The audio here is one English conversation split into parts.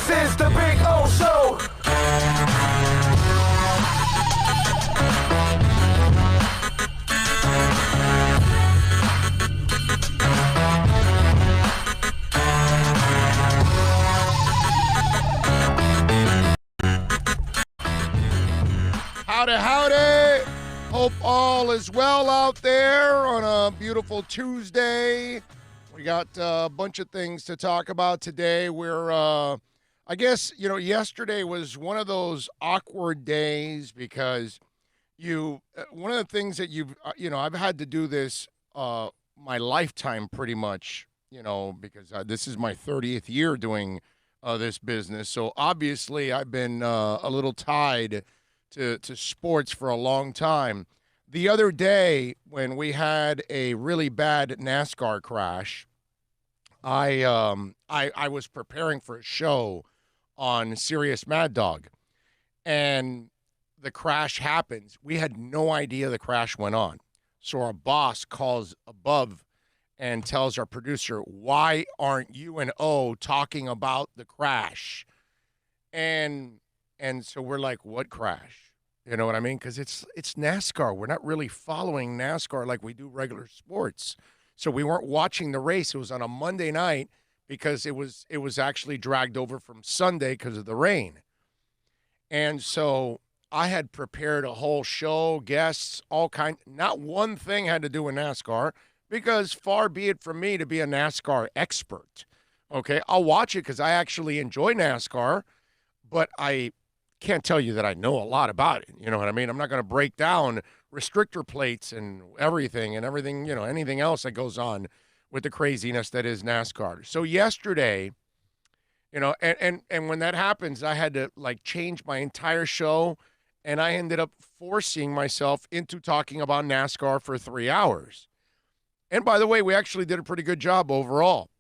This is the Big O Show. Howdy, howdy. Hope all is well out there on a beautiful Tuesday. We got a bunch of things to talk about today. I guess, yesterday was one of those awkward days because one of the things that I've had to do this my lifetime pretty much, because this is my 30th year doing this business. So obviously I've been a little tied to sports for a long time. The other day when we had a really bad NASCAR crash, I was preparing for a show on Sirius Mad Dog, and the crash happens. We had no idea the crash went on. So our boss calls above and tells our producer, "Why aren't you and O talking about the crash?" And so we're like, "What crash?" You know what I mean? Because it's NASCAR. We're not really following NASCAR like we do regular sports. So we weren't watching the race. It was on a Monday night because it was actually dragged over from Sunday because of the rain. And so I had prepared a whole show, guests, all kind. Not one thing had to do with NASCAR because far be it from me to be a NASCAR expert. Okay, I'll watch it because I actually enjoy NASCAR, but I can't tell you that I know a lot about it. You know what I mean? I'm not going to break down restrictor plates and everything, anything else that goes on with the craziness that is NASCAR. So yesterday, and when that happens, I had to change my entire show, and I ended up forcing myself into talking about NASCAR for 3 hours. And by the way, we actually did a pretty good job overall.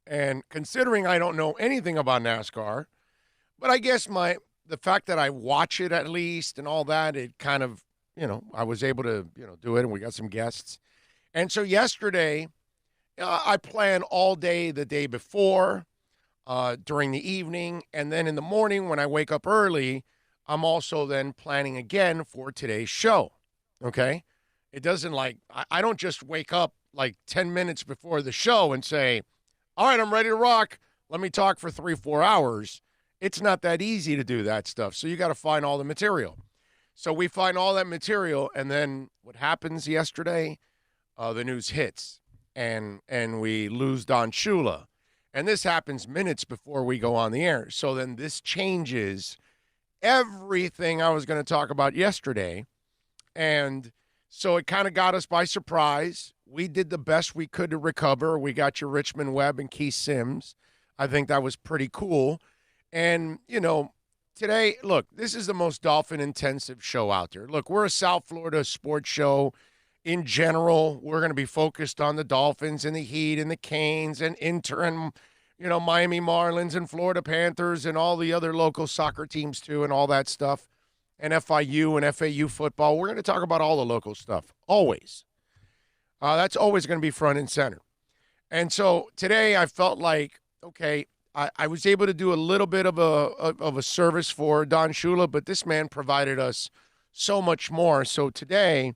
And considering I don't know anything about NASCAR, but I guess the fact that I watch it at least and all that, it kind of, I was able to, do it, and we got some guests. And so yesterday, I plan all day the day before, during the evening, and then in the morning when I wake up early, I'm also then planning again for today's show, okay? It doesn't I don't just wake up 10 minutes before the show and say, all right, I'm ready to rock. Let me talk for 3-4 hours. It's not that easy to do that stuff. So you got to find all the material. So we find all that material, and then what happens yesterday, the news hits, and we lose Don Shula. And this happens minutes before we go on the air. So then this changes everything I was going to talk about yesterday. And so it kind of got us by surprise. We did the best we could to recover. We got your Richmond Webb and Keith Sims. I think that was pretty cool. And, today, look, this is the most Dolphin-intensive show out there. Look, we're a South Florida sports show. In general, we're going to be focused on the Dolphins and the Heat and the Canes and Miami Marlins and Florida Panthers and all the other local soccer teams, too, and all that stuff, and FIU and FAU football. We're going to talk about all the local stuff, always. That's always going to be front and center. And so today I felt like, okay, I was able to do a little bit of a service for Don Shula, but this man provided us so much more. So today,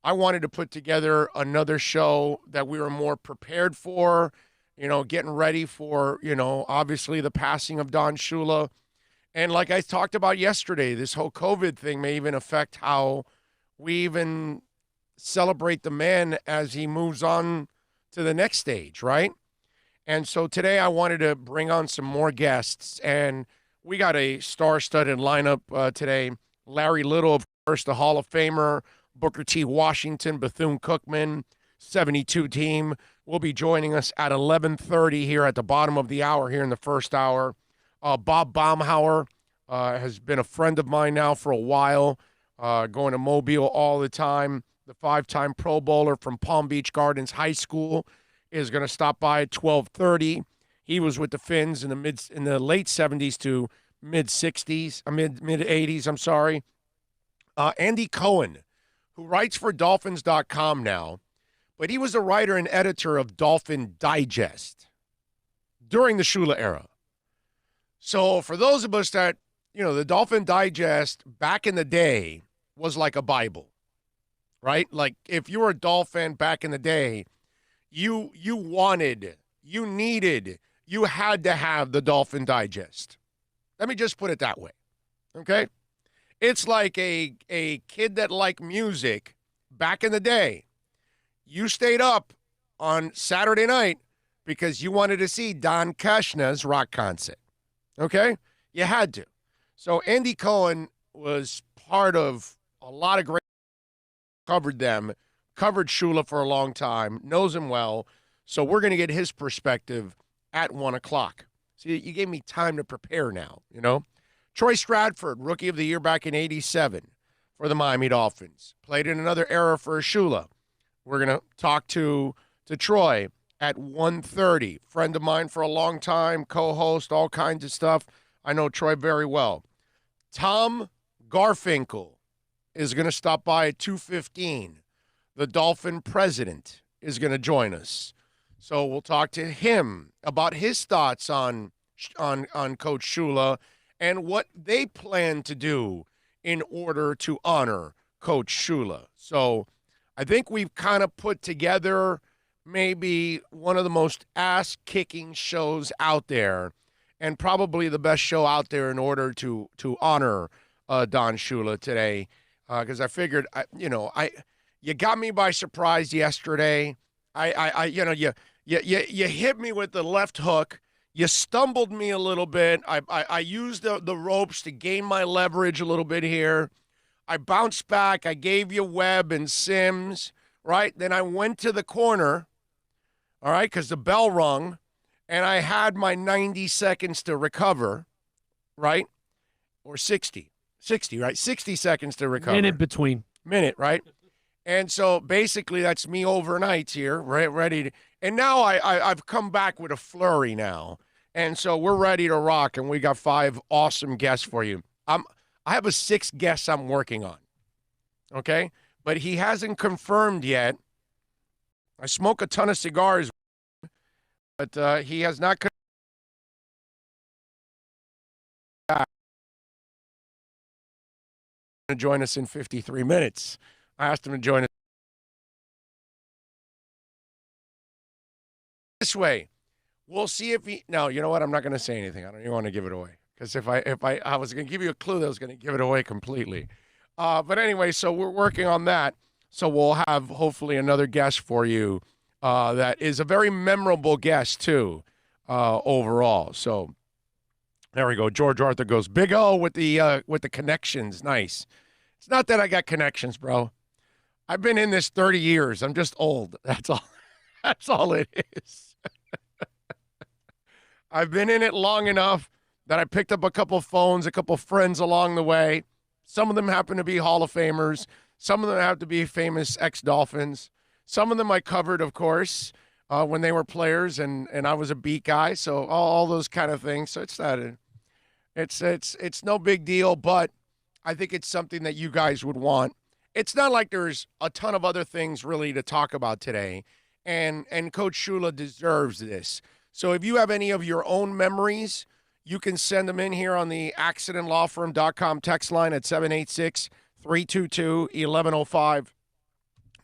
I wanted to put together another show that we were more prepared for, getting ready for, obviously the passing of Don Shula. And like I talked about yesterday, this whole COVID thing may even affect how we even celebrate the man as he moves on to the next stage, right? And so today I wanted to bring on some more guests, and we got a star-studded lineup today. Larry Little, of course, the Hall of Famer, Booker T. Washington, Bethune-Cookman, 72 team will be joining us at 11:30 here at the bottom of the hour here in the first hour. Bob Baumhauer has been a friend of mine now for a while, going to Mobile all the time. The 5-time Pro Bowler from Palm Beach Gardens High School is going to stop by at 12:30. He was with the Finns in the late 70s to mid 80s. I'm sorry. Andy Cohen, who writes for Dolphins.com now, but he was a writer and editor of Dolphin Digest during the Shula era. So for those of us that, the Dolphin Digest back in the day was like a Bible, right? Like if you were a Dolphin back in the day, you wanted, you needed, you had to have the Dolphin Digest. Let me just put it that way. Okay? It's like a kid that liked music back in the day. You stayed up on Saturday night because you wanted to see Don Kushner's rock concert. Okay? You had to. So Andy Cohen was part of a lot of great, covered them, covered Shula for a long time, knows him well. So we're going to get his perspective at 1 o'clock. See, you gave me time to prepare now, Troy Stratford, Rookie of the Year back in 87 for the Miami Dolphins. Played in another era for Shula. We're going to talk to Troy at 1:30. Friend of mine for a long time, co-host, all kinds of stuff. I know Troy very well. Tom Garfinkel is going to stop by at 2:15. The Dolphin president is going to join us. So we'll talk to him about his thoughts on Coach Shula and what they plan to do in order to honor Coach Shula. So I think we've kind of put together maybe one of the most ass-kicking shows out there, and probably the best show out there in order to honor Don Shula today. Because I figured, you got me by surprise yesterday. You hit me with the left hook. You stumbled me a little bit. I used the ropes to gain my leverage a little bit here. I bounced back. I gave you Webb and Sims, right? Then I went to the corner, all right, because the bell rung, and I had my 90 seconds to recover, right? Or 60, right? 60 seconds to recover. Minute, right? And so basically that's me overnight here, right, ready to, and now I've come back with a flurry now. And so we're ready to rock, and we got 5 awesome guests for you. I have a 6th guest I'm working on, okay? But he hasn't confirmed yet. I smoke a ton of cigars, but he has not confirmed to join us in 53 minutes. I asked him to join us this way. We'll see if he. No, you know what? I'm not going to say anything. I don't even want to give it away, because if I was going to give you a clue, that was going to give it away completely. But anyway, so we're working on that. So we'll have hopefully another guest for you that is a very memorable guest too, overall. So there we go. George Arthur goes Big O with the connections. Nice. It's not that I got connections, bro. I've been in this 30 years. I'm just old. That's all. That's all it is. I've been in it long enough that I picked up a couple phones, a couple friends along the way. Some of them happen to be Hall of Famers. Some of them have to be famous ex-Dolphins. Some of them I covered, of course, when they were players, and I was a beat guy. So all those kind of things. So it's not it's no big deal, but I think it's something that you guys would want. It's not like there's a ton of other things really to talk about today, and Coach Shula deserves this. So if you have any of your own memories, you can send them in here on the accidentlawfirm.com text line at 786-322-1105.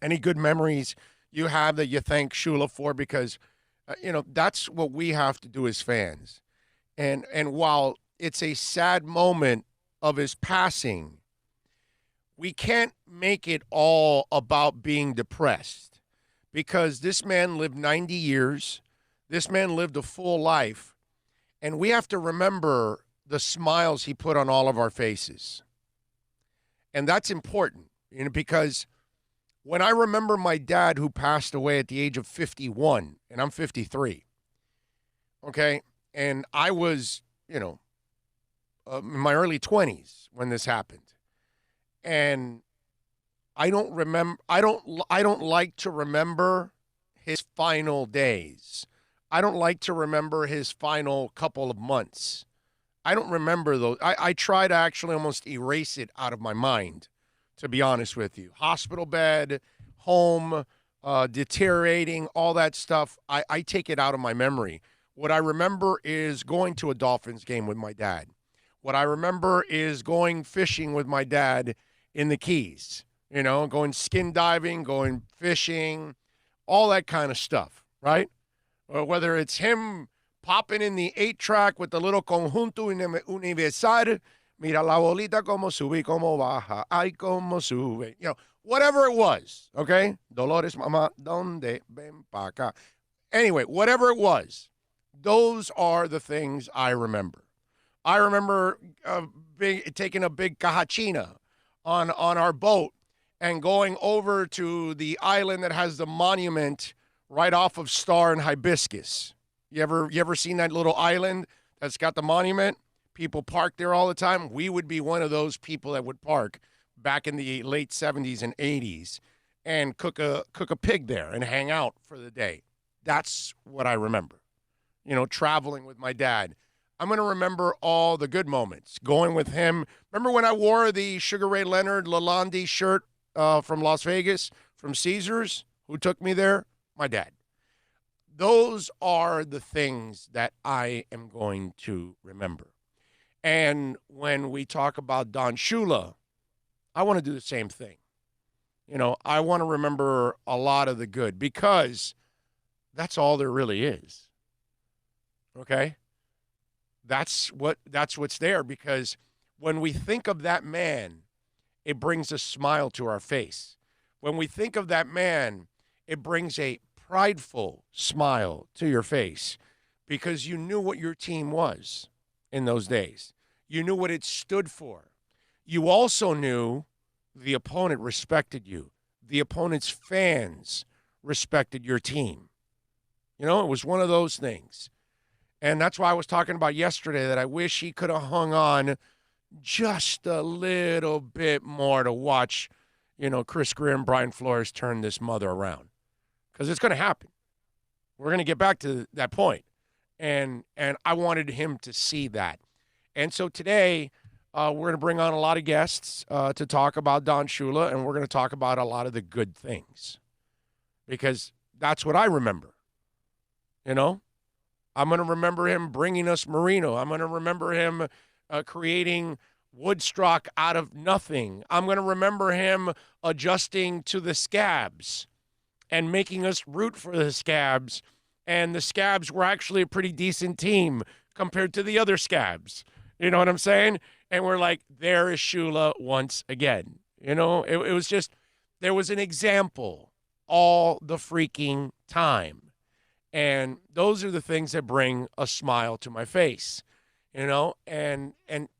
Any good memories you have that you thank Shula for, because, that's what we have to do as fans. And while it's a sad moment of his passing, we can't make it all about being depressed, because this man lived 90 years. This man lived a full life, and we have to remember the smiles he put on all of our faces. And that's important, because when I remember my dad, who passed away at the age of 51, and I'm 53, okay, and I was, in my early 20s when this happened, and I don't like to remember his final days. I don't like to remember his final couple of months. I don't remember those. I try to actually almost erase it out of my mind, to be honest with you. Hospital bed, home, deteriorating, all that stuff, I take it out of my memory. What I remember is going to a Dolphins game with my dad. What I remember is going fishing with my dad in the Keys, going skin diving, going fishing, all that kind of stuff, right? Or whether it's him popping in the 8-track with the little conjunto universal, mira la bolita como sube, como baja, ay como sube, whatever it was, okay? Dolores, mama, donde ven pa' acá. Anyway, whatever it was, those are the things I remember. I remember taking a big cajachina on our boat and going over to the island that has the monument right off of Star and Hibiscus. You ever seen that little island that's got the monument? People park there all the time. We would be one of those people that would park back in the late 70s and 80s and cook a pig there and hang out for the day. That's what I remember. Traveling with my dad. I'm going to remember all the good moments. Going with him. Remember when I wore the Sugar Ray Leonard Lalonde shirt from Las Vegas, from Caesars? Who took me there? My dad. Those are the things that I am going to remember. And when we talk about Don Shula, I want to do the same thing. I want to remember a lot of the good because that's all there really is. Okay? That's what's there, because when we think of that man, it brings a smile to our face. When we think of that man, it brings a prideful smile to your face because you knew what your team was in those days. You knew what it stood for. You also knew the opponent respected you. The opponent's fans respected your team. It was one of those things. And that's why I was talking about yesterday that I wish he could have hung on just a little bit more to watch, Chris Greer and Brian Flores turn this mother around. Because it's going to happen. We're going to get back to that point. And I wanted him to see that. And so today, we're going to bring on a lot of guests to talk about Don Shula, and we're going to talk about a lot of the good things. Because that's what I remember. I'm going to remember him bringing us Marino. I'm going to remember him creating Woodstock out of nothing. I'm going to remember him adjusting to the Scabs and making us root for the Scabs. And the Scabs were actually a pretty decent team compared to the other Scabs. You know what I'm saying? And we're like, there is Shula once again. It was just, there was an example all the freaking time. And those are the things that bring a smile to my face, and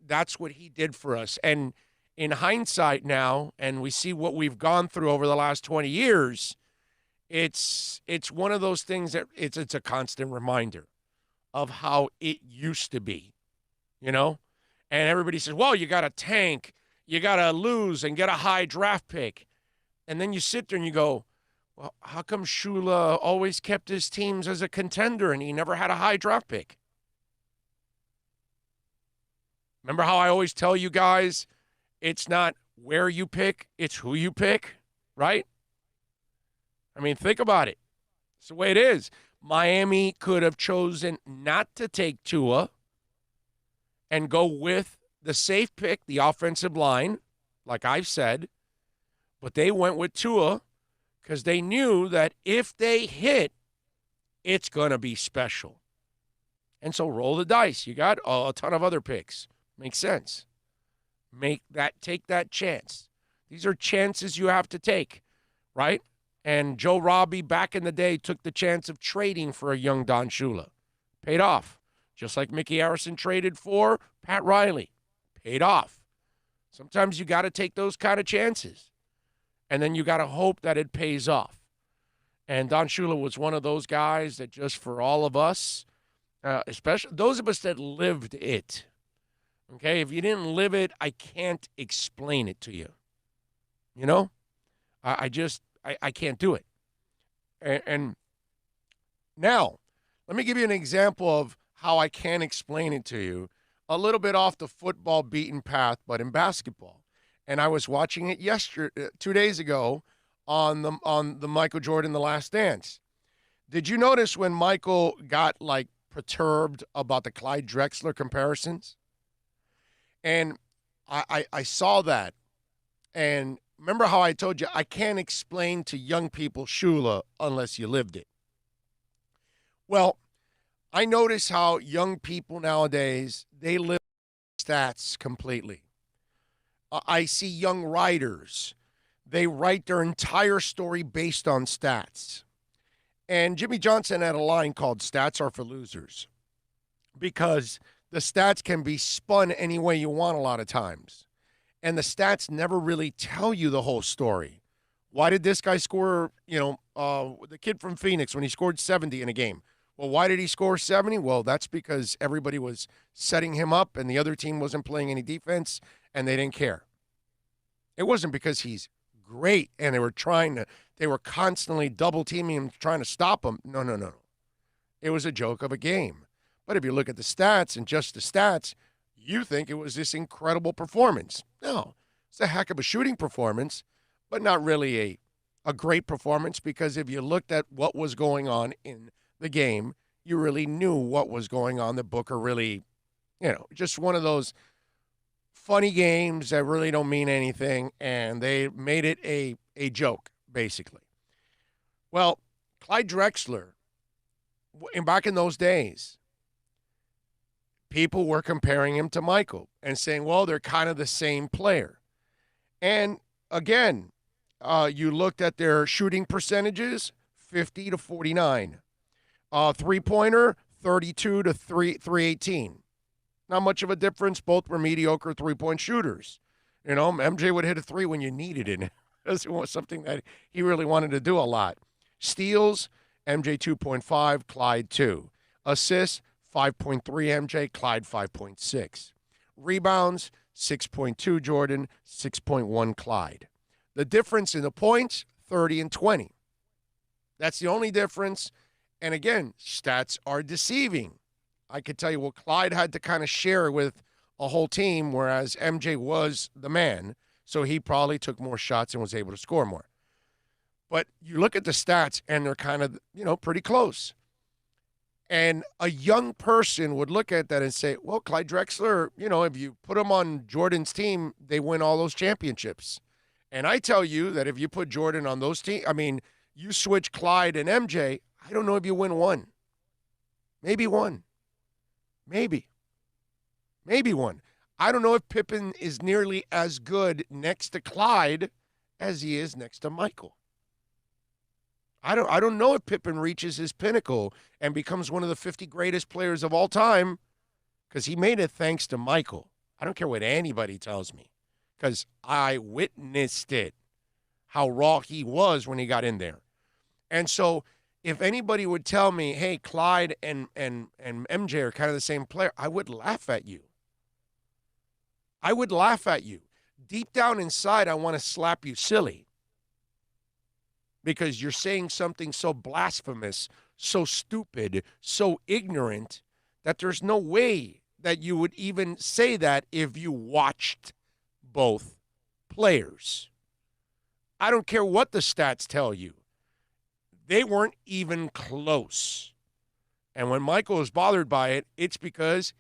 that's what he did for us. And in hindsight now, and we see what we've gone through over the last 20 years, it's one of those things that it's a constant reminder of how it used to be, And everybody says, well, you got to tank, you got to lose and get a high draft pick. And then you sit there and you go, well, how come Shula always kept his teams as a contender and he never had a high draft pick? Remember how I always tell you guys, it's not where you pick, it's who you pick, right? I mean, think about it. It's the way it is. Miami could have chosen not to take Tua and go with the safe pick, the offensive line, like I've said, but they went with Tua because they knew that if they hit, it's going to be special. And so roll the dice. You got a ton of other picks. Makes sense. Take that chance. These are chances you have to take, right? And Joe Robbie back in the day took the chance of trading for a young Don Shula. Paid off. Just like Mickey Harrison traded for Pat Riley. Paid off. Sometimes you got to take those kind of chances. And then you got to hope that it pays off. And Don Shula was one of those guys that just for all of us, especially those of us that lived it, okay, if you didn't live it, I can't explain it to you. I can't do it. And now, let me give you an example of how I can explain it to you, a little bit off the football beaten path, but in basketball. And I was watching it 2 days ago on the Michael Jordan The Last Dance. Did you notice when Michael got like perturbed about the Clyde Drexler comparisons. And I saw that. And remember how I told you I can't explain to young people Shula unless you lived it. Well, I notice how young people nowadays, they live stats completely. I see young writers, they write their entire story based on stats. And Jimmy Johnson had a line called "Stats are for losers," because the stats can be spun any way you want a lot of times. And the stats never really tell you the whole story. Why did this guy score, the kid from Phoenix, when he scored 70 in a game? Well, why did he score 70? Well, that's because everybody was setting him up and the other team wasn't playing any defense and they didn't care. It wasn't because he's great and they were constantly double teaming him, trying to stop him. No. It was a joke of a game. But if you look at the stats and just the stats, you think it was this incredible performance. No, it's a heck of a shooting performance, but not really a great performance, because if you looked at what was going on in the game, you really knew what was going on. The Booker really, just one of those funny games that really don't mean anything, and they made it a joke, basically. Well, Clyde Drexler, back in those days, people were comparing him to Michael and saying, well, they're kind of the same player. And again, you looked at their shooting percentages, 50 to 49. Three-pointer, 32 to 318. Not much of a difference. Both were mediocre three-point shooters. MJ would hit a three when you needed it. It was something that he really wanted to do a lot. Steals, MJ 2.5, Clyde 2. Assists, 5.3 MJ, Clyde 5.6. Rebounds, 6.2 Jordan, 6.1 Clyde. The difference in the points, 30 and 20. That's the only difference. And again, stats are deceiving. I could tell you, well, Clyde had to kind of share with a whole team, whereas MJ was the man, so he probably took more shots and was able to score more. But you look at the stats, and they're kind of, pretty close. And a young person would look at that and say, well, Clyde Drexler, if you put him on Jordan's team, they win all those championships. And I tell you that if you put Jordan on those teams, you switch Clyde and MJ, I don't know if you win one. Maybe one. Maybe one. I don't know if Pippen is nearly as good next to Clyde as he is next to Michael. I don't know if Pippen reaches his pinnacle and becomes one of the 50 greatest players of all time, because he made it thanks to Michael. I don't care what anybody tells me, because I witnessed it, how raw he was when he got in there. And so if anybody would tell me, hey, Clyde and MJ are kind of the same player, I would laugh at you. I would laugh at you. Deep down inside, I want to slap you silly, because you're saying something so blasphemous, so stupid, so ignorant, that there's no way that you would even say that if you watched both players. I don't care what the stats tell you. They weren't even close. And when Michael was bothered by it, it's because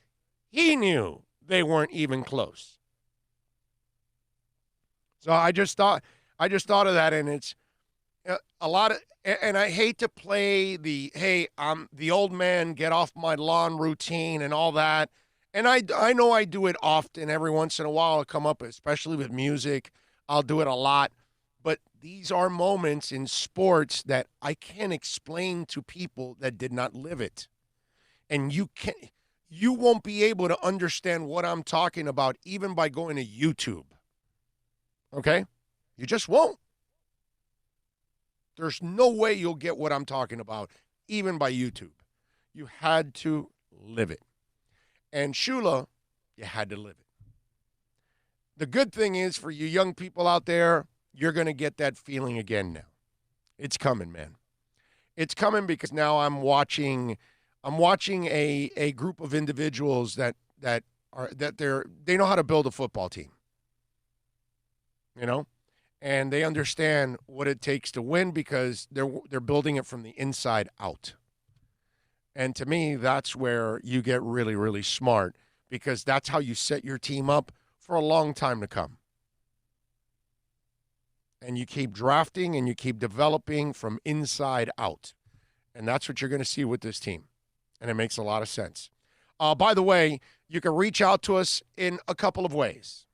he knew they weren't even close. So I just thought of that, and it's a lot of, and I hate to play the, hey, I'm the old man, get off my lawn routine and all that. And I know I do it often. Every once in a while I'll come up, especially with music. I'll do it a lot. But these are moments in sports that I can't explain to people that did not live it. And you won't be able to understand what I'm talking about even by going to YouTube. Okay? You just won't. There's no way you'll get what I'm talking about, even by YouTube. You had to live it. And Shula, you had to live it. The good thing is, for you young people out there, you're going to get that feeling again now. It's coming, man. It's coming, because now I'm watching a group of individuals that they know how to build a football team. And they understand what it takes to win, because they're building it from the inside out. And to me, that's where you get really, really smart because that's how you set your team up for a long time to come. And you keep drafting and you keep developing from inside out. And that's what you're going to see with this team. And it makes a lot of sense. By the way, you can reach out to us in a couple of ways.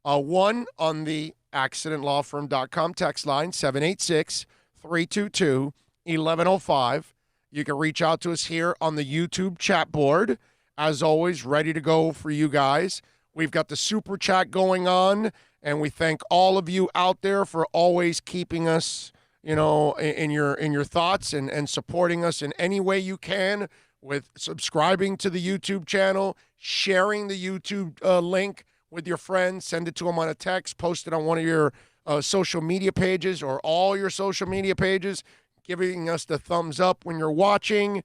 One, on the accidentlawfirm.com text line, 786-322-1105. You can reach out to us here on the YouTube chat board. As always, ready to go for you guys. We've got the super chat going on, and we thank all of you out there for always keeping us, in your thoughts and supporting us in any way you can with subscribing to the YouTube channel, sharing the YouTube link with your friends, send it to them on a text, post it on one of your social media pages or all your social media pages, giving us the thumbs up when you're watching,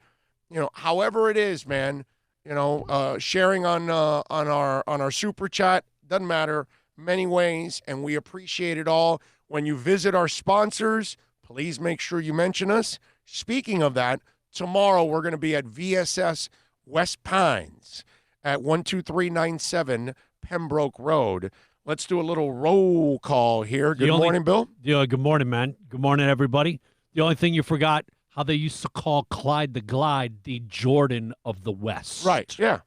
however it is, man, sharing on our super chat, doesn't matter, many ways, and we appreciate it all. When you visit our sponsors, please make sure you mention us. Speaking of that, tomorrow we're going to be at VSS West Pines at 12397 Pembroke Road. Let's do a little roll call here. Good morning, Bill. Yeah, good morning, man. Good morning, everybody. The only thing you forgot, how they used to call Clyde the Glide the Jordan of the West. Right, yeah.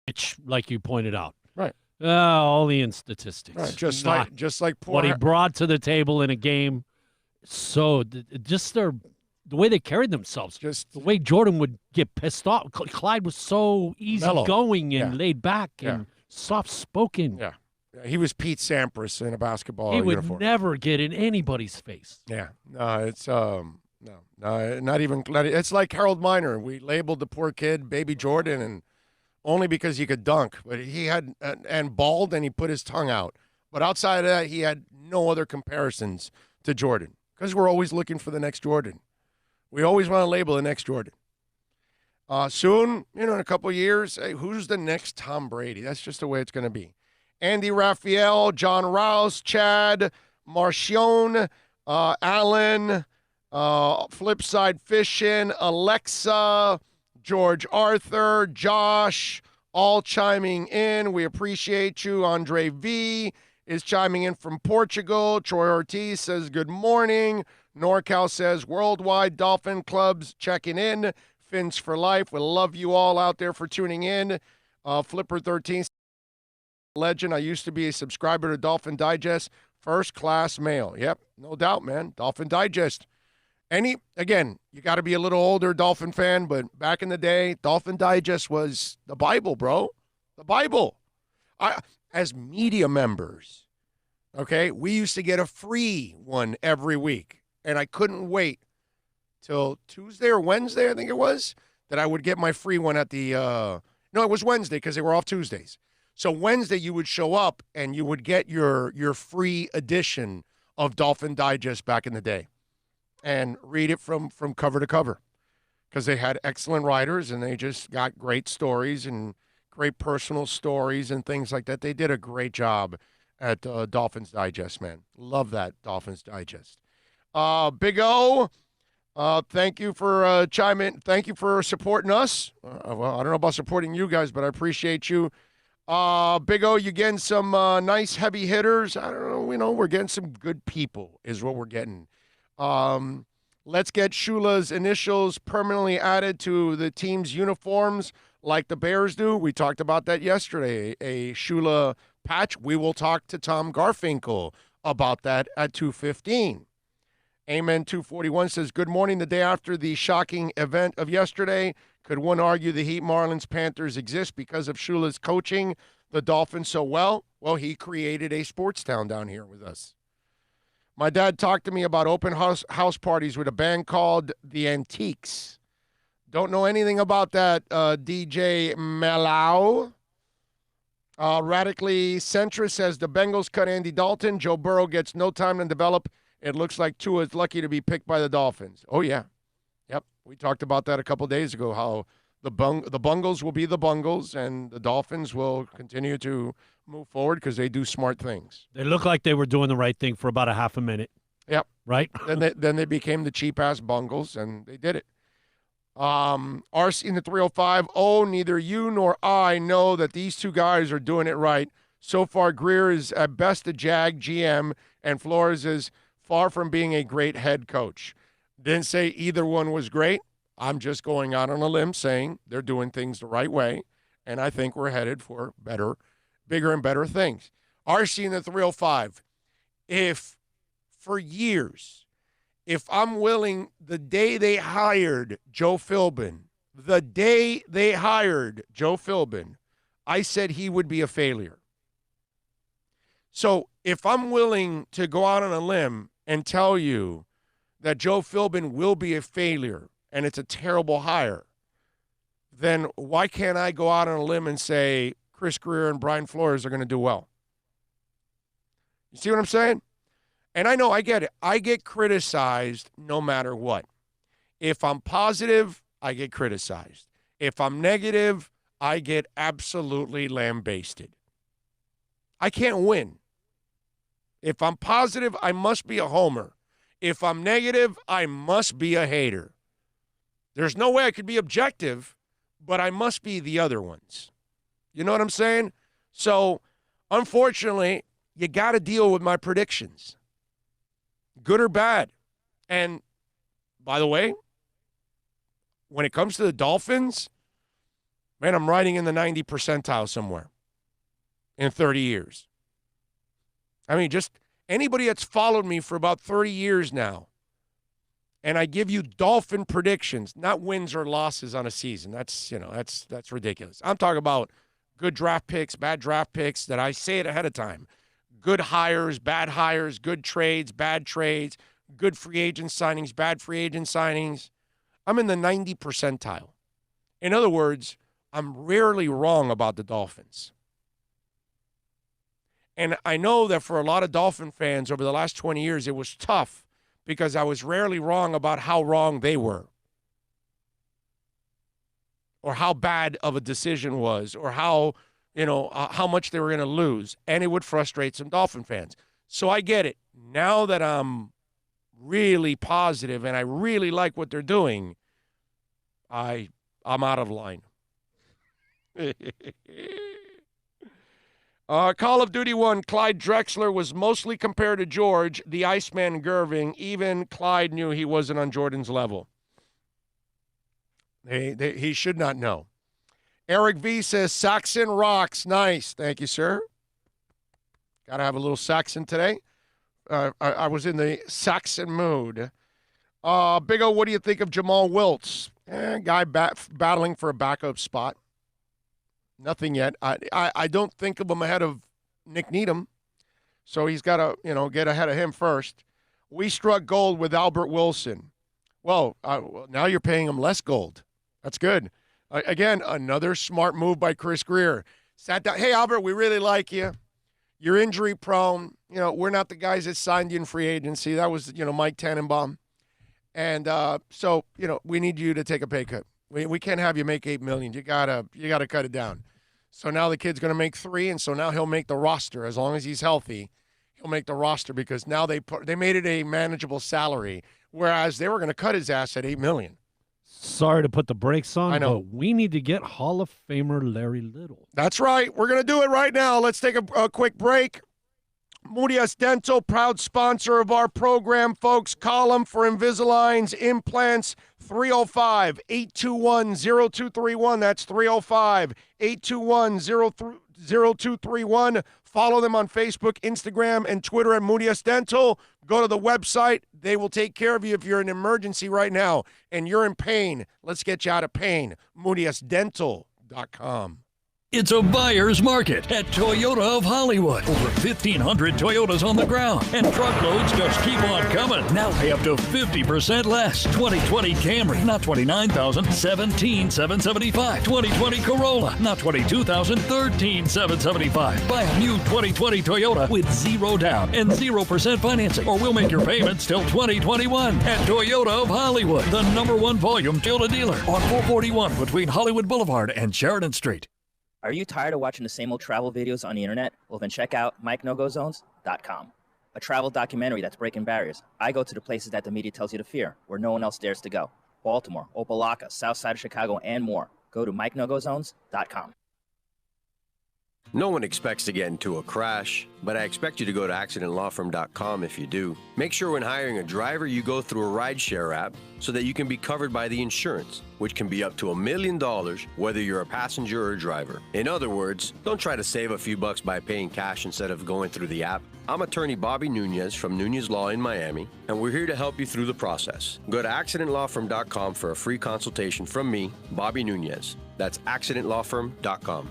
Which, like you pointed out. Right. Only in statistics. Right, just like poor what he brought to the table in a game. So, just the way they carried themselves. Just the way Jordan would get pissed off. Clyde was so easygoing and laid back and soft-spoken. Yeah. He was Pete Sampras in a basketball uniform. He would uniform. never get in anybody's face. Yeah. No, it's no, not even. It's like Harold Miner. We labeled the poor kid Baby Jordan, and only because he could dunk, but he had and bald, and he put his tongue out. But outside of that, he had no other comparisons to Jordan because we're always looking for the next Jordan. We always want to label the next Jordan. Soon, in a couple of years, hey, who's the next Tom Brady? That's just the way it's going to be. Andy Raphael, John Rouse, Chad, Marcion, Alan, Flipside Fishing, Alexa, George Arthur, Josh, all chiming in. We appreciate you. Andre V is chiming in from Portugal. Troy Ortiz says, good morning. NorCal says, worldwide Dolphin clubs checking in. Fins for life. We love you all out there for tuning in. Flipper13 legend. I used to be a subscriber to Dolphin Digest. First class mail. Yep, no doubt, man. Dolphin Digest. Again, you got to be a little older Dolphin fan, but back in the day, Dolphin Digest was the Bible, bro. The Bible. As media members, okay, we used to get a free one every week, and I couldn't wait till Tuesday or Wednesday, I think it was, that I would get my free one at the no, it was Wednesday because they were off Tuesdays. So Wednesday you would show up and you would get your free edition of Dolphin Digest back in the day and read it from cover to cover because they had excellent writers and they just got great stories and great personal stories and things like that. They did a great job at Dolphins Digest, man. Love that, Dolphins Digest. Big O, thank you for chiming. Thank you for supporting us. Well, I don't know about supporting you guys, but I appreciate you. Big O, you getting some nice heavy hitters. I don't know, we're getting some good people is what we're getting. Let's get Shula's initials permanently added to the team's uniforms like the Bears do. We talked about that yesterday, a Shula patch. We will talk to Tom Garfinkel about that at 2:15. Amen 241 says, good morning. The day after the shocking event of yesterday, could one argue the Heat, Marlins, Panthers exist because of Shula's coaching the Dolphins so well? Well, he created a sports town down here with us. My dad talked to me about open house parties with a band called The Antiques. Don't know anything about that, DJ Malau. Radically Centrist says the Bengals cut Andy Dalton. Joe Burrow gets no time to develop. It looks like Tua is lucky to be picked by the Dolphins. Oh, yeah. Yep. We talked about that a couple days ago, how the Bungles will be the Bungles and the Dolphins will continue to move forward because they do smart things. They look like they were doing the right thing for about a half a minute. Yep. Right? Then they became the cheap-ass Bungles, and they did it. RC in the 305. Oh, neither you nor I know that these two guys are doing it right. So far, Greer is at best a JAG GM, and Flores is far from being a great head coach. Didn't say either one was great. I'm just going out on a limb saying they're doing things the right way, and I think we're headed for better, bigger and better things. RC in the 305. If for years, if I'm willing, the day they hired Joe Philbin, I said he would be a failure. So if I'm willing to go out on a limb and tell you that Joe Philbin will be a failure and it's a terrible hire, then why can't I go out on a limb and say Chris Greer and Brian Flores are going to do well? You see what I'm saying? And I know, I get it. I get criticized no matter what. If I'm positive, I get criticized. If I'm negative, I get absolutely lambasted. I can't win. If I'm positive, I must be a homer. If I'm negative, I must be a hater. There's no way I could be objective, but I must be the other ones. You know what I'm saying? So, unfortunately, you got to deal with my predictions, good or bad. And, by the way, when it comes to the Dolphins, man, I'm riding in the 90 percentile somewhere in 30 years. I mean, just anybody that's followed me for about 30 years now, and I give you Dolphin predictions, not wins or losses on a season. That's ridiculous. I'm talking about good draft picks, bad draft picks, that I say it ahead of time. Good hires, bad hires, good trades, bad trades, good free agent signings, bad free agent signings. I'm in the 90 percentile. In other words, I'm rarely wrong about the Dolphins. And I know that for a lot of Dolphin fans over the last 20 years, it was tough because I was rarely wrong about how wrong they were, or how bad of a decision was, or how much they were going to lose. And it would frustrate some Dolphin fans. So I get it. Now that I'm really positive and I really like what they're doing, I'm out of line. Call of Duty 1, Clyde Drexler was mostly compared to George, the Iceman Gerving. Even Clyde knew he wasn't on Jordan's level. He should not know. Eric V says, Saxon rocks. Nice. Thank you, sir. Got to have a little Saxon today. I was in the Saxon mood. Big O, what do you think of Jamal Wiltz? Guy battling for a backup spot. Nothing yet. I don't think of him ahead of Nick Needham, so he's got to get ahead of him first. We struck gold with Albert Wilson. Well, now you're paying him less gold. That's good. Again, another smart move by Chris Greer. Sat down. Hey, Albert, we really like you. You're injury prone. We're not the guys that signed you in free agency. That was Mike Tannenbaum, and so we need you to take a pay cut. We can't have you make $8 million. You gotta cut it down. So now the kid's going to make $3 million, and so now he'll make the roster. As long as he's healthy, he'll make the roster because now they made it a manageable salary, whereas they were going to cut his ass at $8 million. Sorry to put the brakes on, I know. but we need to get Hall of Famer Larry Little. That's right. We're going to do it right now. Let's take a quick break. Mudias Dental, proud sponsor of our program, folks. Call them for Invisaligns, implants, 305-821-0231. That's 305-821-0231. Follow them on Facebook, Instagram, and Twitter at Mudias Dental. Go to the website. They will take care of you if you're in an emergency right now and you're in pain. Let's get you out of pain. MudiasDental.com. It's a buyer's market at Toyota of Hollywood. Over 1,500 Toyotas on the ground, and truckloads just keep on coming. Now pay up to 50% less. 2020 Camry, not $29,000, $17,775. 2020 Corolla, not $22,000, $13,775. Buy a new 2020 Toyota with zero down and 0% financing, or we'll make your payments till 2021 at Toyota of Hollywood, the #1 volume Toyota dealer on 441 between Hollywood Boulevard and Sheridan Street. Are you tired of watching the same old travel videos on the internet? Well, then check out MikeNoGoZones.com, a travel documentary that's breaking barriers. I go to the places that the media tells you to fear, where no one else dares to go. Baltimore, Opelika, South Side of Chicago, and more. Go to MikeNoGoZones.com. No one expects to get into a crash, but I expect you to go to accidentlawfirm.com if you do. Make sure when hiring a driver, you go through a rideshare app so that you can be covered by the insurance, which can be up to $1 million whether you're a passenger or a driver. In other words, don't try to save a few bucks by paying cash instead of going through the app. I'm attorney Bobby Nunez from Nunez Law in Miami, and we're here to help you through the process. Go to accidentlawfirm.com for a free consultation from me, Bobby Nunez. That's accidentlawfirm.com.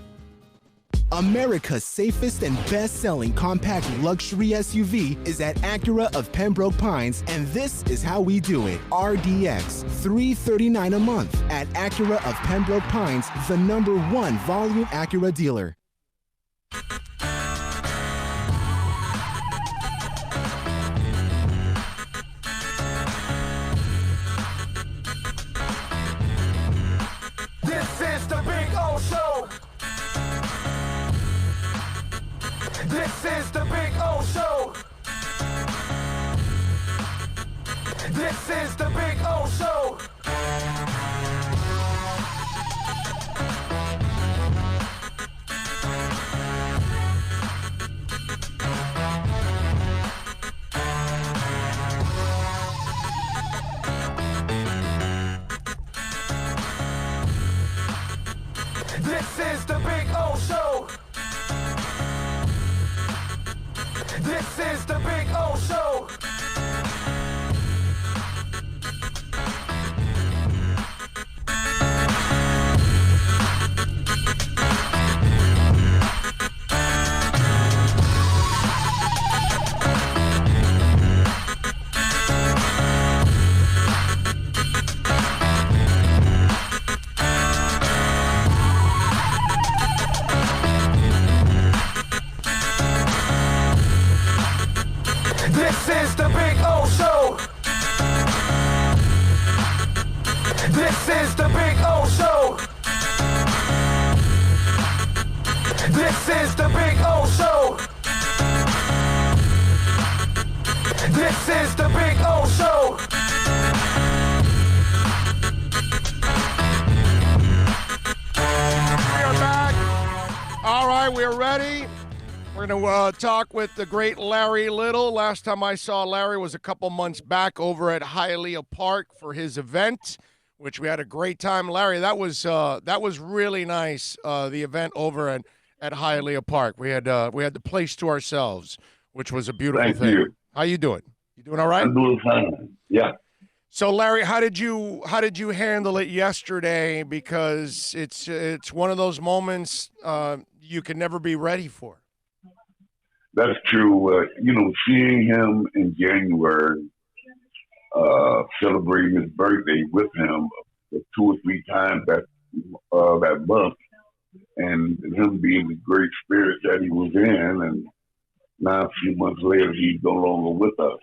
America's safest and best-selling compact luxury SUV is at Acura of Pembroke Pines, and this is how we do it. RDX, $339 a month at Acura of Pembroke Pines, the #1 volume Acura dealer. This is the Big O Show. This is the Big O Show. This is the Big O Show. This is the Big O Show. This is the Big O Show. This is the Big O Show. This is the Big O Show. This is the Big O Show. This is the Big O Show. We are back. All right, we're ready. We're going to talk with the great Larry Little. Last time I saw Larry was a couple months back over at Hialeah Park for his event, which we had a great time. Larry, that was really nice. The event over at Hialeah Park. We had the place to ourselves, which was a beautiful Thank thing. you. How you doing? You doing all right? I'm doing fine. Yeah. So Larry, how did you handle it yesterday? Because it's one of those moments you can never be ready for. That's true. Seeing him in January, celebrating his birthday with him 2 or 3 times that month, and him being the great spirit that he was in, and now a few months later he's no longer with us.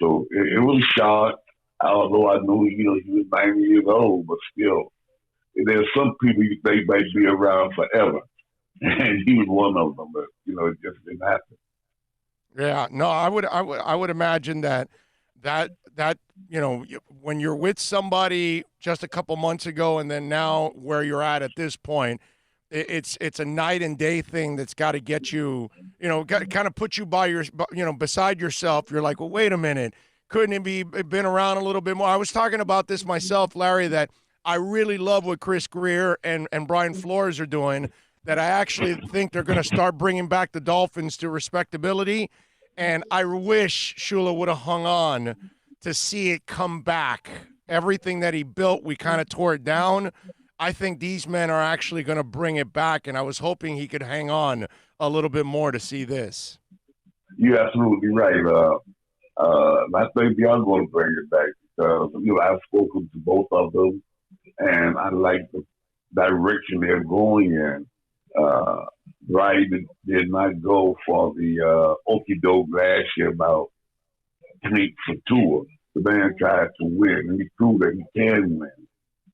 So it was a shock. Although I knew he was 90 years old, but still, there's some people you think might be around forever. And he was one of them, but it just didn't happen. Yeah, no, I would imagine that when you're with somebody just a couple months ago, and then now where you're at this point, it's a night and day thing that's got to get you, kind of put you beside yourself. You're like, well, wait a minute, couldn't it been around a little bit more? I was talking about this myself, Larry, that I really love what Chris Greer and Brian Flores are doing. That I actually think they're going to start bringing back the Dolphins to respectability. And I wish Shula would have hung on to see it come back. Everything that he built, we kind of tore it down. I think these men are actually going to bring it back, and I was hoping he could hang on a little bit more to see this. You're absolutely right. I think they are going to bring it back. I've spoken to both of them, and I like the direction they're going in. Brian did not go for the okie doke last year about tank for tour. The man tried to win, and he proved that he can win.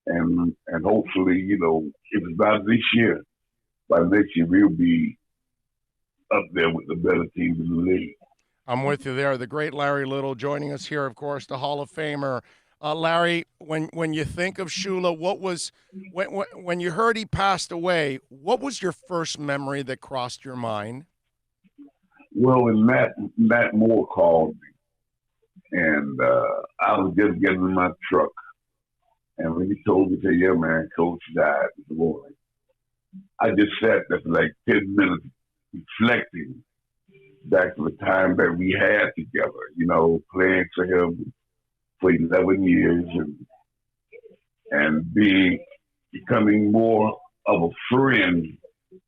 And hopefully, if it's not this year, by next year we'll be up there with the better teams in the league. I'm with you there. The great Larry Little joining us here, of course, the Hall of Famer Larry, when you think of Shula, what was when you heard he passed away? What was your first memory that crossed your mind? Well, when Matt Moore called me, and I was just getting in my truck, and when he told me, he said, "Yeah, man, Coach died this morning," I just sat there for like 10 minutes reflecting back to the time that we had together, you know, playing for him for 11 years and becoming more of a friend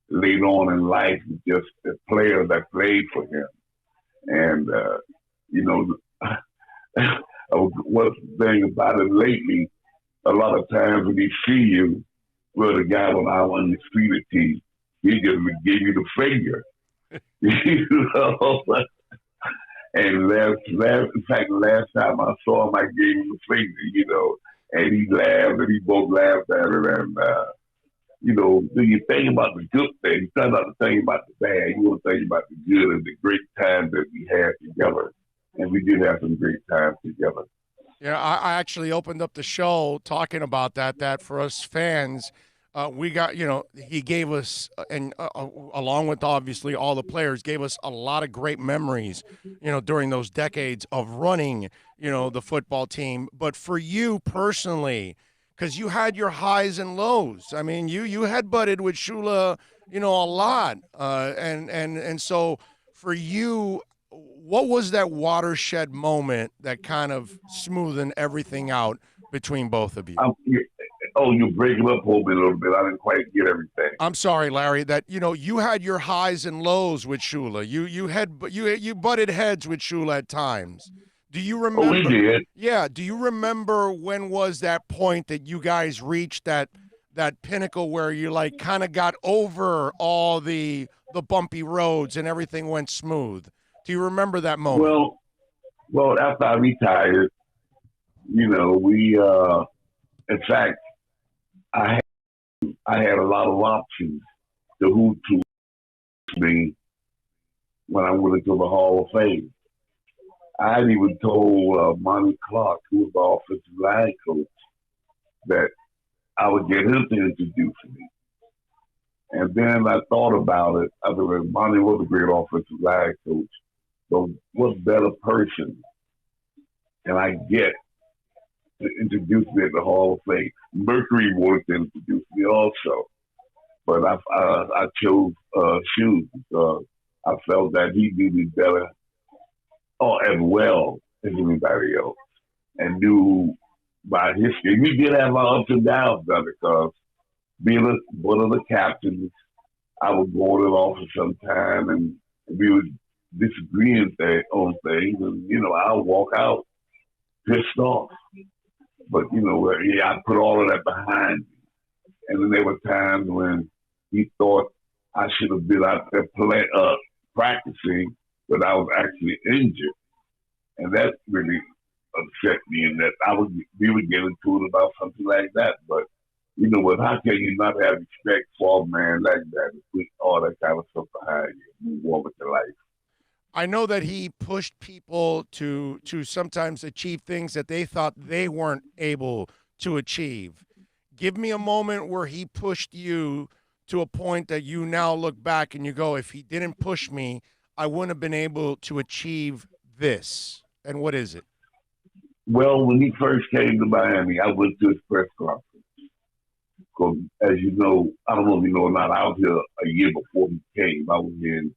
later on in life, just a player that played for him. And, you know, one thing about it lately, a lot of times when he see you, well, the guy on our undisputed team, he just give you the finger. You know? And last time I saw him, I gave him the finger, you know, and he laughed, and he both laughed at it. And, you know, when you think about the good things, you not to think about the bad. You want to think about the good and the great times that we had together. And we did have some great times together. Yeah, I actually opened up the show talking about that for us fans. We got, you know, he gave us, and along with obviously all the players, gave us a lot of great memories, you know, during those decades of running, you know, the football team. But for you personally, because you had your highs and lows. I mean, you had butted with Shula, you know, a lot, and so for you, what was that watershed moment that kind of smoothed everything out between both of you? You're breaking up for me a little bit. I didn't quite get everything. I'm sorry, Larry, that, you know, you had your highs and lows with Shula. You butted heads with Shula at times. Do you remember? Oh, we did. Yeah. Do you remember when was that point that you guys reached that pinnacle where you like kind of got over all the bumpy roads and everything went smooth? Do you remember that moment? Well, after I retired, you know, we, in fact, I had a lot of options to who to me when I went into the Hall of Fame. I had even told Monty Clark, who was the offensive line coach, that I would get him to introduce me. And then I thought about it. I said, Monty was a great offensive line coach. So what better person can I get to introduce me at the Hall of Fame? Mercury wanted to introduce me also. But I chose Shoes because I felt that he knew me better or as well as anybody else and knew my history. We did have our ups and downs, because being one of the captains, I would go to the office sometime and we would disagreeing on things, and you know, I'll walk out pissed off. But you know, I put all of that behind me. And then there were times when he thought I should have been out there practicing, but I was actually injured, and that really upset me. And that we would get into it about something like that. But you know what? How can you not have respect for a man like that? Put all that kind of stuff behind you, move on with your life. I know that he pushed people to sometimes achieve things that they thought they weren't able to achieve. Give me a moment where he pushed you to a point that you now look back and you go, if he didn't push me, I wouldn't have been able to achieve this. And what is it? Well, when he first came to Miami, I went to his press conference. Because, as you know, I don't know if you know or not, I was here a year before he came. I was here in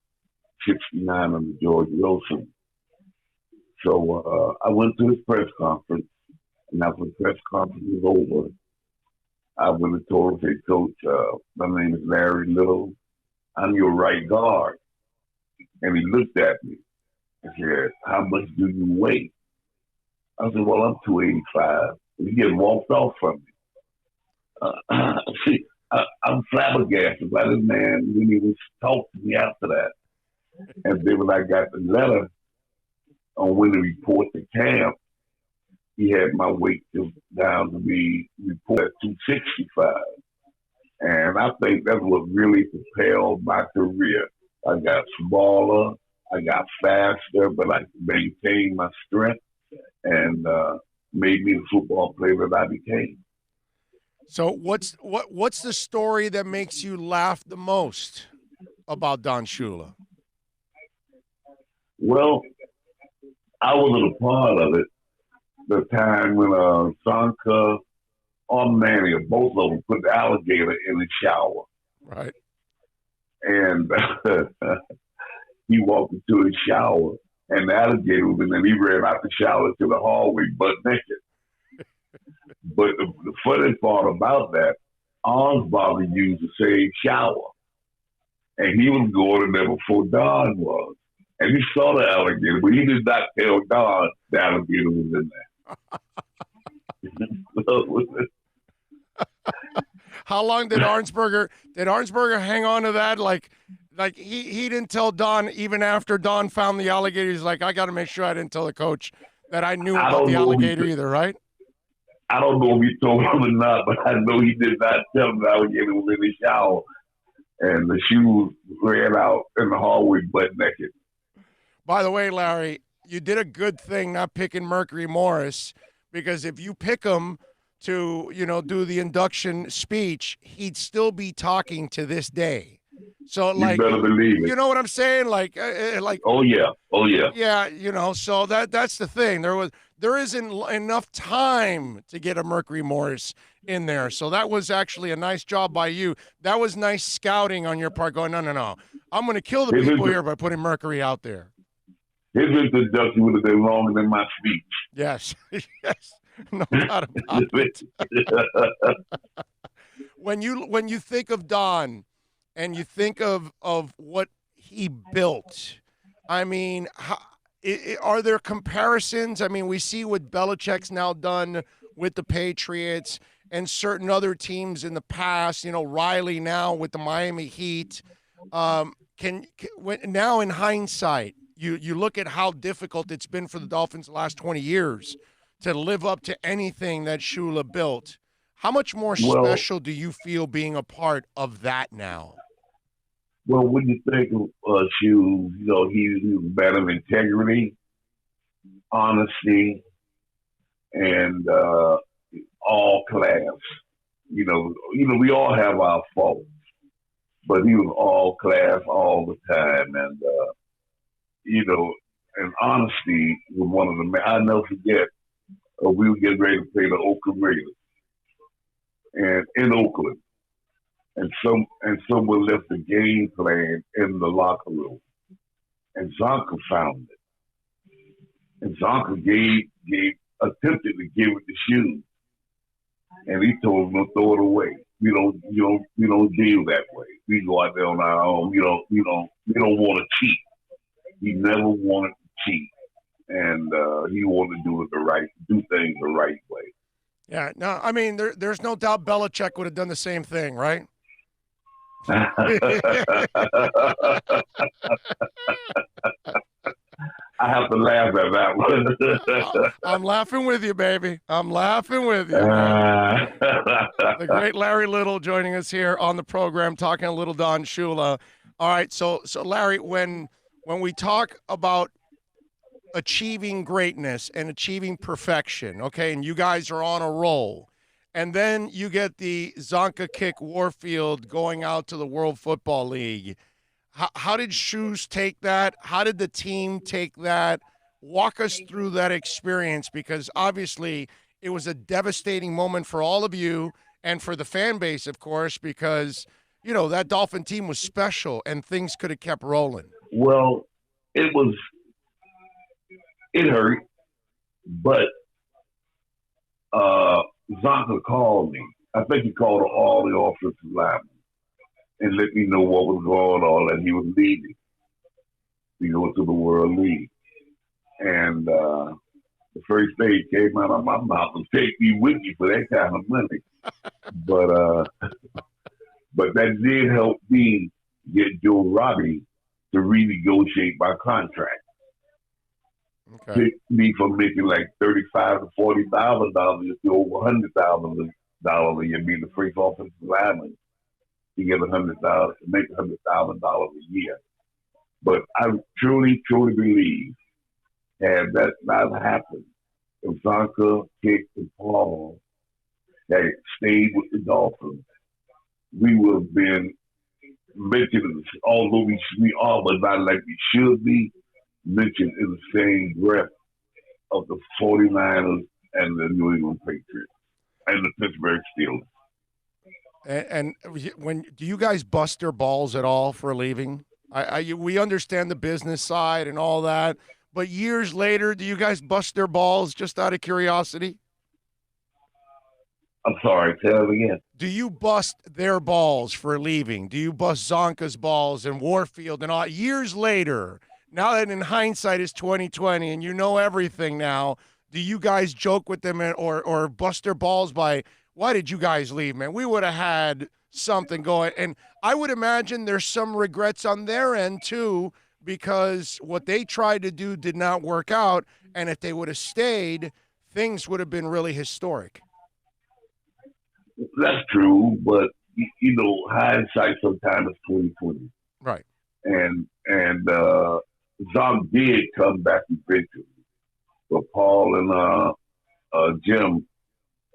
69 under George Wilson. So I went to his press conference, and after the press conference was over, I went and told him, "Hey, Coach, my name is Larry Little. I'm your right guard." And he looked at me and said, "How much do you weigh?" I said, "Well, I'm 285. And he just walked off from me. See, I'm flabbergasted by this man when he was talking to me after that. And then when I got the letter on when to report to camp, he had my weight down to be reported at 265. And I think that's what really propelled my career. I got smaller, I got faster, but I maintained my strength. And, made me the football player that I became. So what's the story that makes you laugh the most about Don Shula? Well, I wasn't a part of it. The time when Zonka or Manny, or both of them, put the alligator in the shower. Right. And he walked into his shower, and the alligator was in there, and he ran out the shower to the hallway butt naked. But the funny part about that, Osborne used the same shower. And he was going in there before Don was. And he saw the alligator, but he did not tell Don the alligator was in there. How long did Arnsberger hang on to that? Like he didn't tell Don even after Don found the alligator. He's like, I got to make sure I didn't tell the coach that I knew about the alligator either, right? I don't know if he told him or not, but I know he did not tell him the alligator was in the shower. And the shoes ran out in the hallway butt naked. By the way, Larry, you did a good thing not picking Mercury Morris, because if you pick him to, do the induction speech, he'd still be talking to this day. So, you better believe it. You know what I'm saying? Oh yeah. Yeah, so that's the thing. There isn't enough time to get a Mercury Morris in there. So that was actually a nice job by you. That was nice scouting on your part, going, no. I'm going to kill the people here by putting Mercury out there. His introduction would have been longer than my speech. Yes, yes, no doubt about it. When you think of Don and you think of what he built, I mean, are there comparisons? I mean, we see what Belichick's now done with the Patriots and certain other teams in the past. Riley now with the Miami Heat. Now in hindsight, you look at how difficult it's been for the Dolphins the last 20 years to live up to anything that Shula built. How much more special do you feel being a part of that now? Well, when you think of Shula, he's a man of integrity, honesty, and all class. We all have our faults, but he was all class all the time, and and honesty was one of the. I'll never forget. We were getting ready to play the Oakland Raiders, and in Oakland, and someone left the game plan in the locker room, and Zonka found it, and Zonka attempted to give it to Shoes, and he told him to throw it away. We don't deal that way. We go out there on our own. We don't want to cheat. He never wanted to cheat, and he wanted to do things the right way. Yeah, no, I mean, there's no doubt Belichick would have done the same thing, right? I have to laugh at that one. I'm laughing with you, baby. I'm laughing with you. The great Larry Little joining us here on the program, talking a little Don Shula. All right, so Larry, when we talk about achieving greatness and achieving perfection, okay, and you guys are on a roll, and then you get the Zonka Kick Warfield going out to the World Football League. How did Shoes take that? How did the team take that? Walk us through that experience, because obviously it was a devastating moment for all of you and for the fan base, of course, because, that Dolphin team was special and things could have kept rolling. Well, it hurt, but Zonka called me. I think he called all the offensive linemen and let me know what was going on, and he was leaving. He go to the World League. And the first thing came out of my mouth was, take me with you for that kind of money. But that did help me get Joe Robbie to renegotiate my contract. Okay. Pick me from making like $35,000 to $40,000 to over $100,000 a year, being the first offensive lineman. To get $100,000, to make $100,000 a year. But I truly, truly believe, had that not happened, if Zonka, Kick, and Paul had stayed with the Dolphins, we would have been mentioned, although we are, but not like we should be, mentioned in the same breath of the 49ers and the New England Patriots and the Pittsburgh Steelers. And when do you guys bust their balls at all for leaving? We understand the business side and all that, but years later, do you guys bust their balls just out of curiosity? I'm sorry, tell it again. Do you bust their balls for leaving? Do you bust Zonka's balls and Warfield and all? Years later, now that in hindsight is 2020 and you know everything now, do you guys joke with them or bust their balls by, why did you guys leave, man? We would have had something going. And I would imagine there's some regrets on their end, too, because what they tried to do did not work out. And if they would have stayed, things would have been really historic. That's true, but, you know, hindsight sometimes is 2020. Right. And Zonk did come back eventually. But Paul and Jim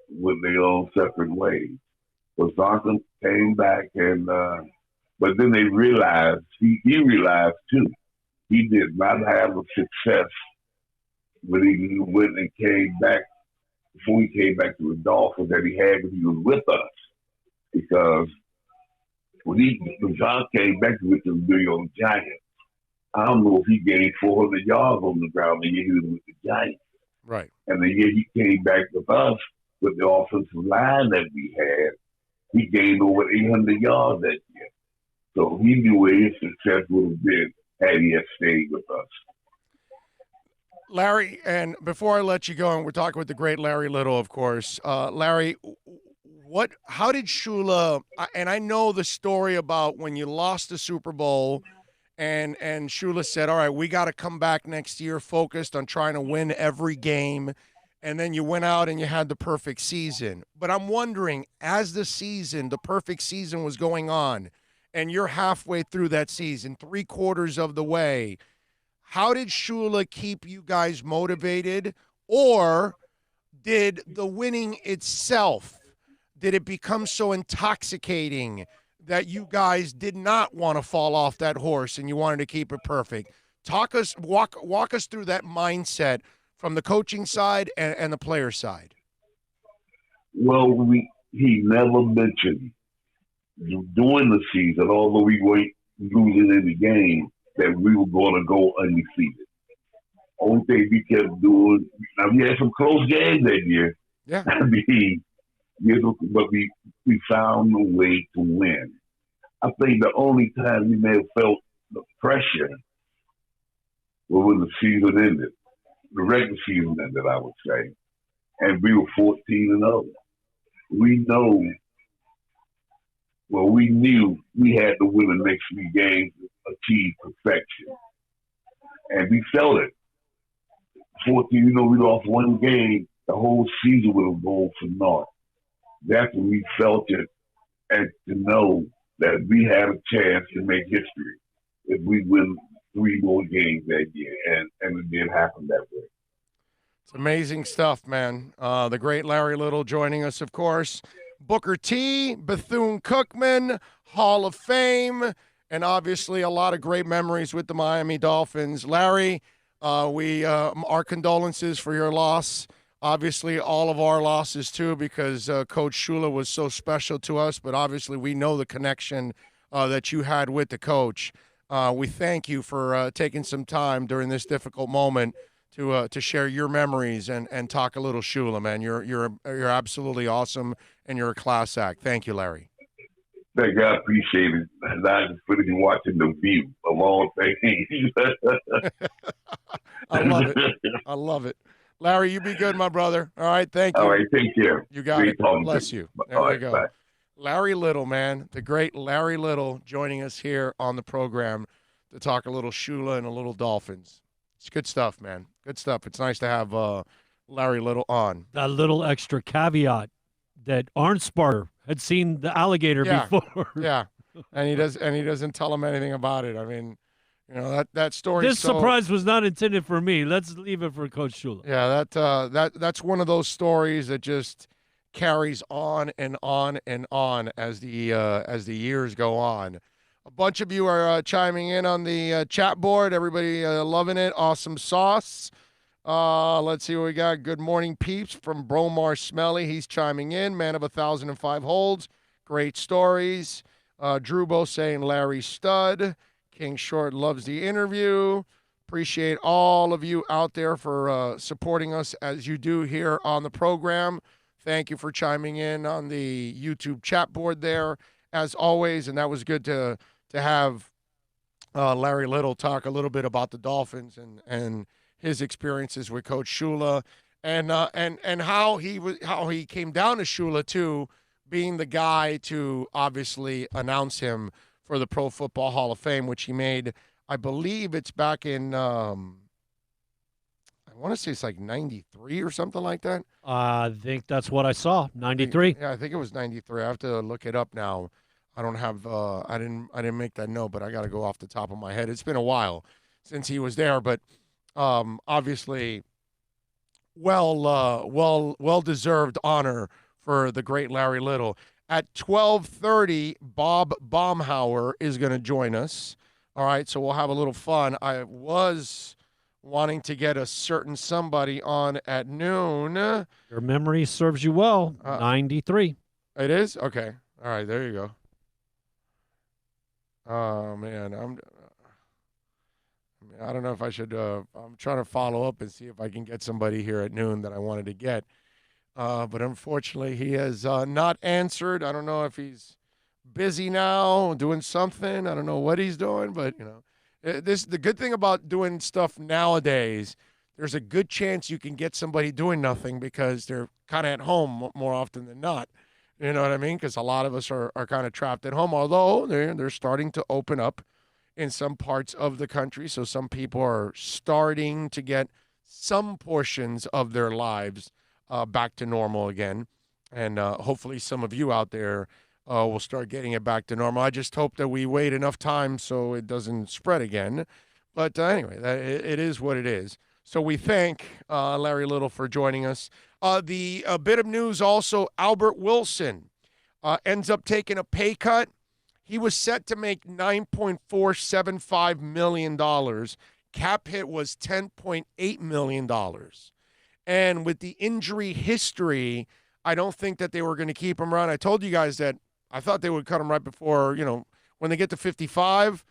went their own separate ways. But Zonk came back, and but then they realized, he realized too, he did not have the success when he went and came back, before he came back to the Dolphins that he had when he was with us. Because when Zonk came back with the New York Giants, I don't know if he gained 400 yards on the ground the year he was with the Giants. Right. And the year he came back with us, with the offensive line that we had, he gained over 800 yards that year. So he knew where his success would have been had he had stayed with us. Larry, and before I let you go, and we're talking with the great Larry Little, of course. Larry, how did Shula, and I know the story about when you lost the Super Bowl, and Shula said, all right, we got to come back next year focused on trying to win every game. And then you went out and you had the perfect season. But I'm wondering, as the perfect season was going on, and you're halfway through that season, 3/4 of the way, how did Shula keep you guys motivated? Or did the winning itself, did it become so intoxicating that you guys did not want to fall off that horse and you wanted to keep it perfect? Walk us through that mindset from the coaching side and the player side. Well, he never mentioned during the season, although we weren't losing any game, that we were going to go undefeated. Only thing we kept doing, now we had some close games that year. Yeah. I mean, but we found a way to win. I think the only time we may have felt the pressure was when the season ended. The regular season ended, I would say. And we were 14-0. We knew we had to win the next 3 games to achieve perfection. And we felt it. 14, we lost 1 game, the whole season would have gone for naught. That's when we felt it, and to know that we had a chance to make history if we win 3 more games that year, and it did happen that way. It's amazing stuff, man. The great Larry Little joining us, of course. Booker T, Bethune-Cookman, Hall of Fame, and obviously a lot of great memories with the Miami Dolphins. Larry, our condolences for your loss. Obviously, all of our losses, too, because Coach Shula was so special to us, but obviously we know the connection that you had with the coach. We thank you for taking some time during this difficult moment to share your memories and talk a little Shula, man. You're absolutely awesome, and you're a class act. Thank you, Larry. Thank you. I appreciate it. And I just finished watching The View of all things. I love it. Larry, you be good, my brother. All right, thank you. All right, take care. You got it. God bless you. There we go. Bye. Larry Little, man, the great Larry Little joining us here on the program to talk a little Shula and a little Dolphins. It's good stuff, man. Good stuff. It's nice to have Larry Little on. That little extra caveat that Arnsparger had seen the alligator before. Yeah, and he doesn't tell him anything about it. I mean, You know, that story. This surprise was not intended for me. Let's leave it for Coach Shula. Yeah, that's one of those stories that just carries on and on and on as the years go on. A bunch of you are chiming in on the chat board. Everybody loving it. Awesome sauce. Let's see what we got. Good morning, peeps, from Bromar Smelly. He's chiming in. Man of 1,005 holds. Great stories. Drubo saying Larry Stud. King Short loves the interview. Appreciate all of you out there for supporting us as you do here on the program. Thank you for chiming in on the YouTube chat board there, as always. And that was good to have Larry Little talk a little bit about the Dolphins and his experiences with Coach Shula and how he came down to Shula too, being the guy to obviously announce him for the Pro Football Hall of Fame, which he made, I believe it's back in, I want to say it's like 93 or something like that. I think that's what I saw, 93. Yeah, I think it was 93. I have to look it up now. I don't have, I didn't make that note, but I got to go off the top of my head. It's been a while since he was there, but obviously well-deserved honor for the great Larry Little. At 12:30, Bob Baumhauer is going to join us. All right, so we'll have a little fun. I was wanting to get a certain somebody on at noon. Your memory serves you well. 93. It is? Okay. All right, there you go. Oh, man. I don't know if I should. I'm trying to follow up and see if I can get somebody here at noon that I wanted to get. But unfortunately, he has not answered. I don't know if he's busy now, doing something. I don't know what he's doing, but, you know, the good thing about doing stuff nowadays, there's a good chance you can get somebody doing nothing because they're kind of at home more often than not. You know what I mean? Because a lot of us are kind of trapped at home, although they're starting to open up in some parts of the country. So some people are starting to get some portions of their lives back to normal again. And hopefully some of you out there will start getting it back to normal. I just hope that we wait enough time so it doesn't spread again. But anyway, it is what it is. So we thank Larry Little for joining us. The bit of news also, Albert Wilson ends up taking a pay cut. He was set to make $9.475 million. Cap hit was $10.8 million. And with the injury history, I don't think that they were going to keep him around. I told you guys that I thought they would cut him right before, when they get to 55.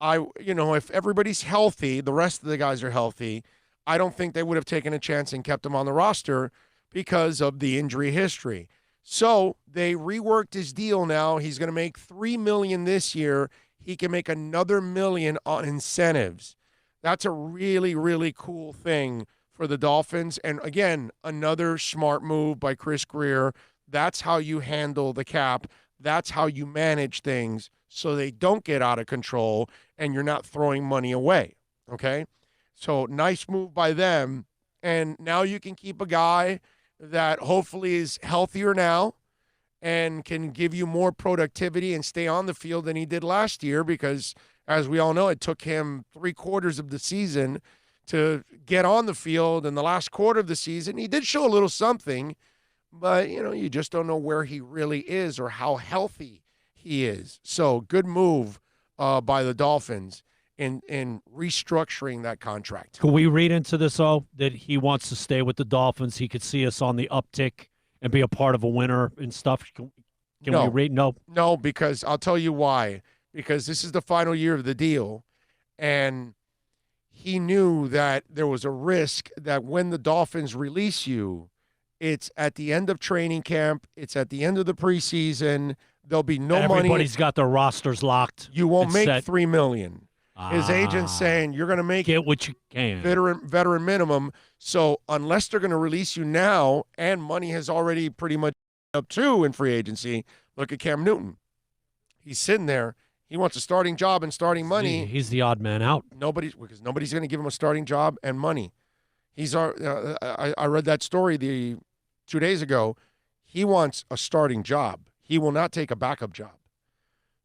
If everybody's healthy, the rest of the guys are healthy, I don't think they would have taken a chance and kept him on the roster because of the injury history. So they reworked his deal now. He's going to make $3 million this year. He can make another $1 million on incentives. That's a really, really cool thing for the Dolphins. And again, another smart move by Chris Grier. That's how you handle the cap. That's how you manage things so they don't get out of control and you're not throwing money away. Okay? So nice move by them. And now you can keep a guy that hopefully is healthier now and can give you more productivity and stay on the field than he did last year because, as we all know, it took him 3/4 of the season to get on the field. In the last quarter of the season, he did show a little something, but, you just don't know where he really is or how healthy he is. So good move by the Dolphins in restructuring that contract. Can we read into this, that he wants to stay with the Dolphins? He could see us on the uptick and be a part of a winner and stuff. Can we read? No. No, because I'll tell you why. Because this is the final year of the deal, and he knew that there was a risk that when the Dolphins release you, it's at the end of training camp, it's at the end of the preseason, there'll be no money. Everybody's got their rosters locked. You won't make $3 million. His agent's saying you're going to make get what you can. Veteran minimum. So unless they're going to release you now, and money has already pretty much up too in free agency, look at Cam Newton. He's sitting there. He wants a starting job and starting money. He's the odd man out. Because nobody's going to give him a starting job and money. I read that story 2 days ago. He wants a starting job. He will not take a backup job.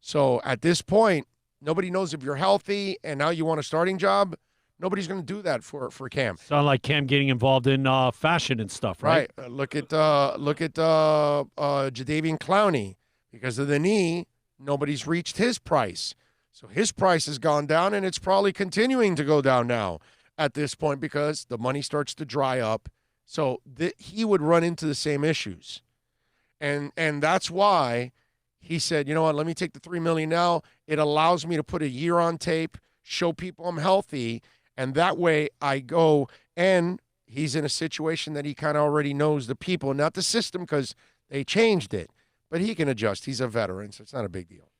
So at this point, Nobody knows if you're healthy and now you want a starting job. Nobody's going to do that for Cam. Sound like Cam getting involved in fashion and stuff, right? Look at Jadeveon Clowney. Because of the knee, nobody's reached his price. So his price has gone down, and it's probably continuing to go down now at this point because the money starts to dry up. So he would run into the same issues. And that's why he said, you know what, let me take the $3 million now. It allows me to put a year on tape, show people I'm healthy, and that way I go, and he's in a situation that he kind of already knows the people, not the system because they changed it. But he can adjust. He's a veteran, so it's not a big deal.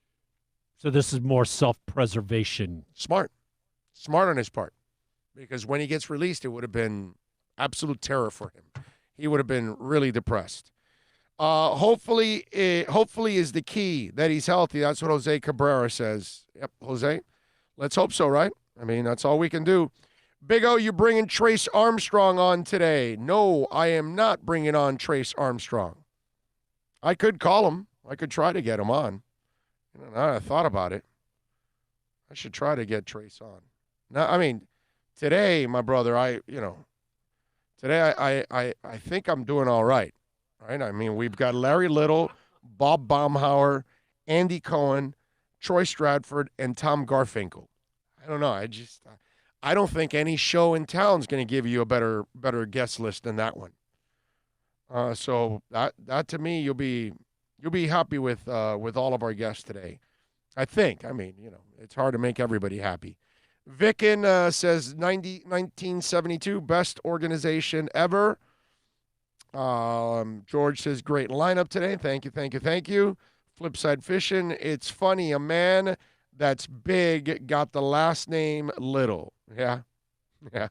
So this is more self-preservation. Smart on his part. Because when he gets released, it would have been absolute terror for him. He would have been really depressed. Hopefully is the key that he's healthy. That's what Jose Cabrera says. Yep, Jose. Let's hope so, right? I mean, that's all we can do. Big O, you bringing Trace Armstrong on today? No, I am not bringing on Trace Armstrong. I could call him. I could try to get him on. Now I thought about it. I should try to get Trace on. Now, I mean, today, my brother, today I think I'm doing all right. Right? I mean, we've got Larry Little, Bob Baumhauer, Andy Cohen, Troy Stratford, and Tom Garfinkel. I don't know. I don't think any show in town is going to give you a better guest list than that one. So that to me, you'll be happy with all of our guests today. I think. I mean, it's hard to make everybody happy. Vicken says 1972 best organization ever. George says great lineup today. Thank you. Flipside Fishing. It's funny, a man that's big got the last name Little. Yeah. You're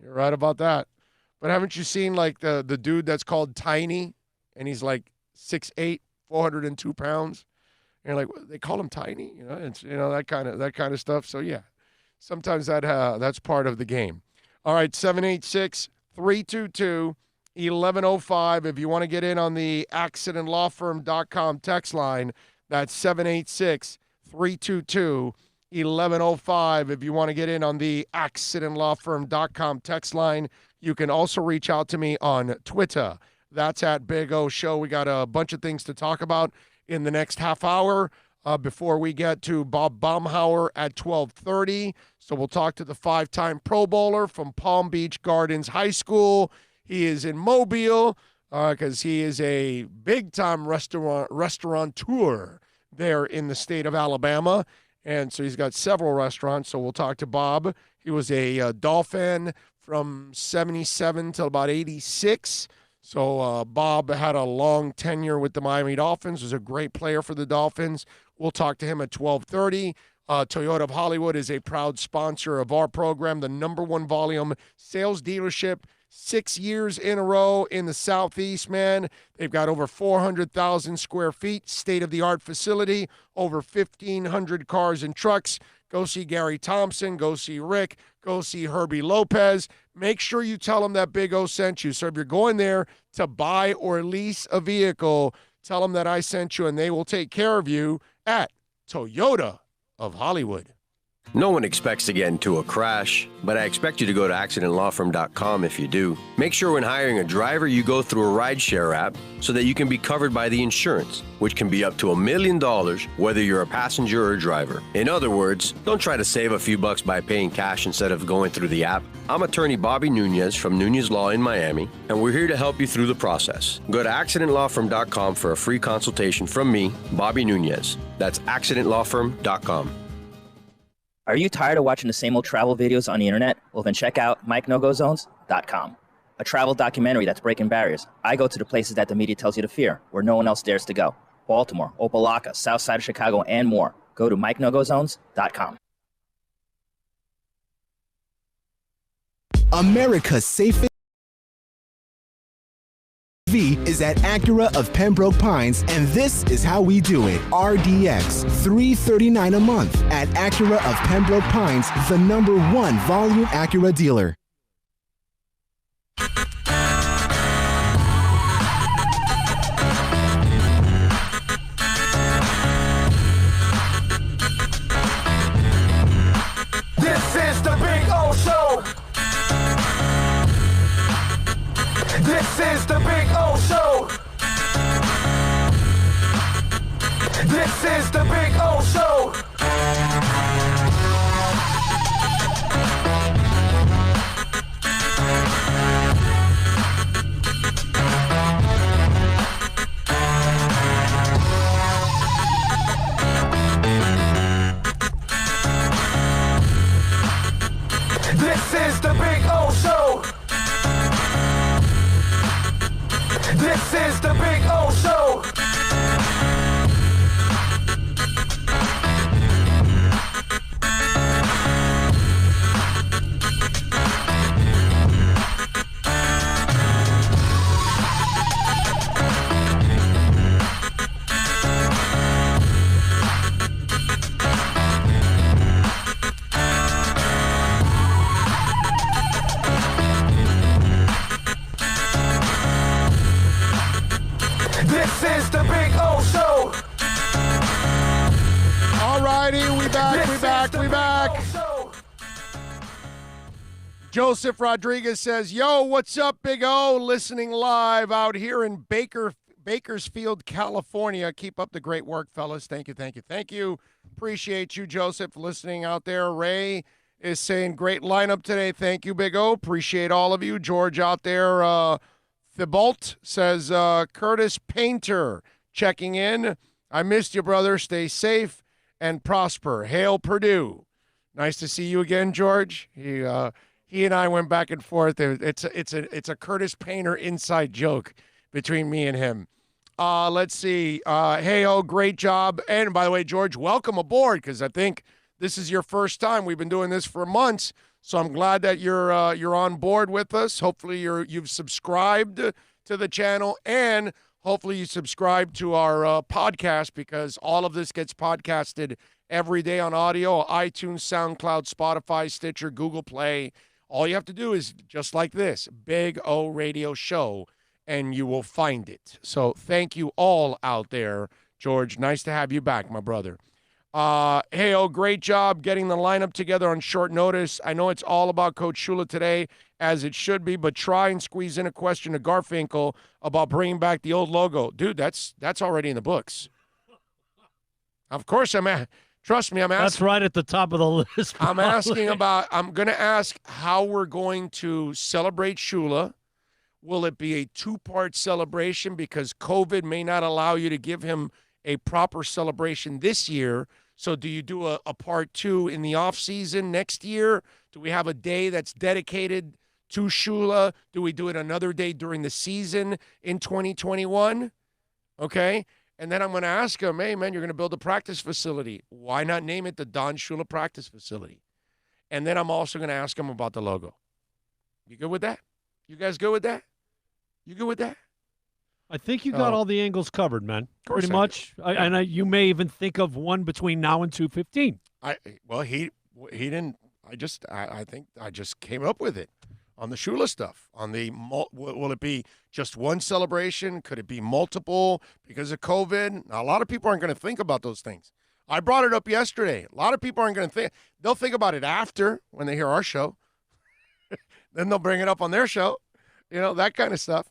right about that. But haven't you seen like the dude that's called Tiny, and he's like 6'8", 402 pounds? And you're like, they call him Tiny, it's that kind of stuff. So yeah, sometimes that's part of the game. All right, 786-322-1105. If you want to get in on the accidentlawfirm.com text line, that's 786-322-1105. If you want to get in on the accidentlawfirm.com text line, you can also reach out to me on Twitter. That's at Big O Show. We got a bunch of things to talk about in the next half hour before we get to Bob Baumhauer at 12:30. So we'll talk to the 5-time Pro Bowler from Palm Beach Gardens High School. He is in Mobile because he is a big-time restaurateur there in the state of Alabama. And so he's got several restaurants. So we'll talk to Bob. He was a Dolphin from 77 till about 86. So Bob had a long tenure with the Miami Dolphins, was a great player for the Dolphins. We'll talk to him at 12:30. Toyota of Hollywood is a proud sponsor of our program, the #1 volume sales dealership, 6 years in a row in the Southeast, man. They've got over 400,000 square feet, state-of-the-art facility, over 1,500 cars and trucks. Go see Gary Thompson. Go see Rick. Go see Herbie Lopez. Make sure you tell them that Big O sent you. So if you're going there to buy or lease a vehicle, tell them that I sent you, and they will take care of you at Toyota of Hollywood. No one expects to get into a crash, but I expect you to go to accidentlawfirm.com if you do. Make sure when hiring a driver, you go through a rideshare app so that you can be covered by the insurance, which can be up to $1 million whether you're a passenger or a driver. In other words, don't try to save a few bucks by paying cash instead of going through the app. I'm attorney Bobby Nunez from Nunez Law in Miami, and we're here to help you through the process. Go to accidentlawfirm.com for a free consultation from me, Bobby Nunez. That's accidentlawfirm.com. Are you tired of watching the same old travel videos on the internet? Well, then check out MikeNoGoZones.com, a travel documentary that's breaking barriers. I go to the places that the media tells you to fear, where no one else dares to go. Baltimore, Opelika, South Side of Chicago, and more. Go to MikeNoGoZones.com. America's safest is at Acura of Pembroke Pines, and this is how we do it. RDX, $339 a month at Acura of Pembroke Pines, the #1 volume Acura dealer. is the Big O Show. This is the Big O Show. This is the Big O Show. This is the Big O Show. All righty, we back. Joseph Rodriguez says, yo, what's up, Big O? Listening live out here in Bakersfield, California. Keep up the great work, fellas. Thank you. Appreciate you, Joseph, listening out there. Ray is saying, great lineup today. Thank you, Big O. Appreciate all of you. George out there, Thibault says, Curtis Painter checking in. I missed you, brother. Stay safe and prosper. Hail Purdue. Nice to see you again, George. He and I went back and forth. It's a Curtis Painter inside joke between me and him. Let's see. Hey, great job. And by the way, George, welcome aboard, because I think this is your first time. We've been doing this for months. So I'm glad that you're on board with us. Hopefully you've subscribed to the channel, and hopefully you subscribe to our podcast, because all of this gets podcasted every day on audio, iTunes, SoundCloud, Spotify, Stitcher, Google Play. All you have to do is just like this, Big O Radio Show, and you will find it. So thank you all out there. George, nice to have you back, my brother. Great job getting the lineup together on short notice. I know it's all about Coach Shula today, as it should be, but try and squeeze in a question to Garfinkel about bringing back the old logo. Dude, that's already in the books. Of course, trust me, I'm asking. That's right at the top of the list. I'm going to ask how we're going to celebrate Shula. Will it be a two-part celebration, because COVID may not allow you to give him a proper celebration this year? So do you do a part two in the off season next year? Do we have a day that's dedicated to Shula? Do we do it another day during the season in 2021? Okay. And then I'm going to ask him, hey, man, you're going to build a practice facility. Why not name it the Don Shula Practice Facility? And then I'm also going to ask him about the logo. You good with that? You guys good with that? You good with that? I think you got all the angles covered, man. Pretty much. You may even think of one between now and 2:15. He didn't. I think I just came up with it on the Shula stuff. On the will it be just one celebration? Could it be multiple because of COVID? Now, a lot of people aren't going to think about those things. I brought it up yesterday. A lot of people aren't going to think. They'll think about it after, when they hear our show. Then they'll bring it up on their show. That kind of stuff.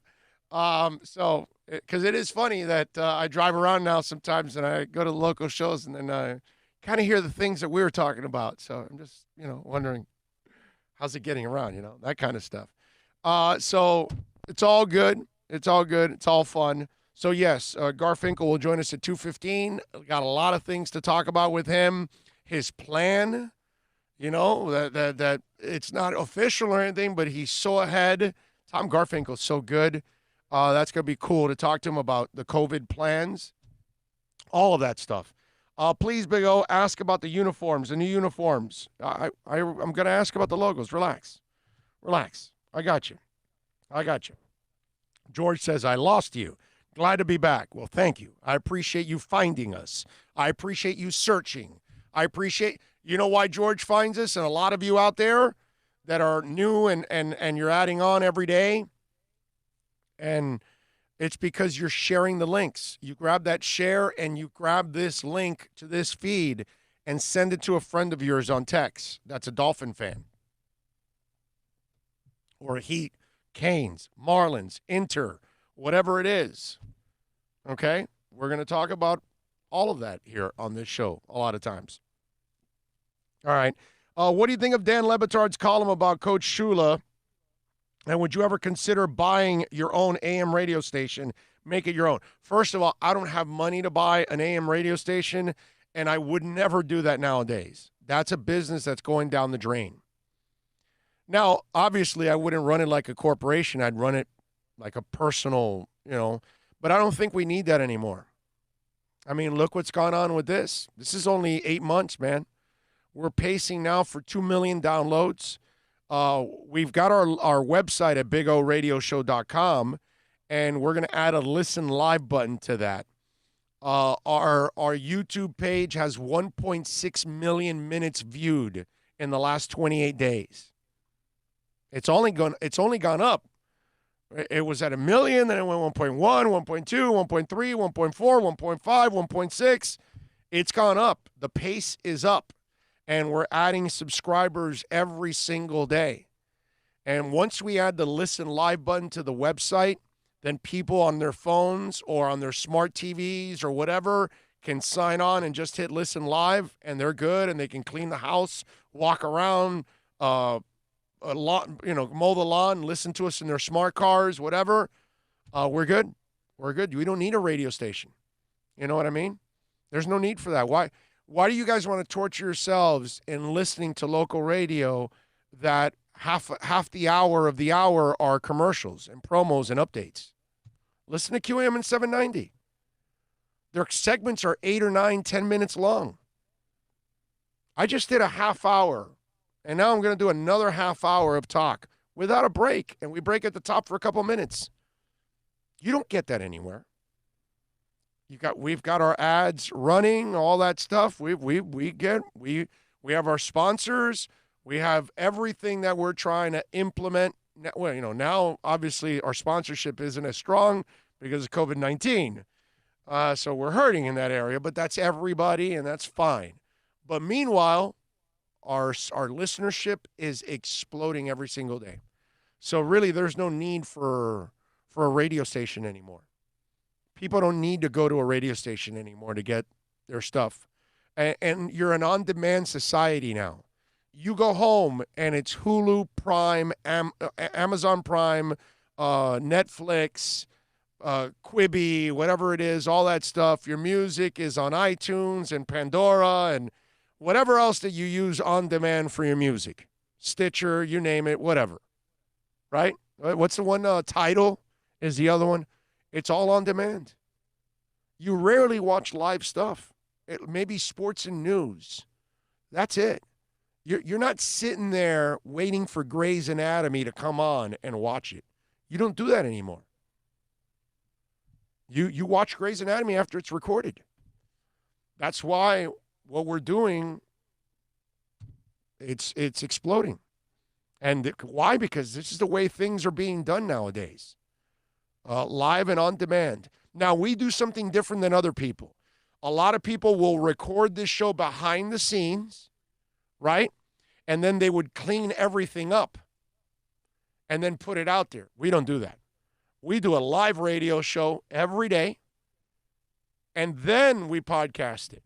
Because it is funny that I drive around now sometimes and I go to the local shows, and then I kind of hear the things that we were talking about. So I'm just, wondering, how's it getting around, that kind of stuff. So it's all good. It's all good. It's all fun. So, yes, Garfinkel will join us at 2:15. Got a lot of things to talk about with him. His plan, that it's not official or anything, but he's so ahead. Tom Garfinkel's so good. That's going to be cool to talk to him about the COVID plans, all of that stuff. Please, Big O, ask about the uniforms, the new uniforms. I'm going to ask about the logos. Relax. I got you. George says, I lost you. Glad to be back. Well, thank you. I appreciate you finding us. I appreciate you searching. I appreciate, why George finds us, and a lot of you out there that are new and you're adding on every day. And it's because you're sharing the links. You grab that share and you grab this link to this feed and send it to a friend of yours on text that's a Dolphin fan. Or Heat, Canes, Marlins, Inter, whatever it is. Okay? We're going to talk about all of that here on this show a lot of times. All right. What do you think of Dan Le Batard's column about Coach Shula? And would you ever consider buying your own AM radio station, make it your own? First of all, I don't have money to buy an AM radio station, and I would never do that nowadays. That's a business that's going down the drain. Now, obviously, I wouldn't run it like a corporation. I'd run it like a personal, but I don't think we need that anymore. I mean, look what's gone on with this. This is only 8 months, man. We're pacing now for 2 million downloads. We've got our website at BigORadioshow.com, and we're going to add a listen live button to that. Our YouTube page has 1.6 million minutes viewed in the last 28 days. It's only gone up. It was at 1 million, then it went 1.1, 1.2, 1.3, 1.4, 1.5, 1.6. It's gone up. The pace is up. And we're adding subscribers every single day. And once we add the listen live button to the website, then people on their phones or on their smart TVs or whatever can sign on and just hit listen live, and they're good, and they can clean the house, walk around, mow the lawn, listen to us in their smart cars, whatever. We're good. We're good. We don't need a radio station. You know what I mean? There's no need for that. Why do you guys want to torture yourselves in listening to local radio that half the hour of the hour are commercials and promos and updates? Listen to QAM and 790. Their segments are 8 or 9, 10 minutes long. I just did a half hour, and now I'm going to do another half hour of talk without a break, and we break at the top for a couple minutes. You don't get that anywhere. We've got our ads running, all that stuff. We have our sponsors. We have everything that we're trying to implement. Well, now obviously our sponsorship isn't as strong because of COVID-19. So we're hurting in that area, but that's everybody, and that's fine. But meanwhile, our listenership is exploding every single day. So really, there's no need for a radio station anymore. People don't need to go to a radio station anymore to get their stuff. And you're an on-demand society now. You go home, and it's Hulu, Prime, Amazon Prime, Netflix, Quibi, whatever it is, all that stuff. Your music is on iTunes and Pandora and whatever else that you use on demand for your music. Stitcher, you name it, whatever. Right? What's the one? Tidal is the other one. It's all on demand. You rarely watch live stuff. Maybe sports and news. That's it. You're not sitting there waiting for Grey's Anatomy to come on and watch it. You don't do that anymore. You watch Grey's Anatomy after it's recorded. That's why what we're doing, it's exploding. And why? Because this is the way things are being done nowadays. Live and on demand. Now, we do something different than other people. A lot of people will record this show behind the scenes, right? And then they would clean everything up and then put it out there. We don't do that. We do a live radio show every day, and then we podcast it.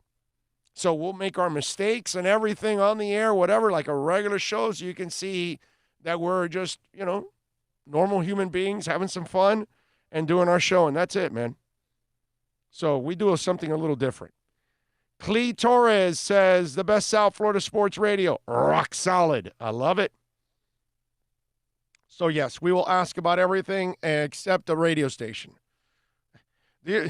So we'll make our mistakes and everything on the air, whatever, like a regular show, so you can see that we're just, normal human beings having some fun and doing our show, and that's it, man. So we do something a little different. Clee Torres says, the best South Florida sports radio, rock solid. I love it. So, yes, we will ask about everything except the radio station. You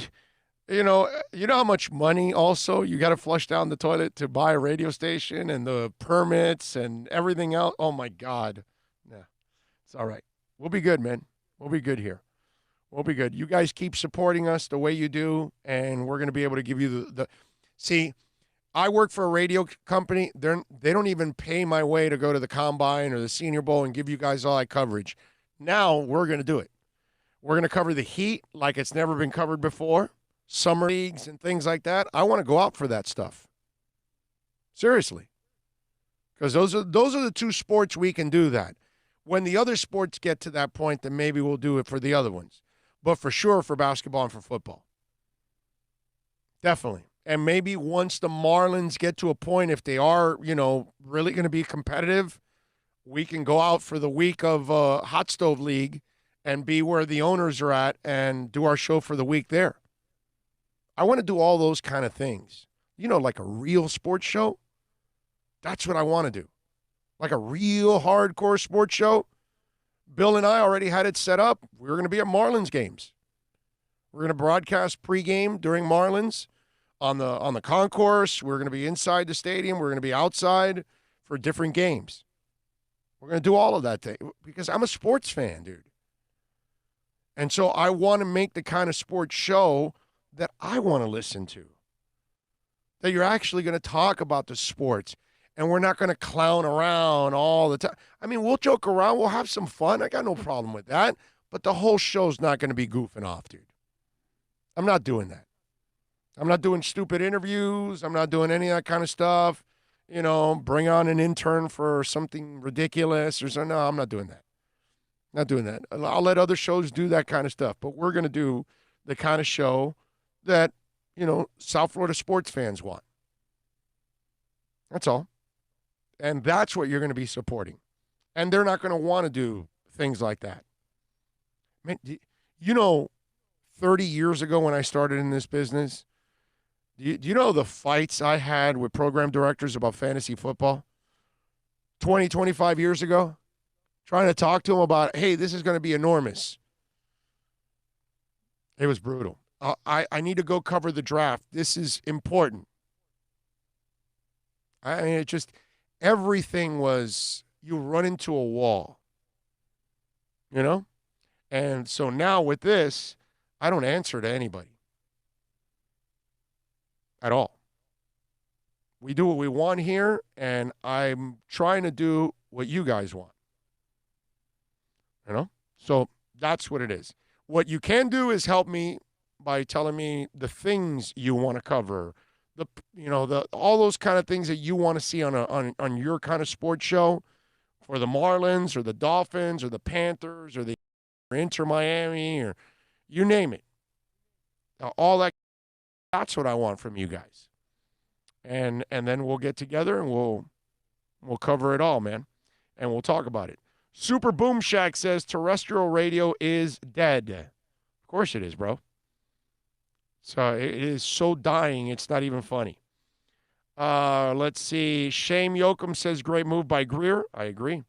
know how much money also you got to flush down the toilet to buy a radio station and the permits and everything else? Oh, my God. Nah, it's all right. We'll be good, man. We'll be good here. We'll be good. You guys keep supporting us the way you do, and we're going to be able to give you the See, I work for a radio company. They don't even pay my way to go to the Combine or the Senior Bowl and give you guys all that coverage. Now we're going to do it. We're going to cover the Heat like it's never been covered before, summer leagues and things like that. I want to go out for that stuff. Seriously. Because those are the two sports we can do that. When the other sports get to that point, then maybe we'll do it for the other ones. But for sure for basketball and for football. Definitely. And maybe once the Marlins get to a point, if they are, really going to be competitive, we can go out for the week of Hot Stove League and be where the owners are at and do our show for the week there. I want to do all those kind of things. Like a real sports show. That's what I want to do. Like a real hardcore sports show. Bill and I already had it set up. We were going to be at Marlins games. We're going to broadcast pregame during Marlins on the concourse. We're going to be inside the stadium. We're going to be outside for different games. We're going to do all of that thing because I'm a sports fan, dude. And so I want to make the kind of sports show that I want to listen to. That you're actually going to talk about the sports and we're not going to clown around all the time. I mean, we'll joke around. We'll have some fun. I got no problem with that. But the whole show's not going to be goofing off, dude. I'm not doing that. I'm not doing stupid interviews. I'm not doing any of that kind of stuff. Bring on an intern for something ridiculous or something. No, I'm not doing that. Not doing that. I'll let other shows do that kind of stuff. But we're going to do the kind of show that, South Florida sports fans want. That's all. And that's what you're going to be supporting. And they're not going to want to do things like that. I mean, 30 years ago when I started in this business, do you know the fights I had with program directors about fantasy football? 20, 25 years ago? Trying to talk to them about, hey, this is going to be enormous. It was brutal. I need to go cover the draft. This is important. I mean, everything was, you run into a wall. And so now with this, I don't answer to anybody. At all. We do what we want here, and I'm trying to do what you guys want. So that's what it is. What you can do is help me by telling me the things you want to cover, all those kind of things that you want to see on your kind of sports show for the Marlins or the Dolphins or the Panthers or the Inter Miami or you name it. All that. That's what I want from you guys. And then we'll get together and we'll cover it all, man. And we'll talk about it. Super Boom Shack says terrestrial radio is dead. Of course it is, bro. So it is so dying, it's not even funny. Let's see. Shane Yoakum says great move by Greer. I agree.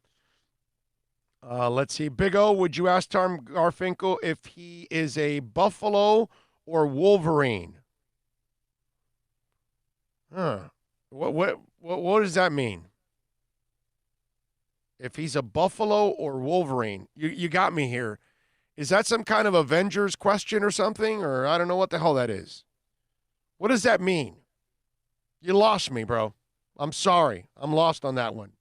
Let's see. Big O, would you ask Tom Garfinkel if he is a Buffalo or Wolverine? What does that mean? If he's a Buffalo or Wolverine, you got me here. Is that some kind of Avengers question or something? Or I don't know what the hell that is. What does that mean? You lost me, bro. I'm sorry. I'm lost on that one.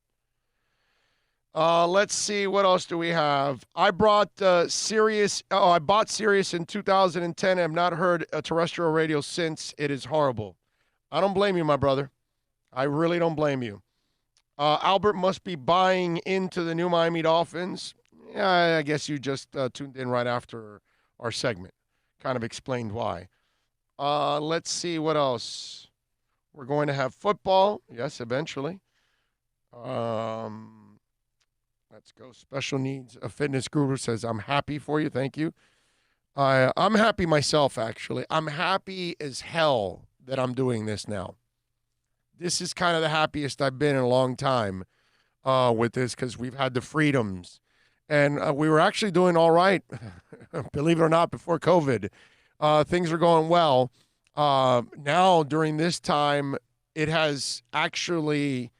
Let's see. What else do we have? I brought Sirius. I bought Sirius in 2010. I have not heard a terrestrial radio since. It is horrible. I don't blame you, my brother. I really don't blame you. Albert must be buying into the new Miami Dolphins. Yeah, I guess you just tuned in right after our segment. Kind of explained why. Let's see what else. We're going to have football. Yes, eventually. Let's go. Special Needs. A Fitness Guru says, I'm happy for you. Thank you. I'm happy myself, actually. I'm happy as hell that I'm doing this now. This is kind of the happiest I've been in a long time with this because we've had the freedoms. And we were actually doing all right, believe it or not, before COVID. Things are going well. Now, during this time, it has actually,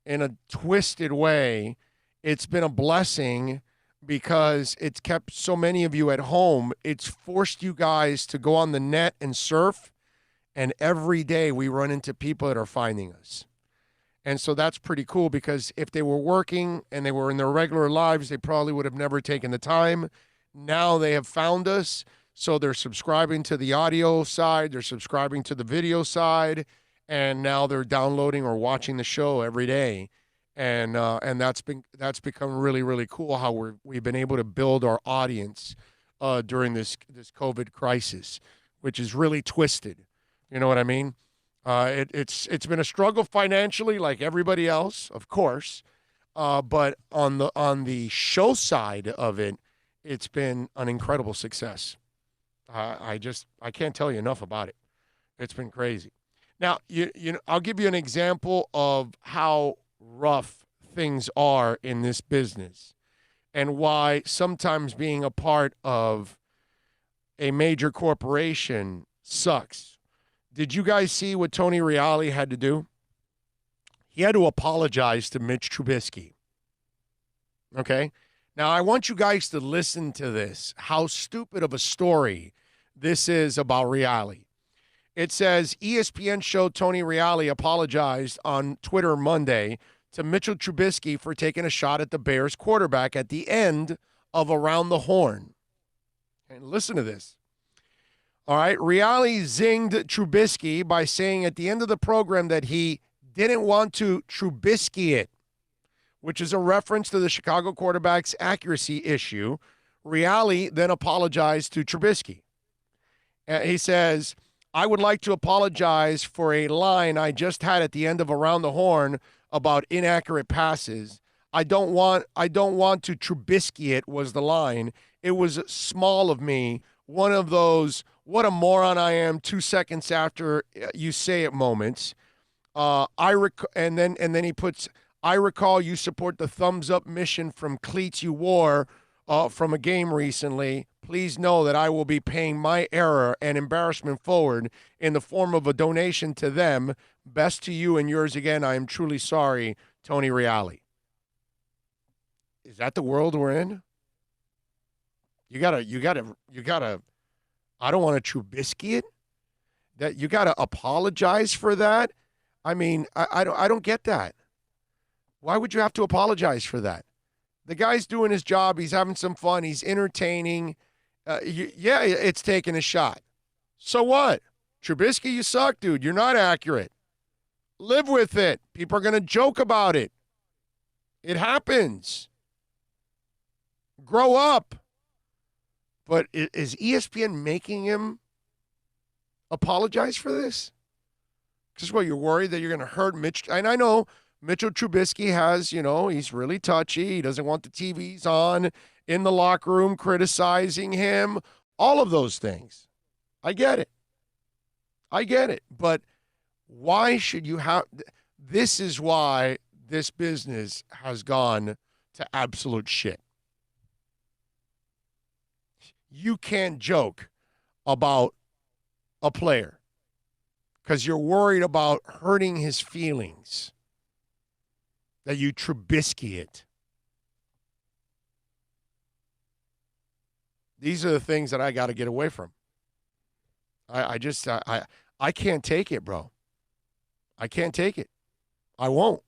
in a twisted way, it's been a blessing because it's kept so many of you at home. It's forced you guys to go on the net and surf. And every day we run into people that are finding us. And so that's pretty cool because if they were working and they were in their regular lives, they probably would have never taken the time. Now they have found us. So they're subscribing to the audio side. They're subscribing to the video side. And now they're downloading or watching the show every day. And that's become really, really cool how we've been able to build our audience during this COVID crisis, which is really twisted. You know what I mean? It's been a struggle financially, like everybody else, of course. But on the show side of it, it's been an incredible success. I can't tell you enough about it. It's been crazy. Now, I'll give you an example of how rough things are in this business and why sometimes being a part of a major corporation sucks. Did you guys see what Tony Reali had to do? He had to apologize to Mitch Trubisky. Okay? Now, I want you guys to listen to this, how stupid of a story this is about Reali. It says, ESPN show Tony Reali apologized on Twitter Monday to Mitchell Trubisky for taking a shot at the Bears quarterback at the end of Around the Horn. And listen to this. All right, Reali zinged Trubisky by saying at the end of the program that he didn't want to Trubisky it, which is a reference to the Chicago quarterback's accuracy issue. Reali then apologized to Trubisky. He says, I would like to apologize for a line I just had at the end of Around the Horn about inaccurate passes. I don't want to Trubisky it was the line. It was small of me. One of those, what a moron I am 2 seconds after you say it moments. And then he puts, I recall you support the thumbs up mission from cleats you wore from a game recently. Please know that I will be paying my error and embarrassment forward in the form of a donation to them. Best to you and yours again. I am truly sorry, Tony Reali. Is that the world we're in? You gotta, I don't want to Trubisky it. That you gotta apologize for that. I mean, I don't get that. Why would you have to apologize for that? The guy's doing his job. He's having some fun. He's entertaining. Yeah, it's taking a shot. So what? Trubisky, you suck, dude. You're not accurate. Live with it. People are going to joke about it. It happens. Grow up. But is ESPN making him apologize for this? Because what, you're worried that you're going to hurt Mitch? And I know Mitchell Trubisky has, he's really touchy. He doesn't want the TVs on in the locker room criticizing him. All of those things. I get it. But why should you have – this is why this business has gone to absolute shit. You can't joke about a player because you're worried about hurting his feelings. That you Trubisky it. These are the things that I got to get away from. I can't take it, bro. I can't take it. I won't.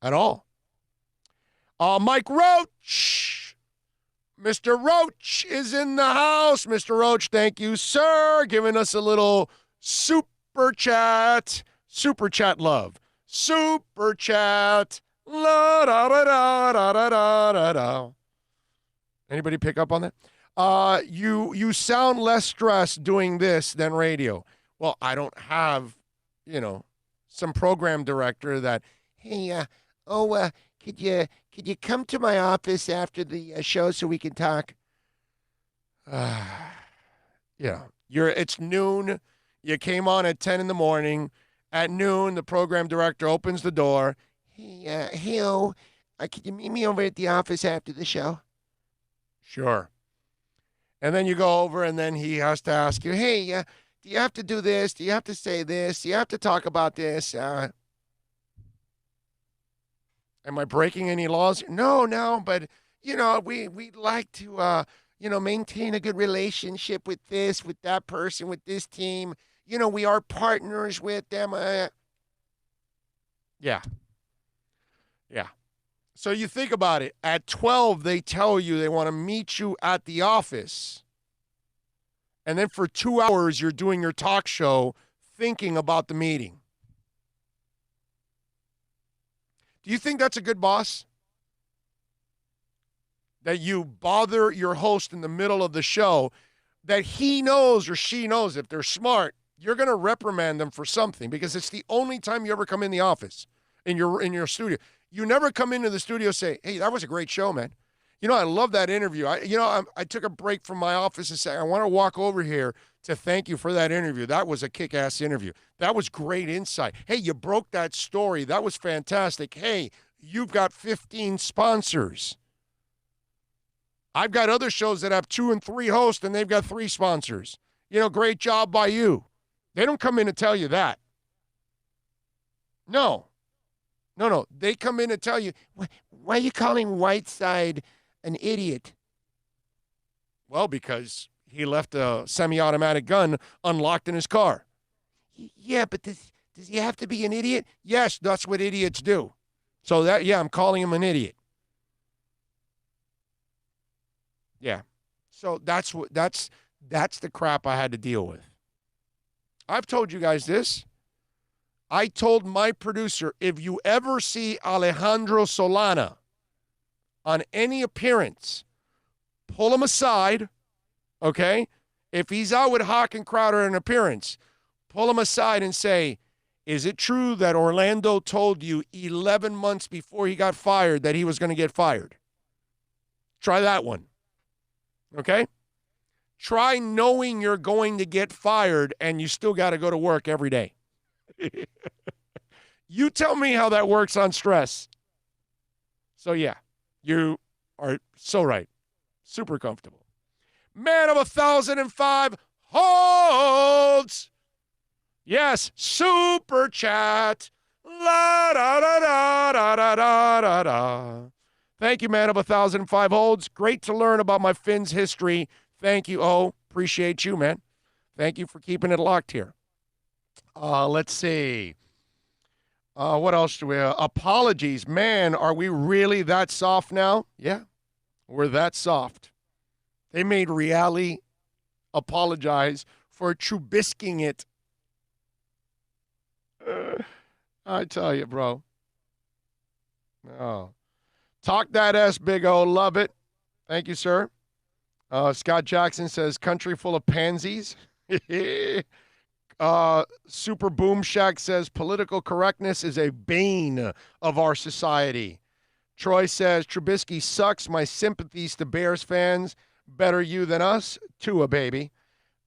At all. Mike Roach. Mr. Roach is in the house. Mr. Roach, thank you, sir. Giving us a little super chat. Super chat love. Super chat. La da da da da da da da. Anybody pick up on that? You sound less stressed doing this than radio. Well, I don't have, some program director that, hey, could you come to my office after the show so we can talk? It's noon. You came on at 10 in the morning. At noon, the program director opens the door. Hey, could you meet me over at the office after the show? Sure. And then you go over, and then he has to ask you, hey, do you have to do this? Do you have to say this? Do you have to talk about this? Am I breaking any laws? No, but, we'd like to, maintain a good relationship with that person, with this team. We are partners with them. Yeah. So you think about it. At 12, they tell you they want to meet you at the office. And then for 2 hours, you're doing your talk show thinking about the meeting. Do you think that's a good boss? That you bother your host in the middle of the show, that he knows or she knows, if they're smart, you're going to reprimand them for something because it's the only time you ever come in the office, in your studio. You never come into the studio and say, hey, that was a great show, man. You know, I love that interview. I took a break from my office and said, I want to walk over here to thank you for that interview. That was a kick-ass interview. That was great insight. Hey, you broke that story. That was fantastic. Hey, you've got 15 sponsors. I've got other shows that have 2 and 3 hosts, and they've got 3 sponsors. You know, great job by you. They don't come in and tell you that. No. They come in and tell you, why are you calling Whiteside an idiot? Well, because he left a semi-automatic gun unlocked in his car. Yeah, but does he have to be an idiot? Yes, that's what idiots do. So I'm calling him an idiot. Yeah. So that's the crap I had to deal with. I've told you guys this. I told my producer, if you ever see Alejandro Solana on any appearance, pull him aside, okay? If he's out with Hawk and Crowder in an appearance, pull him aside and say, is it true that Orlando told you 11 months before he got fired that he was going to get fired? Try that one, okay? Try knowing you're going to get fired and you still got to go to work every day. You tell me how that works on stress. So, yeah, you are so right. Super comfortable. Man of 1,005 holds. Yes, super chat. La da da da da da da da da. Thank you, man of 1,005 holds. Great to learn about my Finns history. Thank you. Oh, appreciate you, man. Thank you for keeping it locked here. Let's see. What else do we have? Apologies. Man, are we really that soft now? Yeah, we're that soft. They made Reali apologize for Trubiskying it. I tell you, bro. Oh. Talk that ass, Big O. Love it. Thank you, sir. Scott Jackson says, country full of pansies. Super Boom Shack says, political correctness is a bane of our society. Troy says, Trubisky sucks. My sympathies to Bears fans. Better you than us. Tua, baby.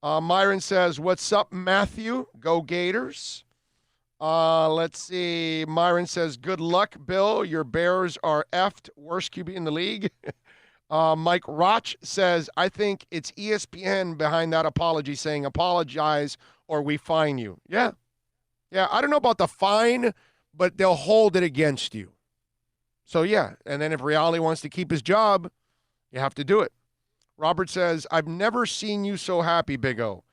Myron says, what's up, Matthew? Go Gators. Let's see. Myron says, good luck, Bill. Your Bears are effed. Worst QB in the league. Mike Roch says, I think it's ESPN behind that apology saying apologize or we fine you. Yeah. Yeah, I don't know about the fine, but they'll hold it against you. So, yeah, and then if Reali wants to keep his job, you have to do it. Robert says, I've never seen you so happy, Big O.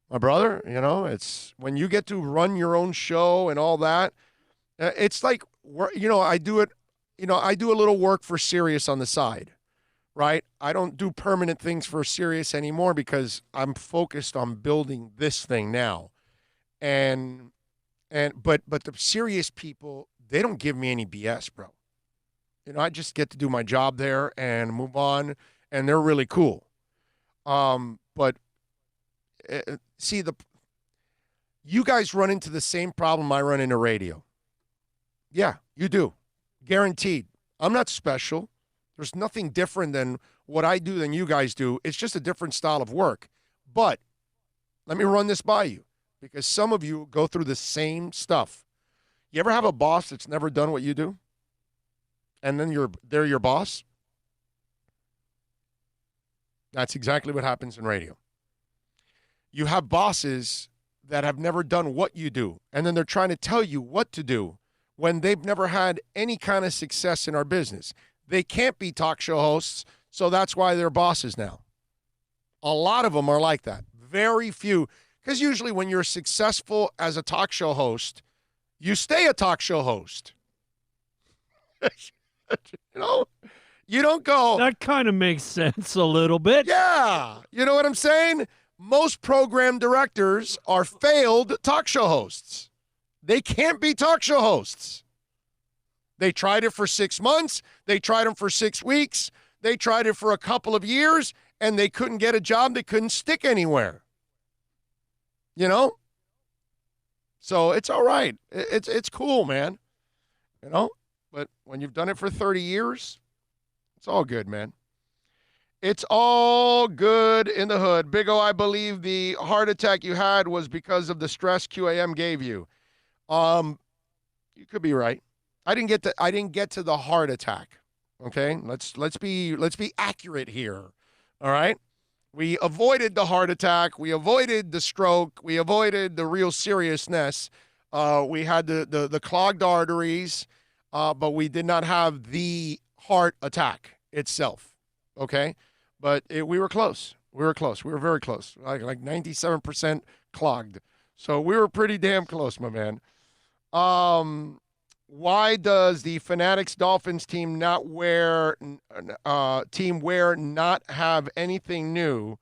My brother, you know, it's when you get to run your own show and all that, it's like, you know, I do a little work for Sirius on the side. Right? I don't do permanent things for Sirius anymore because I'm focused on building this thing now. But the Sirius people, they don't give me any BS, bro. You know, I just get to do my job there and move on, and they're really cool. See, you guys run into the same problem I run into radio. Yeah, you do. Guaranteed. I'm not special. There's nothing different than what I do than you guys do. It's just a different style of work. But let me run this by you because some of you go through the same stuff. You ever have a boss that's never done what you do? And then they're your boss? That's exactly what happens in radio. You have bosses that have never done what you do, and then they're trying to tell you what to do when they've never had any kind of success in our business. They can't be talk show hosts, so that's why they're bosses now. A lot of them are like that. Very few. Because usually when you're successful as a talk show host, you stay a talk show host. You know? You don't go. That kind of makes sense a little bit. Yeah. You know what I'm saying? Most program directors are failed talk show hosts. They can't be talk show hosts. They tried it for 6 months. They tried them for 6 weeks. They tried it for a couple of years, and they couldn't get a job. They couldn't stick anywhere. You know? So it's all right. It's cool, man. You know? But when you've done it for 30 years, it's all good, man. It's all good in the hood. Big O, I believe the heart attack you had was because of the stress QAM gave you. You could be right. I didn't get to the heart attack. Okay? Let's be accurate here. All right? We avoided the heart attack. We avoided the stroke. We avoided the real seriousness. We had the clogged arteries, but we did not have the heart attack itself. Okay? But we were close. We were close. We were very close. Like 97% clogged. So we were pretty damn close, my man. Why does the Fanatics Dolphins team not have anything new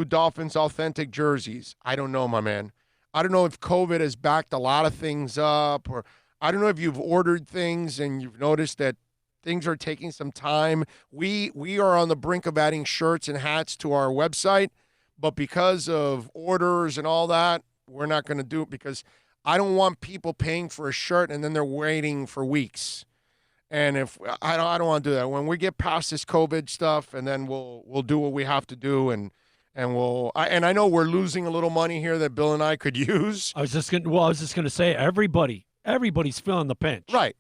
Dolphins authentic jerseys? I don't know, my man. I don't know if COVID has backed a lot of things up, or I don't know if you've ordered things and you've noticed that things are taking some time. We are on the brink of adding shirts and hats to our website, but because of orders and all that, we're not going to do it because I don't want people paying for a shirt and then they're waiting for weeks. And if I don't want to do that. When we get past this COVID stuff, and then we'll do what we have to do, and I know we're losing a little money here that Bill and I could use. I was just gonna say everybody's feeling the pinch. Right.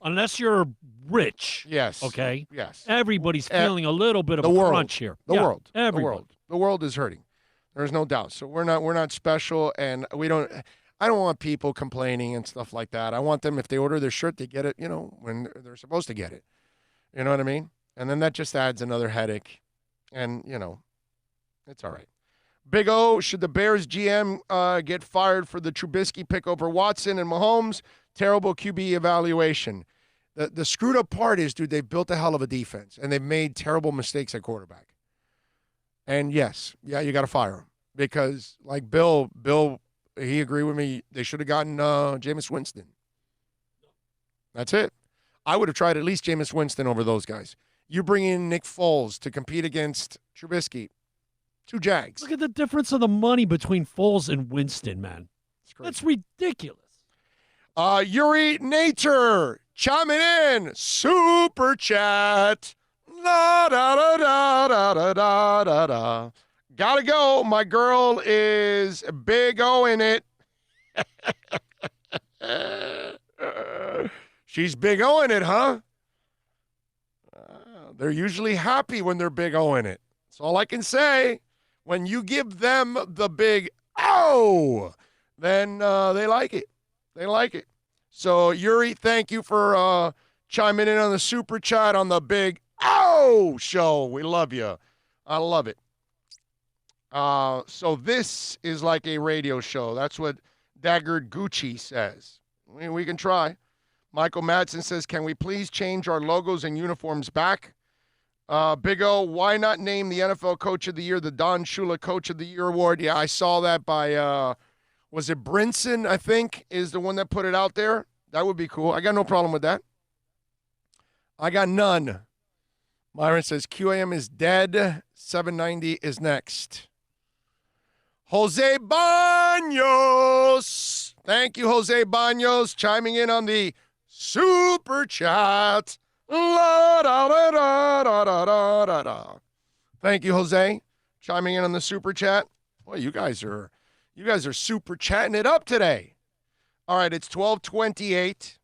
Unless you're rich. Yes. Okay. Yes. Everybody's feeling a little bit of a crunch here. The world is hurting. There's no doubt. So we're not special, and I don't want people complaining and stuff like that. I want them, if they order their shirt, they get it, when they're supposed to get it. You know what I mean? And then that just adds another headache. And, it's all right. Big O, should the Bears GM get fired for the Trubisky pick over Watson and Mahomes? Terrible QB evaluation. The screwed up part is, dude, they've built a hell of a defense, and they've made terrible mistakes at quarterback. And yes, you got to fire him. Because, like Bill, he agreed with me. They should have gotten Jameis Winston. That's it. I would have tried at least Jameis Winston over those guys. You bring in Nick Foles to compete against Trubisky. 2 Jags. Look at the difference of the money between Foles and Winston, man. That's ridiculous. Yuri Nature chiming in. Super chat. La da da da da da da da da. Gotta go. My girl is Big O in it. She's Big O in it, huh? They're usually happy when they're Big O in it. That's all I can say. When you give them the big O, then they like it. They like it. So, Yuri, thank you for chiming in on the super chat on the Big O show. We love you. I love it. So this is like a radio show. That's what Daggered Gucci says. We can try. Michael Madsen says, can we please change our logos and uniforms back? Big O, why not name the NFL Coach of the Year the Don Shula Coach of the Year Award? Yeah, I saw that by, was it Brinson, I think, is the one that put it out there. That would be cool. I got no problem with that. I got none. Myron says, QAM is dead. 790 is next. Jose Banos. Thank you, Jose Banos, chiming in on the super chat. La, da, da, da, da, da, da, da. Thank you, Jose, chiming in on the super chat. Boy, you guys are super chatting it up today. All right, it's 12:28.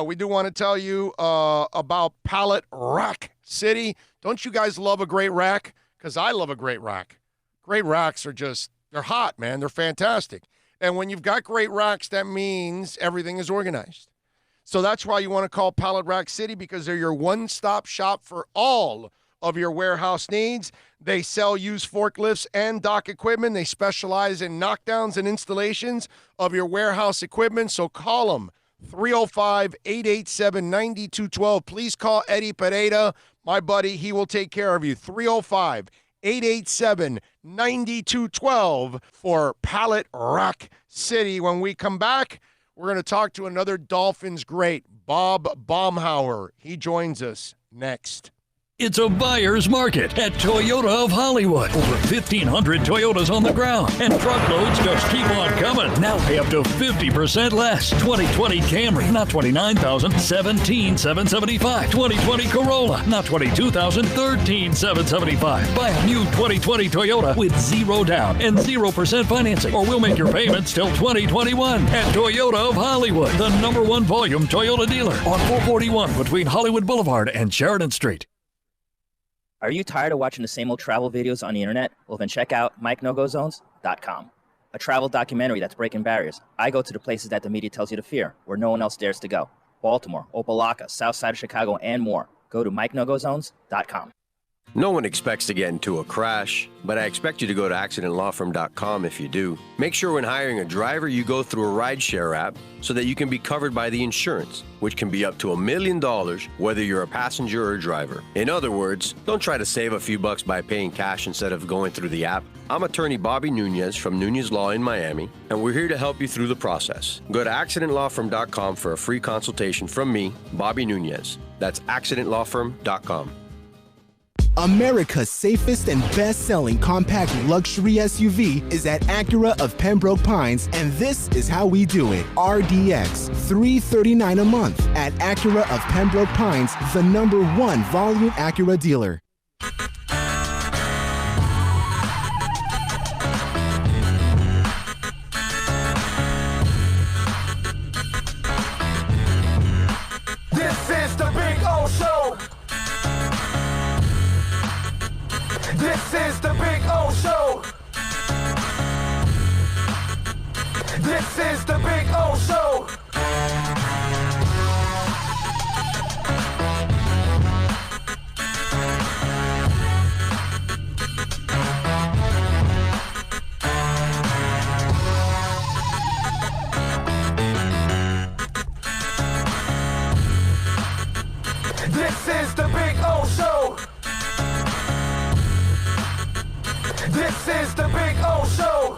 We do want to tell you about Pallet Rack City. Don't you guys love a great rack? Because I love a great rack. Great racks are they're hot, man. They're fantastic. And when you've got great racks, that means everything is organized. So that's why you want to call Pallet Rack City, because they're your one-stop shop for all of your warehouse needs. They sell used forklifts and dock equipment. They specialize in knockdowns and installations of your warehouse equipment. So call them, 305-887-9212. Please call Eddie Pereira, my buddy. He will take care of you. 305-887-9212 for Pallet Rack City. When we come back, we're going to talk to another Dolphins great, Bob Baumhauer. He joins us next. It's a buyer's market at Toyota of Hollywood. Over 1,500 Toyotas on the ground, and truckloads just keep on coming. Now pay up to 50% less. 2020 Camry, not $29,000, $17,775. 2020 Corolla, not $22,000, $13,775. Buy a new 2020 Toyota with 0 down and 0% financing, or we'll make your payments till 2021 at Toyota of Hollywood, the #1 volume Toyota dealer on 441 between Hollywood Boulevard and Sheridan Street. Are you tired of watching the same old travel videos on the internet? Well, then check out MikeNoGoZones.com, a travel documentary that's breaking barriers. I go to the places that the media tells you to fear, where no one else dares to go. Baltimore, Opelika, South Side of Chicago, and more. Go to MikeNoGoZones.com. No one expects to get into a crash, but I expect you to go to accidentlawfirm.com if you do. Make sure when hiring a driver, you go through a rideshare app so that you can be covered by the insurance, which can be up to $1 million whether you're a passenger or a driver. In other words, don't try to save a few bucks by paying cash instead of going through the app. I'm attorney Bobby Nunez from Nunez Law in Miami, and we're here to help you through the process. Go to accidentlawfirm.com for a free consultation from me, Bobby Nunez. That's accidentlawfirm.com. America's safest and best-selling compact luxury SUV is at Acura of Pembroke Pines, and this is how we do it. RDX, $339 a month at Acura of Pembroke Pines, the #1 volume Acura dealer. This is the Big O Show. This is the Big O Show. This is the Big O Show. This is the Big O Show. This is the Big O Show.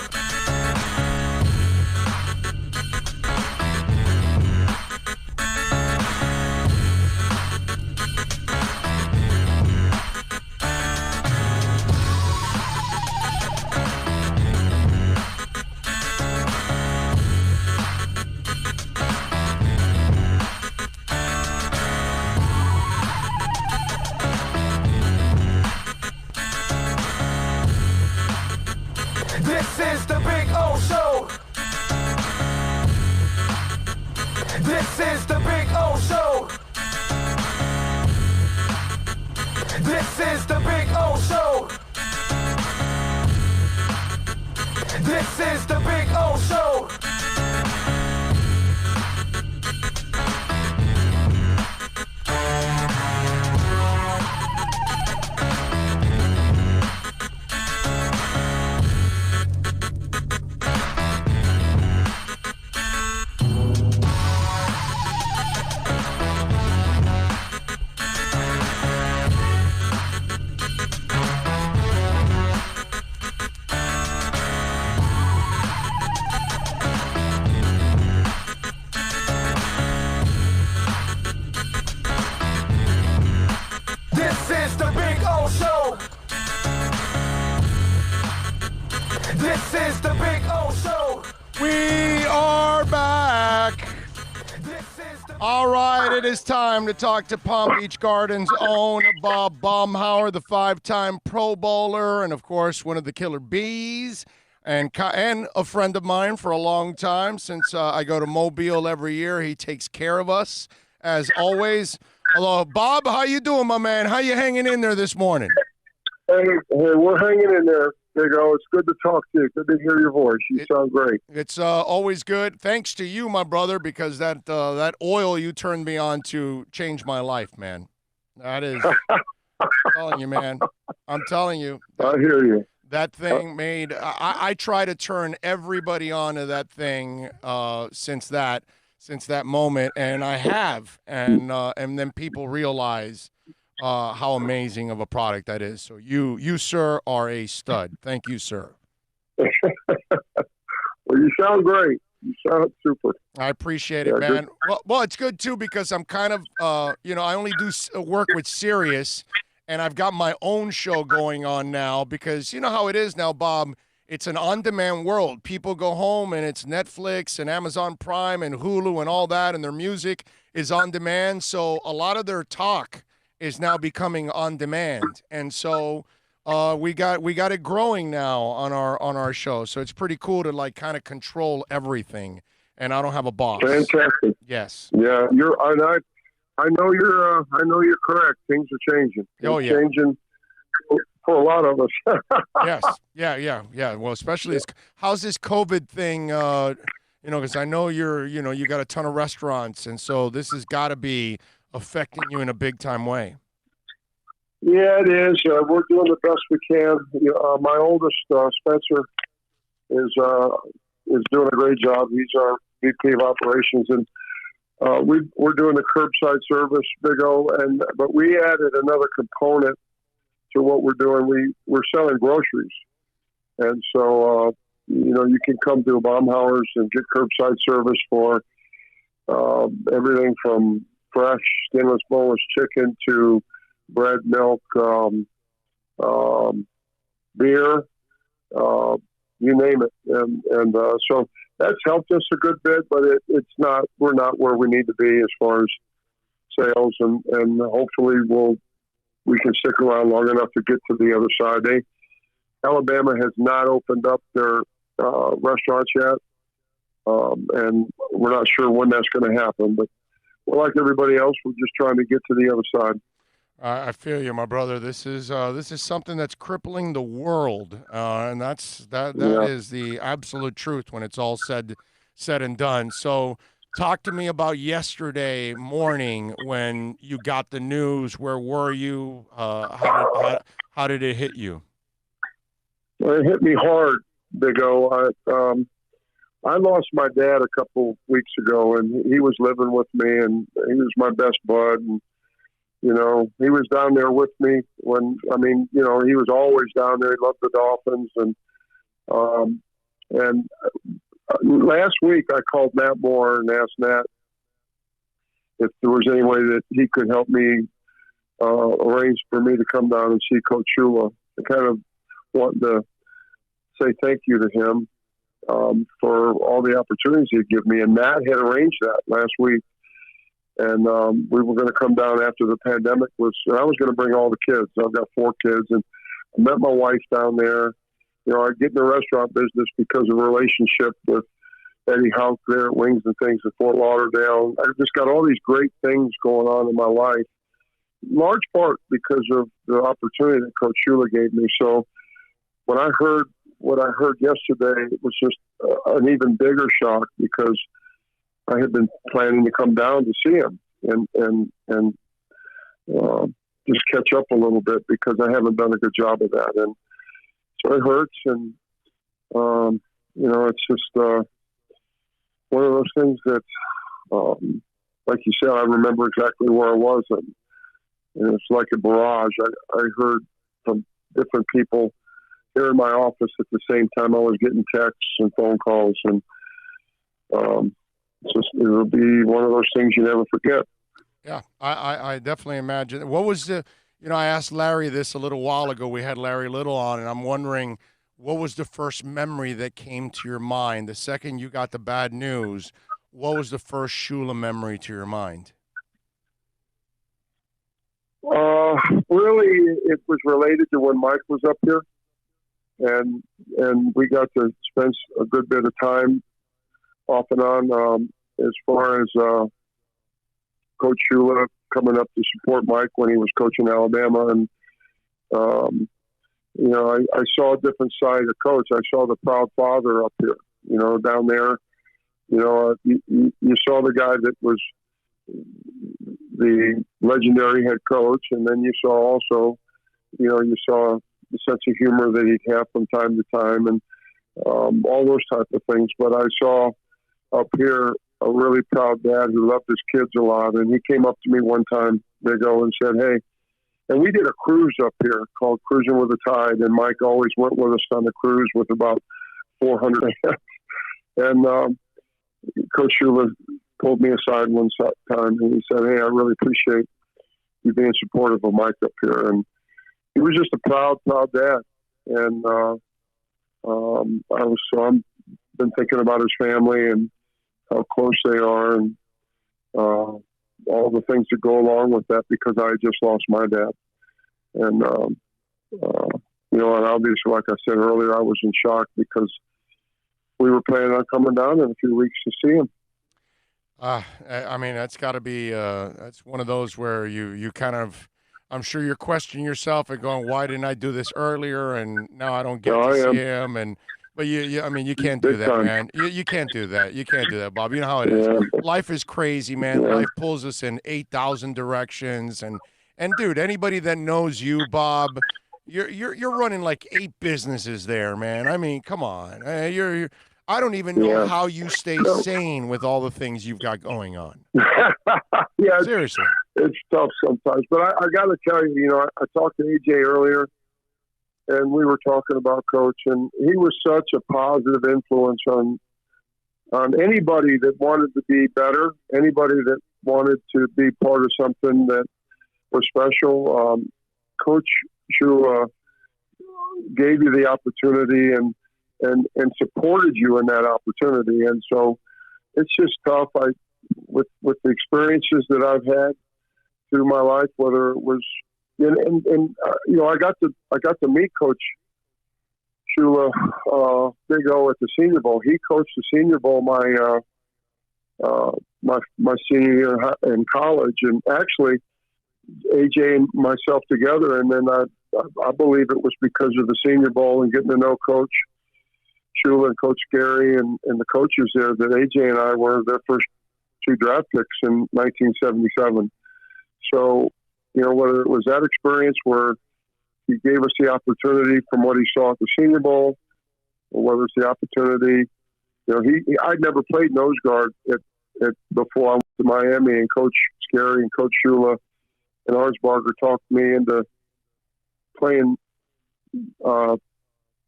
This is the Big O Show. This is the Big O Show. This is the Big O Show. This is the Big O Show. This is the Big O Show. This is the Big O Show. We are back. This is the All right, it is time to talk to Palm Beach Gardens' own Bob Baumhauer, the 5-time Pro Bowler, and of course one of the Killer Bees, and a friend of mine for a long time. Since I go to Mobile every year, he takes care of us as always. Hello, Bob. How you doing, my man? How you hanging in there this morning? Hey, we're hanging in there, Big O. It's good to talk to you. Good to hear your voice. You sound great. It's always good. Thanks to you, my brother, because that oil you turned me on to changed my life, man. That is, I'm telling you, man. I'm telling you. I hear you. That thing made. I try to turn everybody onto that thing since that moment, and I have, and then people realize how amazing of a product that is. So you sir are a stud. Thank you, sir. Well, you sound great. You sound super. I appreciate it, man. Well, it's good too because I'm kind of I only do work with Sirius, and I've got my own show going on now because you know how it is now, Bob. It's an on-demand world. People go home and it's Netflix and Amazon Prime and Hulu and all that, and their music is on demand. So a lot of their talk is now becoming on demand, and so we got it growing now on our show. So it's pretty cool to like kind of control everything, and I don't have a boss. Fantastic. Yes. Yeah, I know you're correct. Things are changing. Oh, yeah. Changing for a lot of us. Yes. Yeah. Well, especially how's this COVID thing? Because I know you got a ton of restaurants, and so this has got to be affecting you in a big time way. Yeah, it is. We're doing the best we can. My oldest, Spencer, is doing a great job. He's our VP of operations, and we're doing the curbside service, Big O, but we added another component to what we're doing. We're selling groceries, and so you can come to Baumhauer's and get curbside service for everything from fresh skinless, boneless chicken to bread, milk, beer, you name it, and so that's helped us a good bit, but we're not where we need to be as far as sales, and hopefully we can stick around long enough to get to the other side. Alabama has not opened up their restaurants yet, and we're not sure when that's going to happen, but we're like everybody else. We're just trying to get to the other side. I feel you, my brother. This is something that's crippling the world, and that is the absolute truth when it's all said and done. So, talk to me about yesterday morning when you got the news. Where were you? How did it hit you? Well, it hit me hard, Big O. I lost my dad a couple weeks ago, and he was living with me, and he was my best bud. And he was down there with me he was always down there. He loved the Dolphins. And last week I called Matt Moore and asked Matt if there was any way that he could help me arrange for me to come down and see Coach Shula. I kind of wanted to say thank you to him for all the opportunities he'd give me. And Matt had arranged that last week. And we were going to come down after the pandemic and I was going to bring all the kids. I've got 4 kids, and I met my wife down there. I get in the restaurant business because of a relationship with Eddie Houck there at Wings and Things in Fort Lauderdale. I've just got all these great things going on in my life, large part because of the opportunity that Coach Shula gave me. So when I heard what I heard yesterday, it was just an even bigger shock because I had been planning to come down to see him and just catch up a little bit because I haven't done a good job of that. And so it hurts. And, it's just one of those things that, like you said, I remember exactly where I was. And it's like a barrage. I heard from different people here in my office at the same time. I was getting texts and phone calls, and it'll be one of those things you never forget. Yeah, I definitely imagine. What was I asked Larry this a little while ago. We had Larry Little on, and I'm wondering, what was the first memory that came to your mind? The second you got the bad news, what was the first Shula memory to your mind? Really, it was related to when Mike was up here, and we got to spend a good bit of time off and on, as far as Coach Shula coming up to support Mike when he was coaching Alabama. And, I saw a different side of Coach. I saw the proud father up here, down there. You saw the guy that was the legendary head coach, and then you saw also, you saw the sense of humor that he'd have from time to time, and all those types of things. But I saw up here a really proud dad who loved his kids a lot. And he came up to me one time, Big O, and said, hey, and we did a cruise up here called Cruising with the Tide. And Mike always went with us on the cruise with about 400. And Coach Shula pulled me aside one time and he said, hey, I really appreciate you being supportive of Mike up here. And he was just a proud dad. And I'm been thinking about his family and how close they are, and all the things that go along with that, because I just lost my dad. And and obviously, like I said earlier, I was in shock because we were planning on coming down in a few weeks to see him. I mean, that's got to be that's one of those where you kind of, I'm sure you're questioning yourself and going, why didn't I do this earlier? And now I don't get to see him. But I mean, you can't do that, man. You can't do that. You can't do that, Bob. You know how it is. Life is crazy, man. Life pulls us in 8,000 directions. And dude, anybody that knows you, Bob, you're running like 8 businesses there, man. I mean, come on. I don't even know how you stay sane with all the things you've got going on. Seriously. It's tough sometimes. But I got to tell you, I talked to AJ earlier, and we were talking about Coach, and he was such a positive influence on anybody that wanted to be better, anybody that wanted to be part of something that was special. Coach Shula gave you the opportunity and supported you in that opportunity. And so it's just tough. With the experiences that I've had through my life, whether it was, I got to meet Coach Shula, Big O, at the Senior Bowl. He coached the Senior Bowl my senior year in college, and actually AJ and myself together. And then I believe it was because of the Senior Bowl and getting to know Coach Shula and Coach Gary and the coaches there that AJ and I were their first 2 draft picks in 1977. So, whether it was that experience where he gave us the opportunity from what he saw at the Senior Bowl, or whether it's the opportunity, I'd never played nose guard before I went to Miami, and Coach Gary and Coach Shula and Arsbarger talked me into playing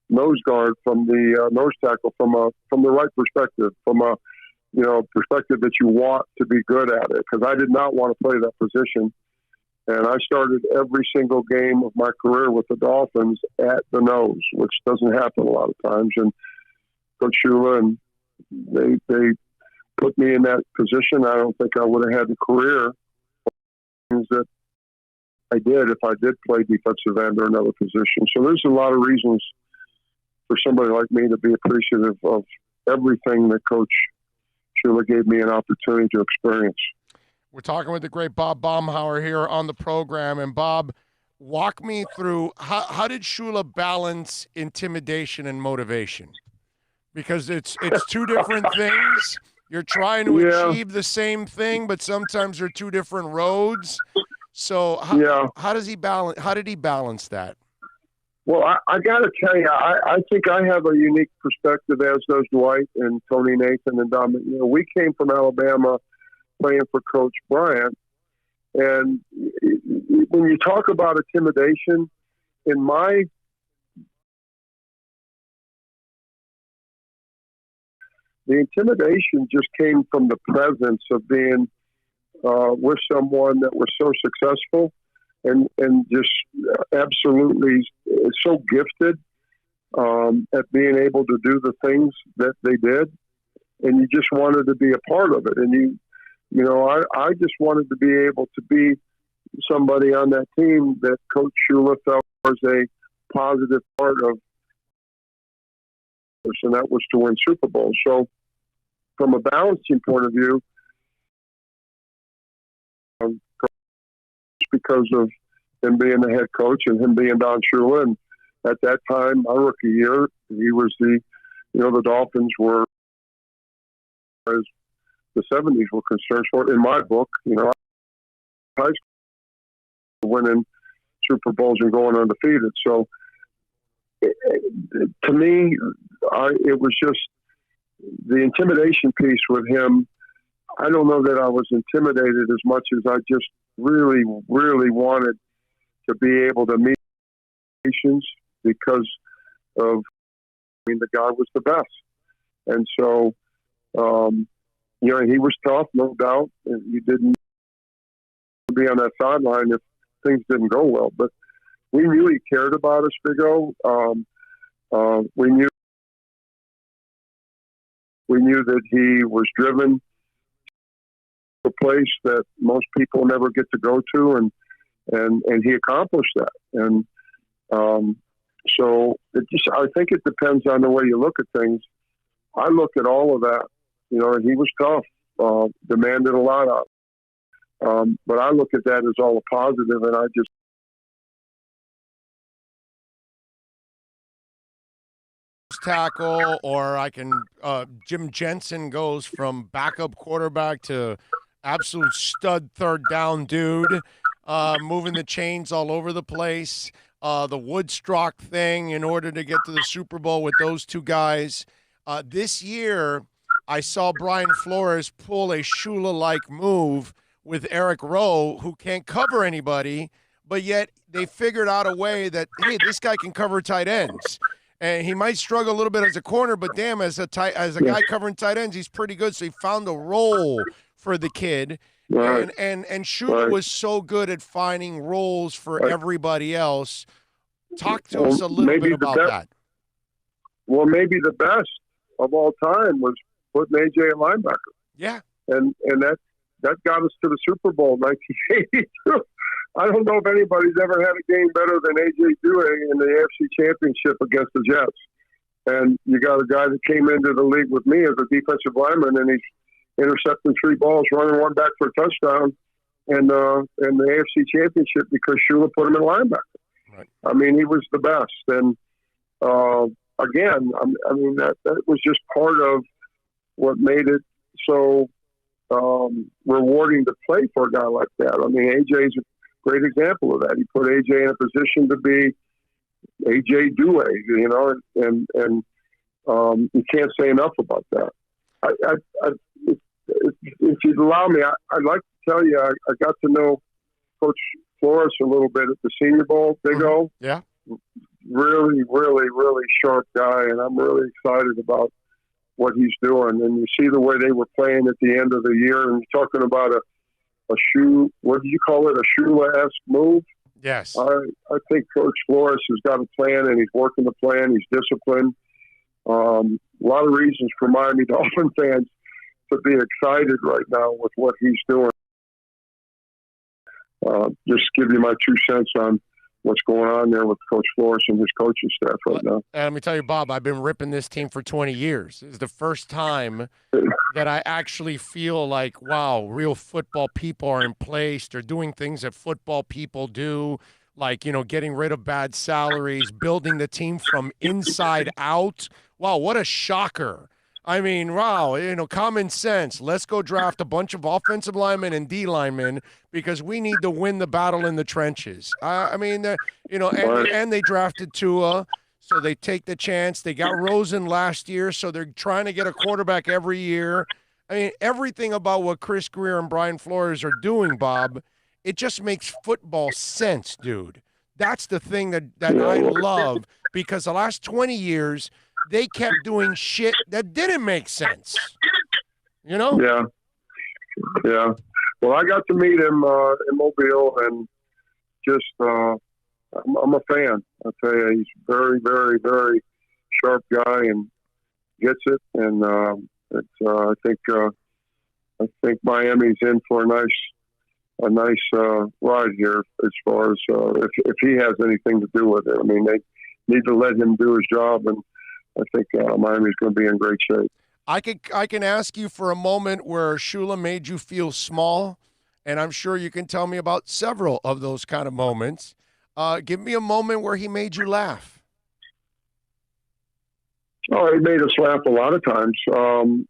nose guard from the nose tackle from the right perspective, from a perspective that you want to be good at it, because I did not want to play that position. And I started every single game of my career with the Dolphins at the nose, which doesn't happen a lot of times. And Coach Shula, and they put me in that position. I don't think I would have had the career that I did if I did play defensive end or another position. So there's a lot of reasons for somebody like me to be appreciative of everything that Coach Shula gave me an opportunity to experience. We're talking with the great Bob Baumhauer here on the program. And Bob, walk me through, how did Shula balance intimidation and motivation? Because it's 2 different things. You're trying to achieve the same thing, but sometimes they're 2 different roads. So how did he balance that? Well, I got to tell you, I think I have a unique perspective, as does Dwight and Tony Nathan and Dominic. We came from Alabama playing for Coach Bryant. And when you talk about intimidation, the intimidation just came from the presence of being with someone that was so successful and just absolutely so gifted at being able to do the things that they did. And you just wanted to be a part of it. And I just wanted to be able to be somebody on that team that Coach Shula felt was a positive part of, and that was to win Super Bowl. So from a balancing point of view, because of him being the head coach and him being Don Shula, and at that time, my rookie year, he was the Dolphins were, as the 70s were concerned, so in my book, high school, winning Super Bowls and going undefeated. So to me, it was just the intimidation piece with him. I don't know that I was intimidated as much as I just really, really wanted to be able to meet nations because of, the guy was the best. And so, he was tough, no doubt. You didn't be on that sideline if things didn't go well. But we knew he cared about us, Big O. We knew that he was driven to a place that most people never get to go to, and he accomplished that. And so I think it depends on the way you look at things. I look at all of that, and he was tough, demanded a lot of. But I look at that as all a positive, and I just tackle, or I can Jim Jensen goes from backup quarterback to absolute stud third down dude, moving the chains all over the place. The Woodstock thing in order to get to the Super Bowl with those two guys. This year, I saw Brian Flores pull a Shula-like move with Eric Rowe, who can't cover anybody, but yet they figured out a way that, hey, this guy can cover tight ends. And he might struggle a little bit as a corner, but damn, as a guy covering tight ends, he's pretty good. So he found a role for the kid. Right. And Shula was so good at finding roles for everybody else. Talk to us a little bit about that. Well, maybe the best of all time was putting AJ at linebacker. Yeah. And that got us to the Super Bowl in 1982. I don't know if anybody's ever had a game better than A.J. Dewey in the AFC Championship against the Jets. And you got a guy that came into the league with me as a defensive lineman, and he's intercepting 3 balls, running one back for a touchdown, and the AFC Championship because Shula put him in linebacker. Right. I mean, he was the best. And again, I mean that was just part of what made it so rewarding to play for a guy like that. I mean, A.J.'s a great example of that. He put AJ in a position to be AJ Dewey, and you can't say enough about that. If you'd allow me, I'd like to tell you I got to know Coach Flores a little bit at the Senior Bowl. Big O, yeah, really, really, really sharp guy, and I'm really excited about what he's doing. And you see the way they were playing at the end of the year, and you're talking about a shoe, what do you call it, a Shula-esque move? Yes. I think Coach Flores has got a plan, and he's working the plan. He's disciplined. A lot of reasons for Miami Dolphin fans to be excited right now with what he's doing. Just give you my 2 cents on what's going on there with Coach Flores and his coaching staff right now. And let me tell you, Bob, I've been ripping this team for 20 years. It's the first time that I actually feel like, wow, real football people are in place. They're doing things that football people do, like, getting rid of bad salaries, building the team from inside out. Wow, what a shocker. I mean, wow, common sense. Let's go draft a bunch of offensive linemen and D linemen because we need to win the battle in the trenches. And they drafted Tua, so they take the chance. They got Rosen last year, so they're trying to get a quarterback every year. I mean, everything about what Chris Greer and Brian Flores are doing, Bob, it just makes football sense, dude. That's the thing that I love, because the last 20 years – they kept doing shit that didn't make sense. Yeah. Well, I got to meet him in Mobile, and just I'm a fan. I tell you, he's very, very, very sharp guy and gets it. And I think Miami's in for a nice ride here as far as if he has anything to do with it. I mean, they need to let him do his job, and I think Miami's going to be in great shape. I can ask you for a moment where Shula made you feel small, and I'm sure you can tell me about several of those kind of moments. Give me a moment where he made you laugh. Oh, he made us laugh a lot of times, and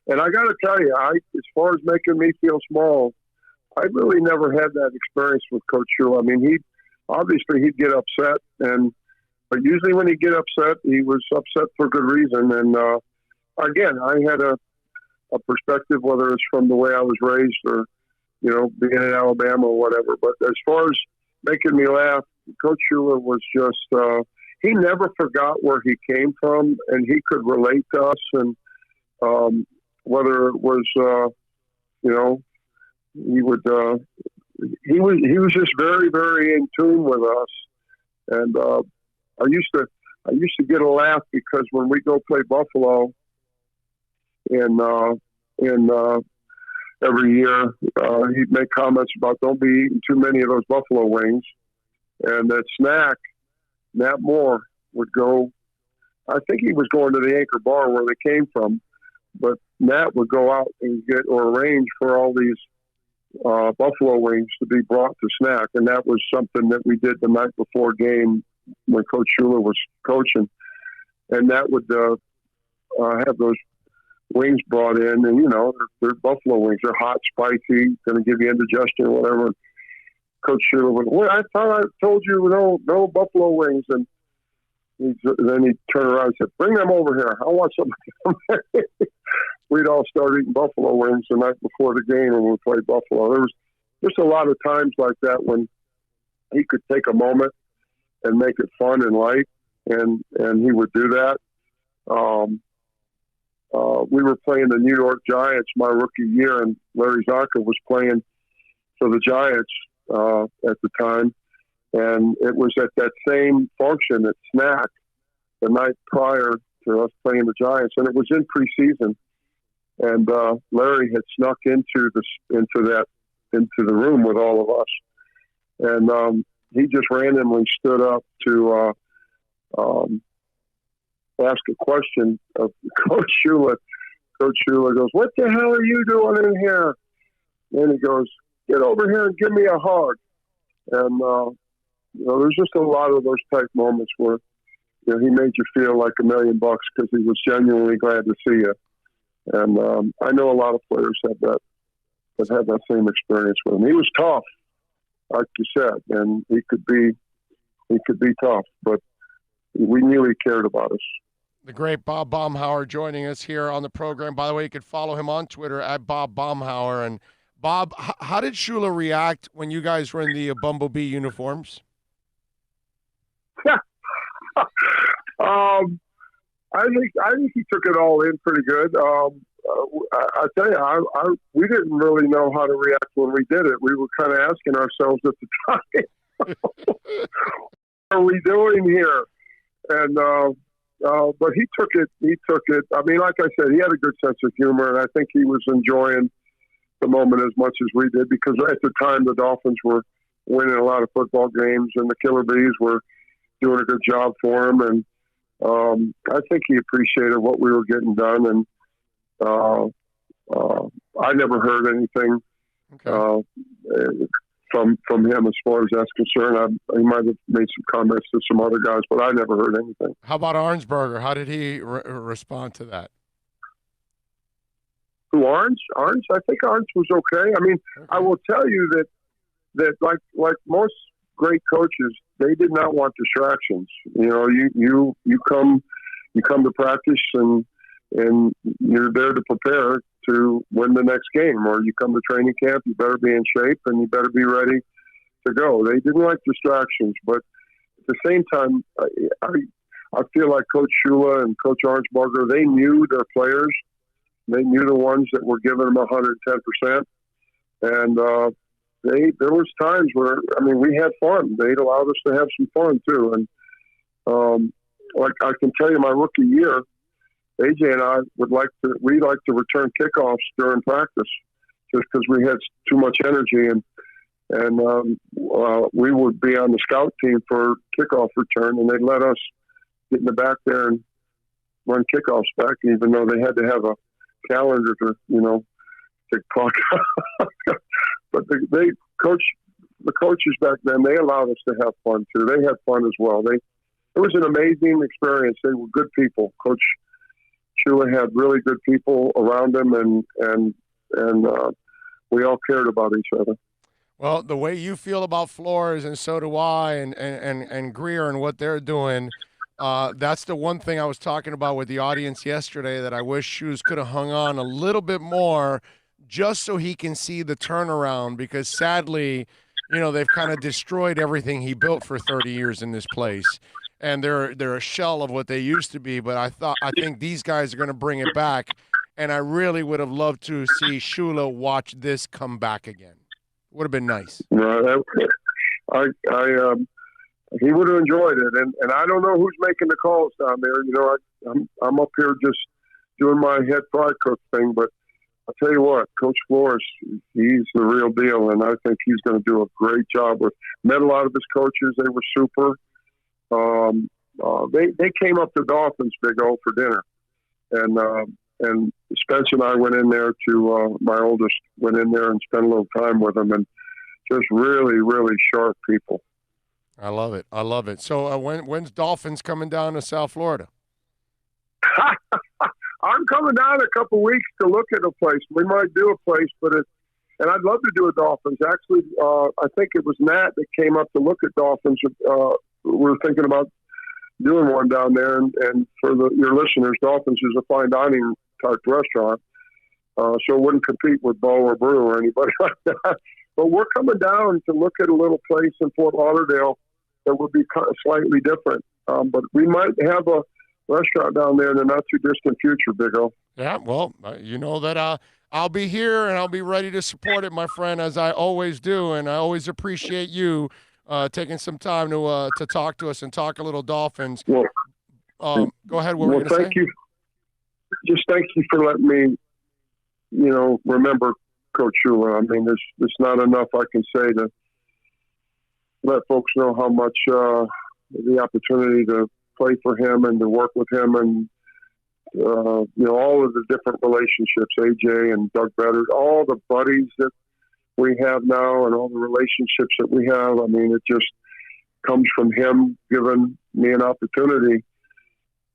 I got to tell you, as far as making me feel small, I really never had that experience with Coach Shula. I mean, he'd get upset, but usually when he'd get upset, he was upset for good reason. And again, I had a perspective, whether it's from the way I was raised or, being in Alabama or whatever. But as far as making me laugh, Coach Shula was just, he never forgot where he came from, and he could relate to us. And whether it was, he was just very, very in tune with us. And I used to get a laugh because when we go play Buffalo in every year, he'd make comments about don't be eating too many of those buffalo wings. And that snack, Matt Moore would go, I think he was going to the Anchor Bar where they came from, but Matt would go out and get or arrange for all these buffalo wings to be brought to snack. And that was something that we did the night before game when Coach Shula was coaching. And that would have those wings brought in, and they're buffalo wings. They're hot, spicy, going to give you indigestion or whatever. Coach Shula would, well, I thought I told you no buffalo wings. And then he'd turn around and say, bring them over here. I want some of them. We'd all start eating buffalo wings the night before the game when we played Buffalo. There was just a lot of times like that when he could take a moment and make it fun and light, and he would do that. We were playing the New York Giants my rookie year, and Larry Zonka was playing for the Giants at the time. And it was at that same function at Snack the night prior to us playing the Giants, and it was in preseason. And Larry had snuck into the room with all of us, and he just randomly stood up to ask a question of Coach Shula. Coach Shula goes, "What the hell are you doing in here?" And he goes, "Get over here and give me a hug." And there's just a lot of those type moments where he made you feel like $1 million because he was genuinely glad to see you. And I know a lot of players have had that same experience with him. He was tough, like you said, and he could be tough, but we knew he cared about us. The great Bob Baumhauer joining us here on the program. By the way, you can follow him on Twitter at Bob Baumhauer. And Bob, how did Shula react when you guys were in the Bumblebee uniforms? I think he took it all in pretty good. I tell you, we didn't really know how to react when we did it. We were kind of asking ourselves at the time, "What are we doing here?" And but he took it. I mean, like I said, he had a good sense of humor, and I think he was enjoying the moment as much as we did, because at the time the Dolphins were winning a lot of football games, and the Killer Bees were doing a good job for him. And I think he appreciated what we were getting done, and I never heard anything from him as far as that's concerned. He might have made some comments to some other guys, but I never heard anything. How about Arnsberger? How did he respond to that? Who, Arns? I think Arns was okay. I mean, I will tell you that like most great coaches, they did not want distractions. You come to practice and you're there to prepare to win the next game, or you come to training camp, you better be in shape and you better be ready to go. They didn't like distractions, but at the same time, I feel like Coach Shula and Coach Arnsberger, they knew their players. They knew the ones that were giving them 110%. And there was times where, we had fun. They'd allowed us to have some fun too. And like I can tell you, my rookie year, AJ and I we like to return kickoffs during practice just because we had too much energy, and we would be on the scout team for kickoff return, and they'd let us get in the back there and run kickoffs back, even though they had to have a calendar to clock. But the coaches back then, they allowed us to have fun too. They had fun as well. It was an amazing experience. They were good people. Coach Shula had really good people around him, and we all cared about each other. Well, the way you feel about Flores, and so do I, and Greer and what they're doing, that's the one thing I was talking about with the audience yesterday that I wish Shoes could have hung on a little bit more, just so he can see the turnaround, because sadly, they've kind of destroyed everything he built for 30 years in this place. And they're a shell of what they used to be, but I think these guys are going to bring it back, and I really would have loved to see Shula watch this come back again. Would have been nice. No, he would have enjoyed it. And I don't know who's making the calls down there. You know, I'm up here just doing my head fry cook thing, but I'll tell you what, Coach Flores, he's the real deal, and I think he's going to do a great job. Met a lot of his coaches. They were super. They came up to Dolphins, Big O, for dinner. And Spence and I went in there to, my oldest went in there and spent a little time with them, and just really, really sharp people. I love it. I love it. So when's Dolphins coming down to South Florida? I'm coming down in a couple of weeks to look at a place. We might do a place, and I'd love to do a Dolphins. Actually, I think it was Nat that came up to look at Dolphins. We were thinking about doing one down there. And for your listeners, Dolphins is a fine dining type restaurant, so it wouldn't compete with Bo or Brew or anybody like that. But we're coming down to look at a little place in Fort Lauderdale that would be kind of slightly different. But we might have a restaurant down there in the not too distant future, Big O. Yeah, well, you know that I'll be here and I'll be ready to support it, my friend, as I always do, and I always appreciate you taking some time to talk to us and talk a little Dolphins. Well, go ahead. What were you going to say? Thank you. Just thank you for letting me, remember Coach Shula. I mean, there's not enough I can say to let folks know how much the opportunity to play for him and to work with him and, all of the different relationships, AJ and Doug Better, all the buddies that we have now and all the relationships that we have. I mean, it just comes from him giving me an opportunity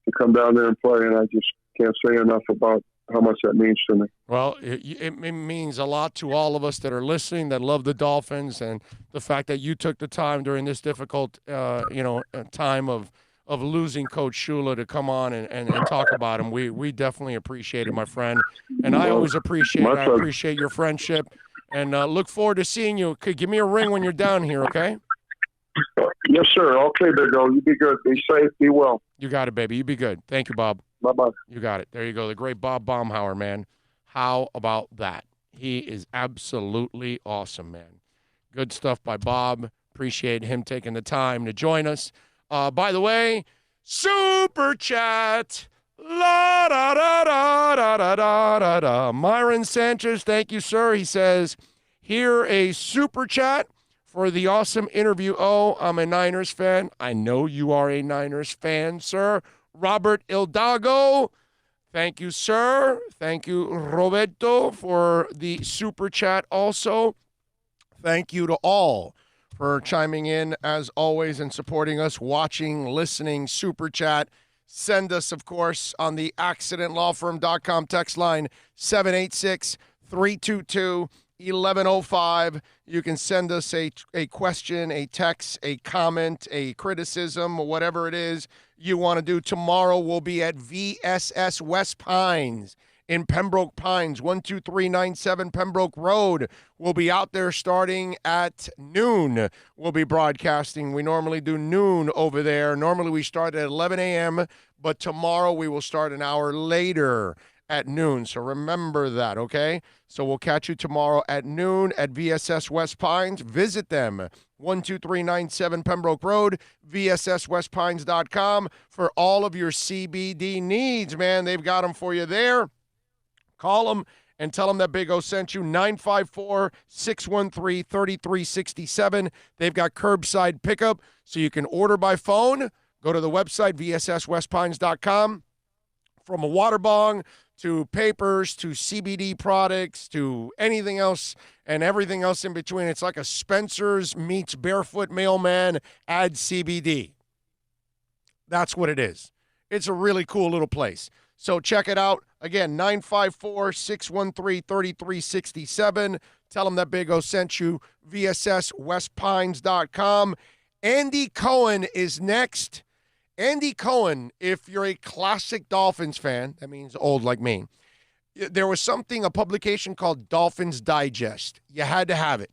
to come down there and play. And I just can't say enough about how much that means to me. Well, it means a lot to all of us that are listening, that love the Dolphins, and the fact that you took the time during this difficult, time of losing Coach Shula to come on and talk about him. We definitely appreciate it, my friend. And I always appreciate your friendship, and look forward to seeing you. Give me a ring when you're down here, okay? Yes, sir. Okay, Big O. You be good. Be safe. Be well. You got it, baby. You be good. Thank you, Bob. Bye-bye. You got it. There you go. The great Bob Baumhauer, man. How about that? He is absolutely awesome, man. Good stuff by Bob. Appreciate him taking the time to join us. By the way, Super Chat. La da da da da da da da da. Myron Sanchez, thank you, sir. He says, here a Super Chat for the awesome interview. Oh, I'm a Niners fan. I know you are a Niners fan, sir. Robert Ildago, thank you, sir. Thank you, Roberto, for the Super Chat also. Thank you to all for chiming in, as always, and supporting us, watching, listening, Super Chat. Send us, of course, on the accidentlawfirm.com text line, 786-322-1105. You can send us a question, a text, a comment, a criticism, or whatever it is you want to do. Tomorrow we'll be at VSS West Pines in Pembroke Pines, 12397 Pembroke Road. We'll be out there starting at noon. We'll be broadcasting. We normally do noon over there. Normally we start at 11 a.m., but tomorrow we will start an hour later at noon. So remember that, okay? So we'll catch you tomorrow at noon at VSS West Pines. Visit them, 12397 Pembroke Road, VSSWestPines.com for all of your CBD needs, man. They've got them for you there. Call them and tell them that Big O sent you, 954-613-3367. They've got curbside pickup, so you can order by phone. Go to the website, VSSWestPines.com. From a water bong to papers to CBD products to anything else and everything else in between. It's like a Spencer's meets Barefoot Mailman, add CBD. That's what it is. It's a really cool little place. So check it out. Again, 954-613-3367. Tell them that Big O sent you, VSSWestPines.com. Andy Cohen is next. Andy Cohen, if you're a classic Dolphins fan, that means old like me, there was a publication called Dolphins Digest. You had to have it.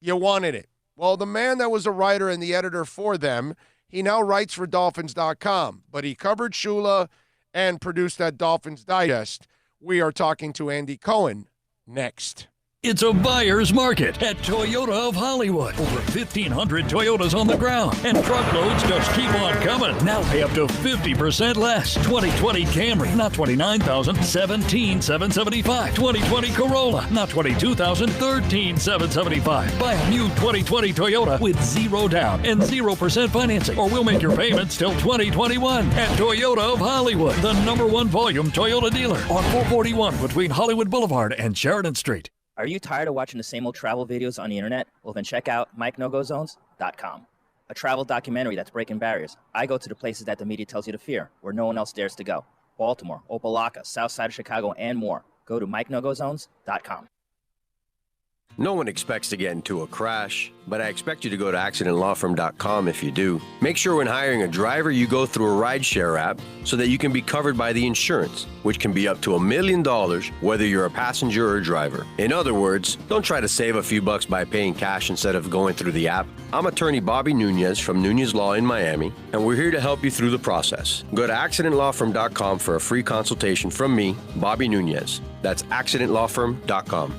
You wanted it. Well, the man that was a writer and the editor for them, he now writes for Dolphins.com, but he covered Shula and produced that Dolphins Digest. We are talking to Andy Cohen next. It's a buyer's market at Toyota of Hollywood. Over 1,500 Toyotas on the ground, and truckloads just keep on coming. Now pay up to 50% less. 2020 Camry, not $29,000, $17,775. 2020 Corolla, not $22,000, $13,775. Buy a new 2020 Toyota with 0 down and 0% financing, or we'll make your payments till 2021 at Toyota of Hollywood, the #1 volume Toyota dealer on 441 between Hollywood Boulevard and Sheridan Street. Are you tired of watching the same old travel videos on the internet? Well, then check out MikeNoGoZones.com, a travel documentary that's breaking barriers. I go to the places that the media tells you to fear, where no one else dares to go. Baltimore, Opelika, South Side of Chicago, and more. Go to MikeNoGoZones.com. No one expects to get into a crash, but I expect you to go to accidentlawfirm.com if you do. Make sure when hiring a driver, you go through a rideshare app so that you can be covered by the insurance, which can be up to $1 million, whether you're a passenger or a driver. In other words, don't try to save a few bucks by paying cash instead of going through the app. I'm attorney Bobby Nunez from Nunez Law in Miami, and we're here to help you through the process. Go to accidentlawfirm.com for a free consultation from me, Bobby Nunez. That's accidentlawfirm.com.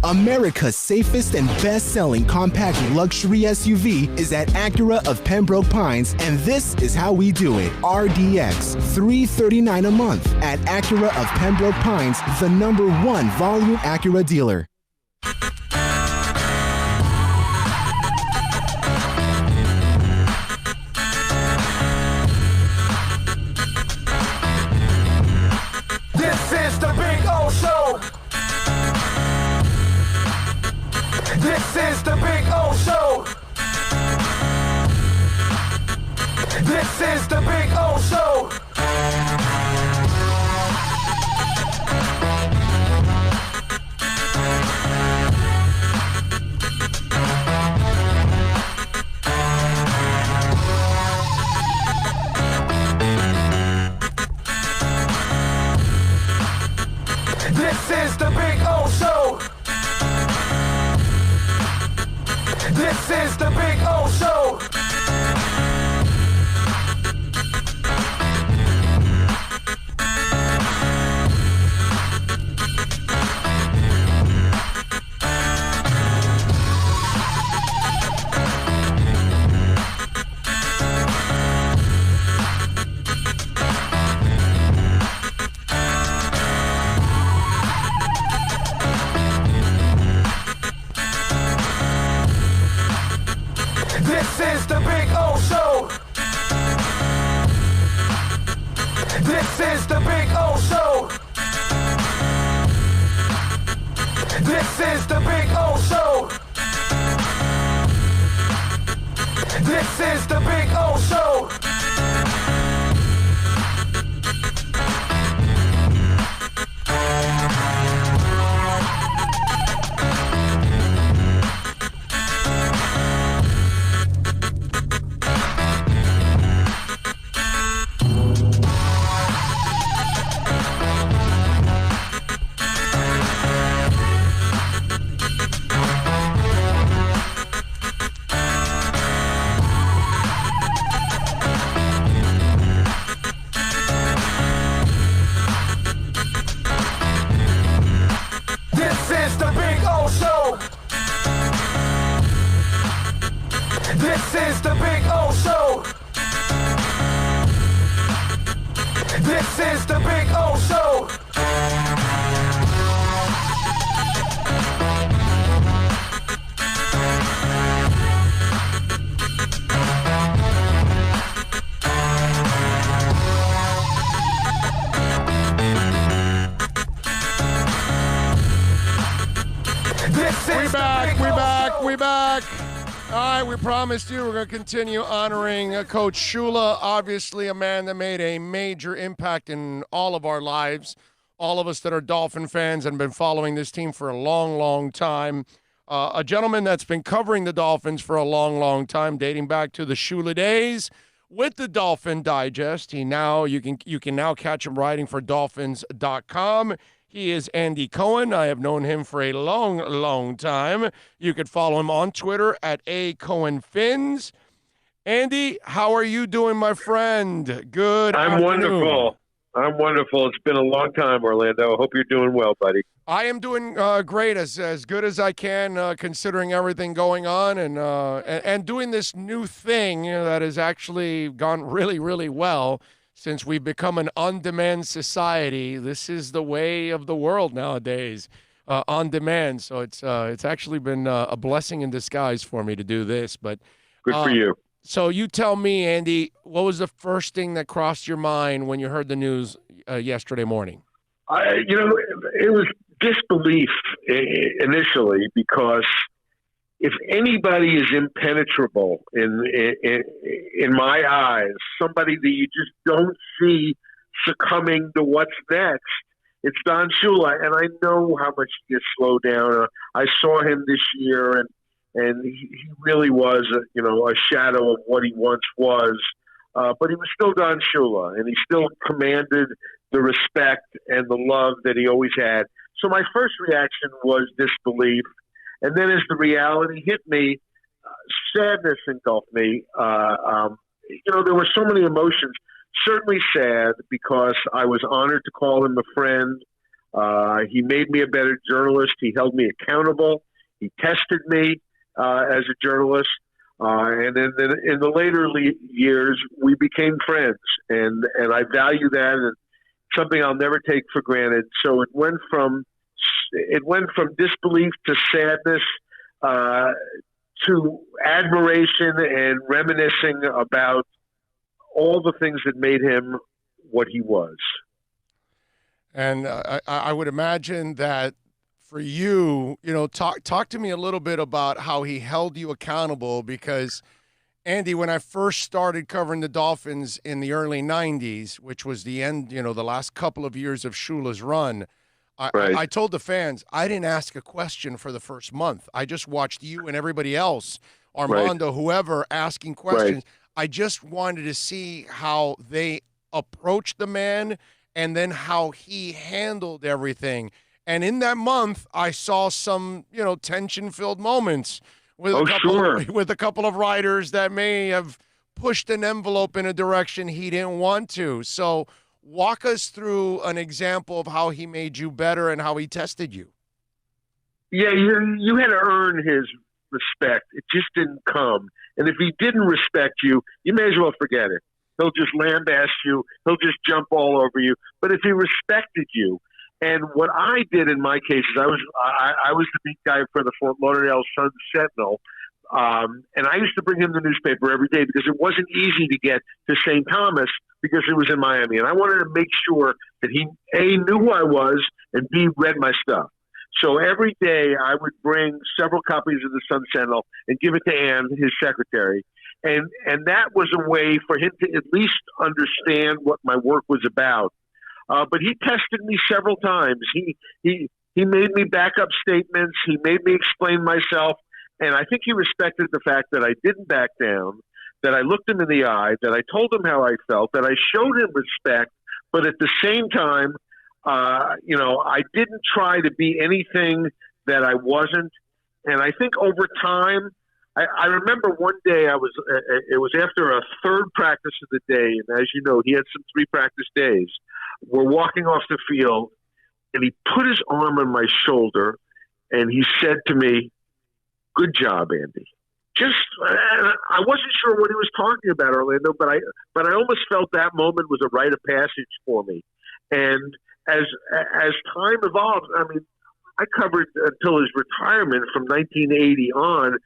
America's safest and best-selling compact luxury SUV is at Acura of Pembroke Pines, and this is how we do it. RDX, $339 a month at Acura of Pembroke Pines, the #1 volume Acura dealer. This is the Big O Show. This is the Big O Show. This is the Big O Show. This is the Big O Show. This is the Big O Show. This is the Big O Show. This is the Big O Show. This is the Big O Show. This is the Big O Show. This is the Big O Show. This is the Big O Show. This is the Big O Show. We back. All right, we promised you we're going to continue honoring Coach Shula, obviously a man that made a major impact in all of our lives, all of us that are Dolphin fans and been following this team for a long, long time. A gentleman that's been covering the Dolphins for a long, long time, dating back to the Shula days with the Dolphin Digest. You can now catch him writing for Dolphins.com. He is Andy Cohen. I have known him for a long, long time. You could follow him on Twitter at @ACohenFins. Andy, how are you doing, my friend? Good I'm afternoon. wonderful. I'm wonderful. It's been a long time, Orlando. I hope you're doing well, buddy. I am doing great, as good as I can, considering everything going on, and doing this new thing that has actually gone really, really well since we've become an on-demand society. This is the way of the world nowadays, on demand. So it's actually been a blessing in disguise for me to do this. But Good for you. So you tell me, Andy, what was the first thing that crossed your mind when you heard the news yesterday morning? It was disbelief initially, because if anybody is impenetrable in my eyes, somebody that you just don't see succumbing to what's next, it's Don Shula. And I know how much he has slowed down. I saw him this year, and he really was, a shadow of what he once was. But he was still Don Shula, and he still commanded the respect and the love that he always had. So my first reaction was disbelief. And then as the reality hit me, sadness engulfed me. There were so many emotions. Certainly sad, because I was honored to call him a friend. He made me a better journalist. He held me accountable. He tested me as a journalist. And then in the later years, we became friends. And I value that, and something I'll never take for granted. So it went from disbelief to sadness, to admiration and reminiscing about all the things that made him what he was. And I would imagine that for you, talk to me a little bit about how he held you accountable, because Andy, when I first started covering the Dolphins in the early 90s, which was the end, the last couple of years of Shula's run, I told the fans, I didn't ask a question for the first month. I just watched you and everybody else, Armando, whoever, asking questions. I just wanted to see how they approached the man and then how he handled everything. And in that month, I saw some, tension-filled moments with a couple of writers that may have pushed an envelope in a direction he didn't want to. So walk us through an example of how he made you better and how he tested you. Yeah, you had to earn his respect. It just didn't come. And if he didn't respect you, you may as well forget it. He'll just lambaste you. He'll just jump all over you. But if he respected you, and what I did in my case is I was the beat guy for the Fort Lauderdale Sun-Sentinel, and I used to bring him the newspaper every day because it wasn't easy to get to St. Thomas because it was in Miami. And I wanted to make sure that he, A, knew who I was, and B, read my stuff. So every day I would bring several copies of the Sun-Sentinel and give it to Ann, his secretary. And that was a way for him to at least understand what my work was about. But he tested me several times. He made me back up statements. He made me explain myself. And I think he respected the fact that I didn't back down, that I looked him in the eye, that I told him how I felt, that I showed him respect. But at the same time, I didn't try to be anything that I wasn't. And I think over time, I remember one day it was after a third practice of the day. And as you know, he had some 3 practice days. We're walking off the field, and he put his arm on my shoulder, and he said to me, "Good job, Andy." I wasn't sure what he was talking about, Orlando, but I almost felt that moment was a rite of passage for me. And as time evolved, I covered until his retirement from 1980 on,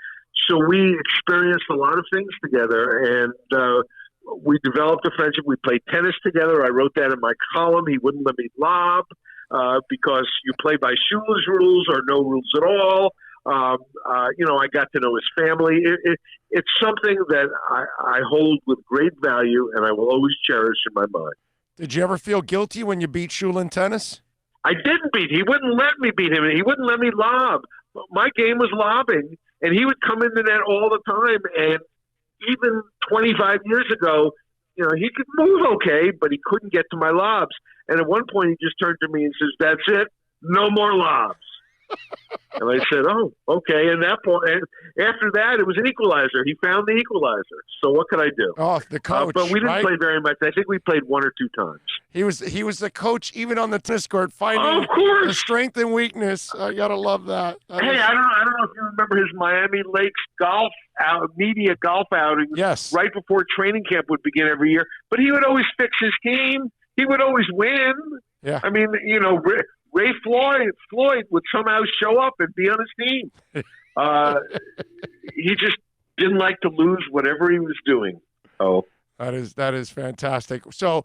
so we experienced a lot of things together, and we developed a friendship. We played tennis together. I wrote that in my column. He wouldn't let me lob because you play by Shula's rules or no rules at all. I got to know his family. It's something that I hold with great value, and I will always cherish in my mind. Did you ever feel guilty when you beat Shula in tennis? I didn't beat. He wouldn't let me beat him. He wouldn't let me lob. My game was lobbing, and he would come in the net all the time. And even 25 years ago, he could move okay, but he couldn't get to my lobs. And at one point, he just turned to me and says, "That's it. No more lobs." And I said, "Oh, okay." And that point, and after that, it was an equalizer. He found the equalizer. So what could I do? Oh, the coach. But we didn't right? play very much. I think we played 1 or 2 times. He was the coach, even on the tennis court, finding Of course. the strength and weakness. I gotta love that. Hey, I don't know if you remember his Miami Lakes media golf outings. Yes. Right before training camp would begin every year, but he would always fix his team. He would always win. Yeah. I mean, Ray Floyd would somehow show up and be on his team. He just didn't like to lose whatever he was doing. Oh, that is fantastic. So,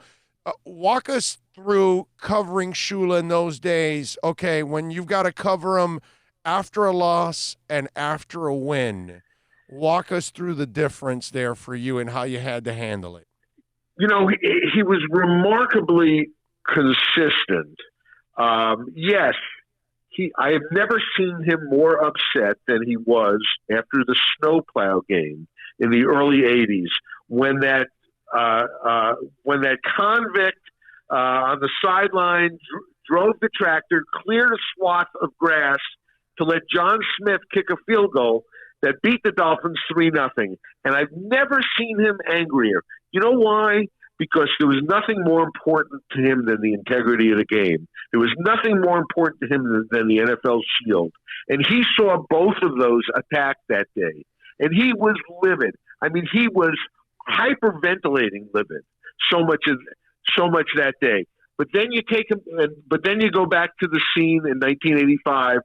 walk us through covering Shula in those days. Okay, when you've got to cover him after a loss and after a win, walk us through the difference there for you and how you had to handle it. He was remarkably consistent. Yes, I have never seen him more upset than he was after the snowplow game in the early '80s when that convict on the sideline drove the tractor, cleared a swath of grass to let John Smith kick a field goal that beat the Dolphins 3-0. And I've never seen him angrier. You know why? Because there was nothing more important to him than the integrity of the game. There was nothing more important to him than the NFL shield. And he saw both of those attacked that day. And he was livid. I mean, he was hyperventilating livid so much that day. But then you go back to the scene in 1985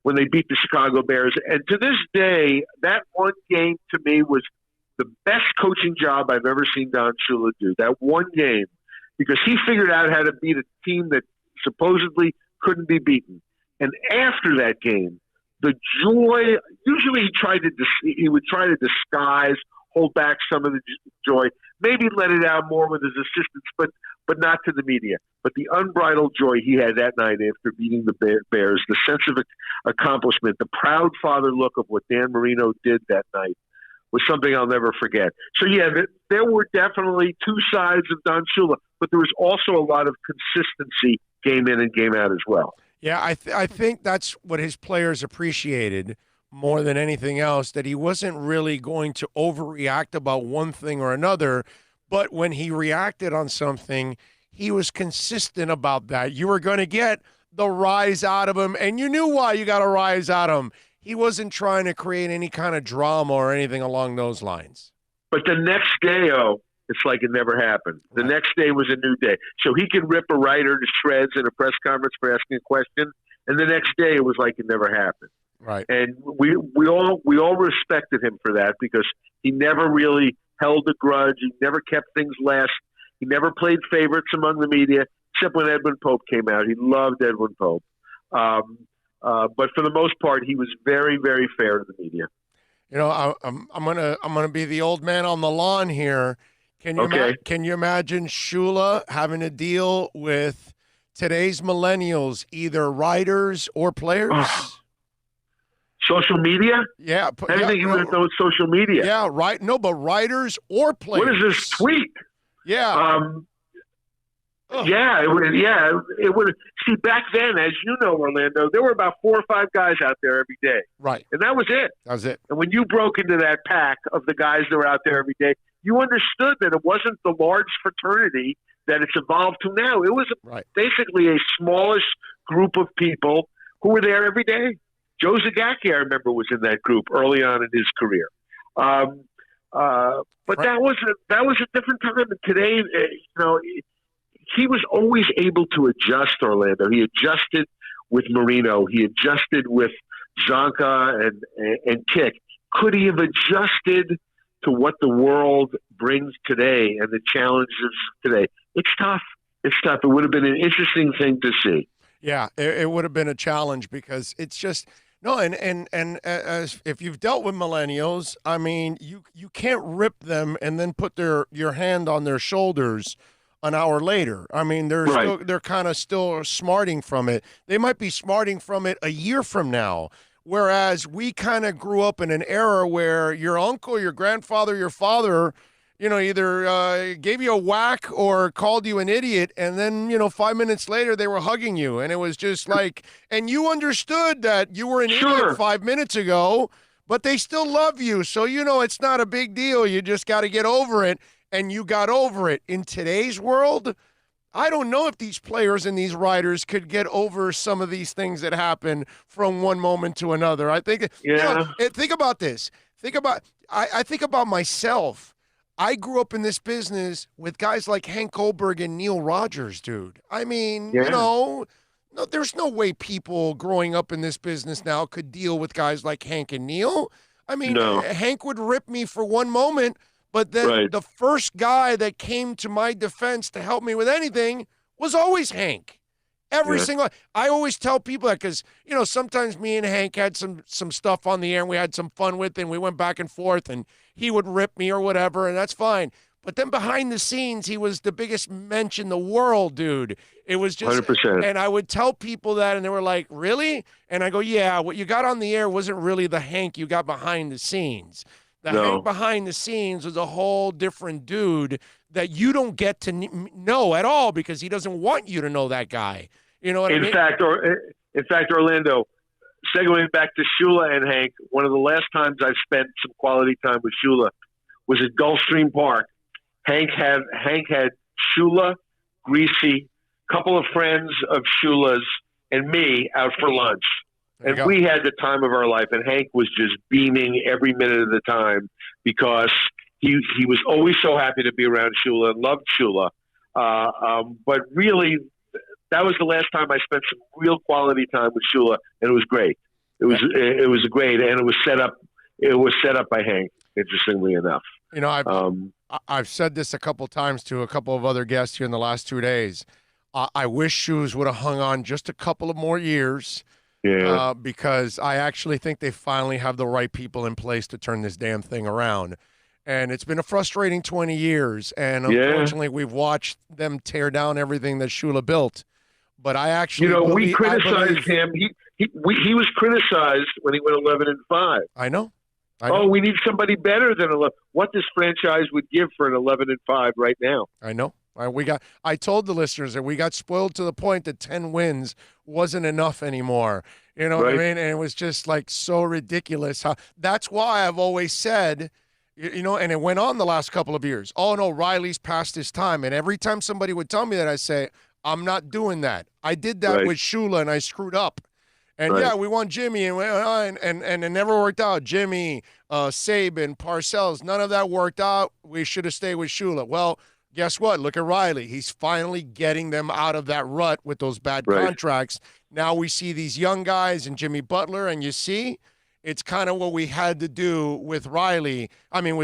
when they beat the Chicago Bears. And to this day, that one game to me was the best coaching job I've ever seen Don Shula do. That one game, because he figured out how to beat a team that supposedly couldn't be beaten. And after that game, the joy. Usually, he would try to disguise, hold back some of the joy, maybe let it out more with his assistants, but not to the media. But the unbridled joy he had that night after beating the Bears, the sense of accomplishment, the proud father look of what Dan Marino did that night, was something I'll never forget. So, yeah, there were definitely two sides of Don Shula, but there was also a lot of consistency game in and game out as well. Yeah, I think that's what his players appreciated more than anything else, that he wasn't really going to overreact about one thing or another, but when he reacted on something, he was consistent about that. You were going to get the rise out of him, and you knew why you got a rise out of him. He wasn't trying to create any kind of drama or anything along those lines. But the next day, it's like it never happened. The next day was a new day. So he could rip a writer to shreds in a press conference for asking a question, and the next day it was like it never happened. Right. And we all respected him for that because he never really held a grudge. He never kept things last. He never played favorites among the media, except when Edwin Pope came out. He loved Edwin Pope. But for the most part, he was very, very fair to the media. You know, I'm gonna be the old man on the lawn here. Can you imagine Shula having to deal with today's millennials, either writers or players? Social media? Yeah. Anything you want to know with social media? Yeah, right. No, but writers or players. What is this tweet? Yeah. It would. See, back then, as you know, Orlando, there were about 4 or 5 guys out there every day. Right. And that was it. That was it. And when you broke into that pack of the guys that were out there every day, you understood that it wasn't the large fraternity that it's evolved to now. It was basically a smallish group of people who were there every day. Joe Zagacki, I remember, was in that group early on in his career. But that was a different time. And today, he was always able to adjust, Orlando. He adjusted with Marino. He adjusted with Zonka and Kick. Could he have adjusted to what the world brings today and the challenges today? It's tough. It's tough. It would have been an interesting thing to see. Yeah, it would have been a challenge because it's just and as if you've dealt with millennials, I mean, you can't rip them and then put your hand on their shoulders an hour later. I mean, they're kind of still smarting from it. They might be smarting from it a year from now, whereas we kind of grew up in an era where your uncle, your grandfather, your father either gave you a whack or called you an idiot, and then 5 minutes later they were hugging you, and it was just like, and you understood that you were an idiot 5 minutes ago, but they still love you, so it's not a big deal. You just got to get over it, and you got over it. In today's world, I don't know if these players and these riders could get over some of these things that happen from one moment to another. I think, think about this. I think about myself. I grew up in this business with guys like Hank Goldberg and Neil Rogers, dude. I mean, no, there's no way people growing up in this business now could deal with guys like Hank and Neil. I mean, Hank would rip me for one moment, but then the first guy that came to my defense to help me with anything was always Hank. Every single – I always tell people that because, sometimes me and Hank had some stuff on the air and we had some fun with it and we went back and forth and he would rip me or whatever, and that's fine. But then behind the scenes, he was the biggest mensch in the world, dude. It was just 100%. And I would tell people that, and they were like, really? And I go, yeah, what you got on the air wasn't really the Hank you got behind the scenes. The Hank behind the scenes was a whole different dude that you don't get to know at all because he doesn't want you to know that guy. You know what I mean? In fact, Orlando, segueing back to Shula and Hank, one of the last times I spent some quality time with Shula was at Gulfstream Park. Hank had Shula, Greasy, couple of friends of Shula's, and me out for lunch. And we had the time of our life, and Hank was just beaming every minute of the time because he was always so happy to be around Shula and loved Shula. But really, that was the last time I spent some real quality time with Shula, and it was great. It was great, and it was set up. It was set up by Hank. Interestingly enough, I've said this a couple times to a couple of other guests here in the last 2 days. I wish Shoes would have hung on just a couple of more years. Yeah. Because I actually think they finally have the right people in place to turn this damn thing around. And it's been a frustrating 20 years. And unfortunately, we've watched them tear down everything that Shula built. But I actually we criticized him. He was criticized when he went 11-5. I know. Oh, we need somebody better than 11. What this franchise would give for an 11-5 right now. I know. I told the listeners that we got spoiled to the point that 10 wins wasn't enough anymore. You know what I mean? And it was just like so ridiculous. That's why I've always said, and it went on the last couple of years. Oh, no, Riley's past his time. And every time somebody would tell me that, I say, I'm not doing that. I did that with Shula, and I screwed up. And, we won Jimmy, and it never worked out. Jimmy, Saban, Parcells, none of that worked out. We should have stayed with Shula. Well, guess what? Look at Riley. He's finally getting them out of that rut with those bad contracts. Now we see these young guys and Jimmy Butler, and you see it's kind of what we had to do with with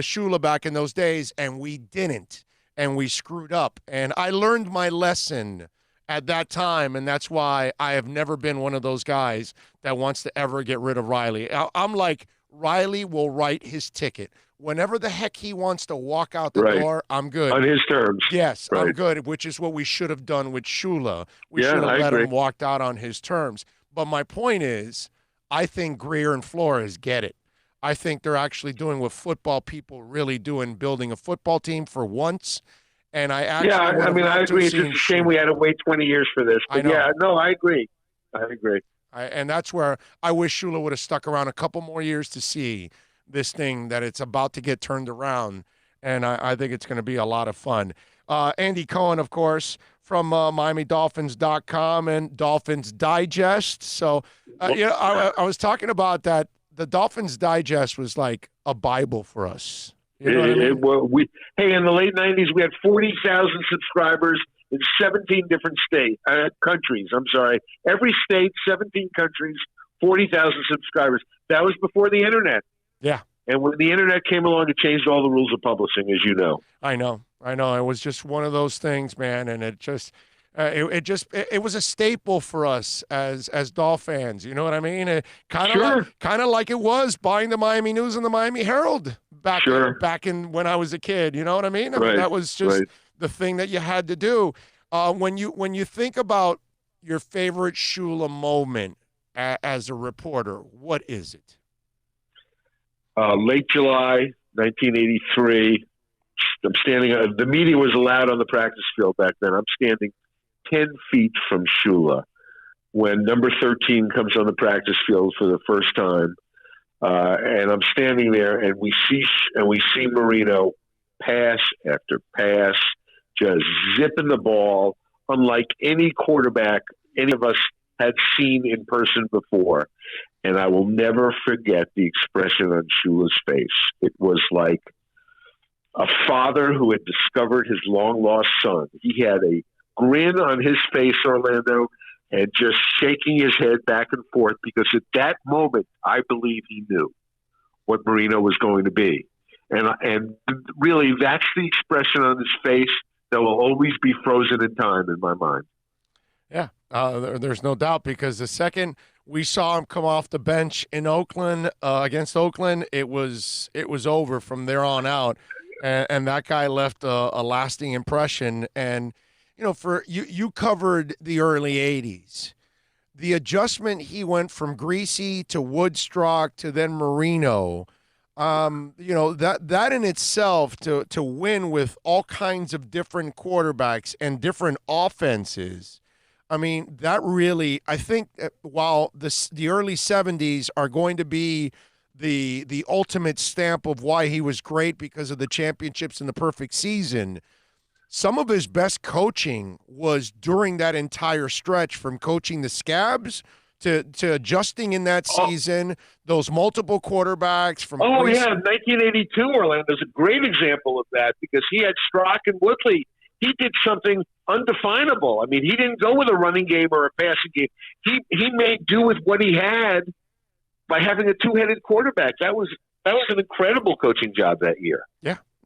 Shula back in those days, and we didn't, and we screwed up. And I learned my lesson at that time, and that's why I have never been one of those guys that wants to ever get rid of Riley. I'm like, Riley will write his ticket. Whenever the heck he wants to walk out the door, I'm good. On his terms. Yes, I'm good, which is what we should have done with Shula. We should have let him walk out on his terms. But my point is, I think Greer and Flores get it. I think they're actually doing what football people really do in building a football team for once. And I actually I agree. It's just a shame we had to wait 20 years for this. But I agree. And that's where I wish Shula would have stuck around a couple more years to see this thing that it's about to get turned around. And I think it's going to be a lot of fun. Andy Cohen, of course, from MiamiDolphins.com and Dolphins Digest. So, I was talking about that. The Dolphins Digest was like a Bible for us. You know what I mean? In the late 90s, we had 40,000 subscribers in 17 different countries. I'm sorry. Every state, 17 countries, 40,000 subscribers. That was before the Internet. Yeah. And when the Internet came along, it changed all the rules of publishing, as you know. I know. It was just one of those things, man. And it just, it was a staple for us as Dolph fans. You know what I mean? Kind of like it was buying the Miami News and the Miami Herald back in when I was a kid. You know what I mean? I mean, that was just the thing that you had to do. When you think about your favorite Shula moment as a reporter, what is it? Late July 1983, I'm standing. The media was allowed on the practice field back then. I'm standing 10 feet from Shula when number 13 comes on the practice field for the first time, and I'm standing there, and we see Marino pass after pass, just zipping the ball, unlike any quarterback any of us had seen in person before. And I will never forget the expression on Shula's face. It was like a father who had discovered his long-lost son. He had a grin on his face, Orlando, and just shaking his head back and forth, because at that moment, I believe he knew what Marino was going to be. And really, that's the expression on his face that will always be frozen in time in my mind. Yeah, there's no doubt, because the second we saw him come off the bench in Oakland against Oakland, it was over from there on out, and that guy left a lasting impression. And for you covered the early '80s, the adjustment he went from Greasy to Woodstock to then Marino. That in itself, to win with all kinds of different quarterbacks and different offenses. I mean, that really, I think, while the early 70s are going to be the ultimate stamp of why he was great because of the championships and the perfect season, some of his best coaching was during that entire stretch, from coaching the Scabs to adjusting in that season, those multiple quarterbacks from. Oh, 1982 Orlando is a great example of that, because he had Strock and Woodley. He did something undefinable. I mean, he didn't go with a running game or a passing game. He made do with what he had by having a two-headed quarterback. That was an incredible coaching job that year.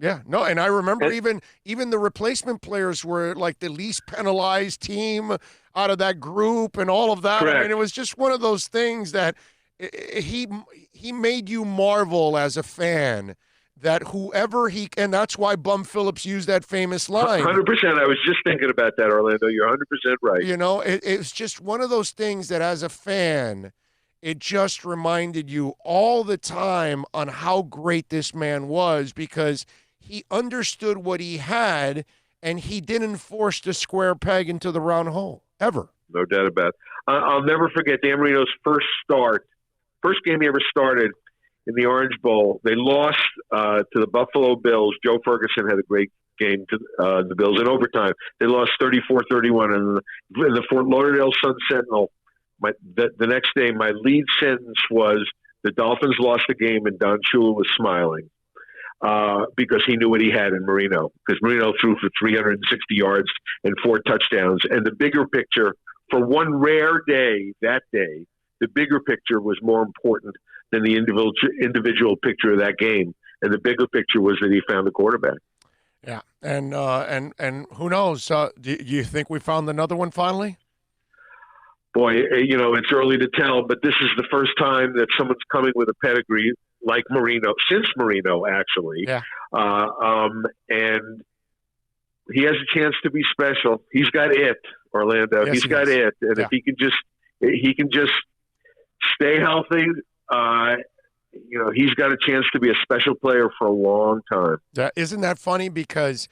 Yeah, no, and I remember even the replacement players were like the least penalized team out of that group and all of that. Correct. I mean, it was just one of those things that he made you marvel as a fan that whoever and that's why Bum Phillips used that famous line. 100%. I was just thinking about that, Orlando. You're 100% right. It's just one of those things that as a fan, it just reminded you all the time on how great this man was, because he understood what he had, and he didn't force the square peg into the round hole, ever. No doubt about it. I'll never forget Dan Marino's first game he ever started in the Orange Bowl. They lost to the Buffalo Bills. Joe Ferguson had a great game to the Bills in overtime. They lost 34-31. And in the Fort Lauderdale Sun-Sentinel, the next day, my lead sentence was, the Dolphins lost the game and Don Shula was smiling because he knew what he had in Marino. Because Marino threw for 360 yards and 4 touchdowns. And the bigger picture, for one rare day that day, the bigger picture was more important than the individual picture of that game. And the bigger picture was that he found the quarterback. Yeah, and who knows? Do you think we found another one finally? Boy, it's early to tell, but this is the first time that someone's coming with a pedigree like Marino, since Marino, actually. Yeah. And he has a chance to be special. He's got it, Orlando. Yes, He's got it. And if he can just stay healthy, he's got a chance to be a special player for a long time. Isn't that funny? Because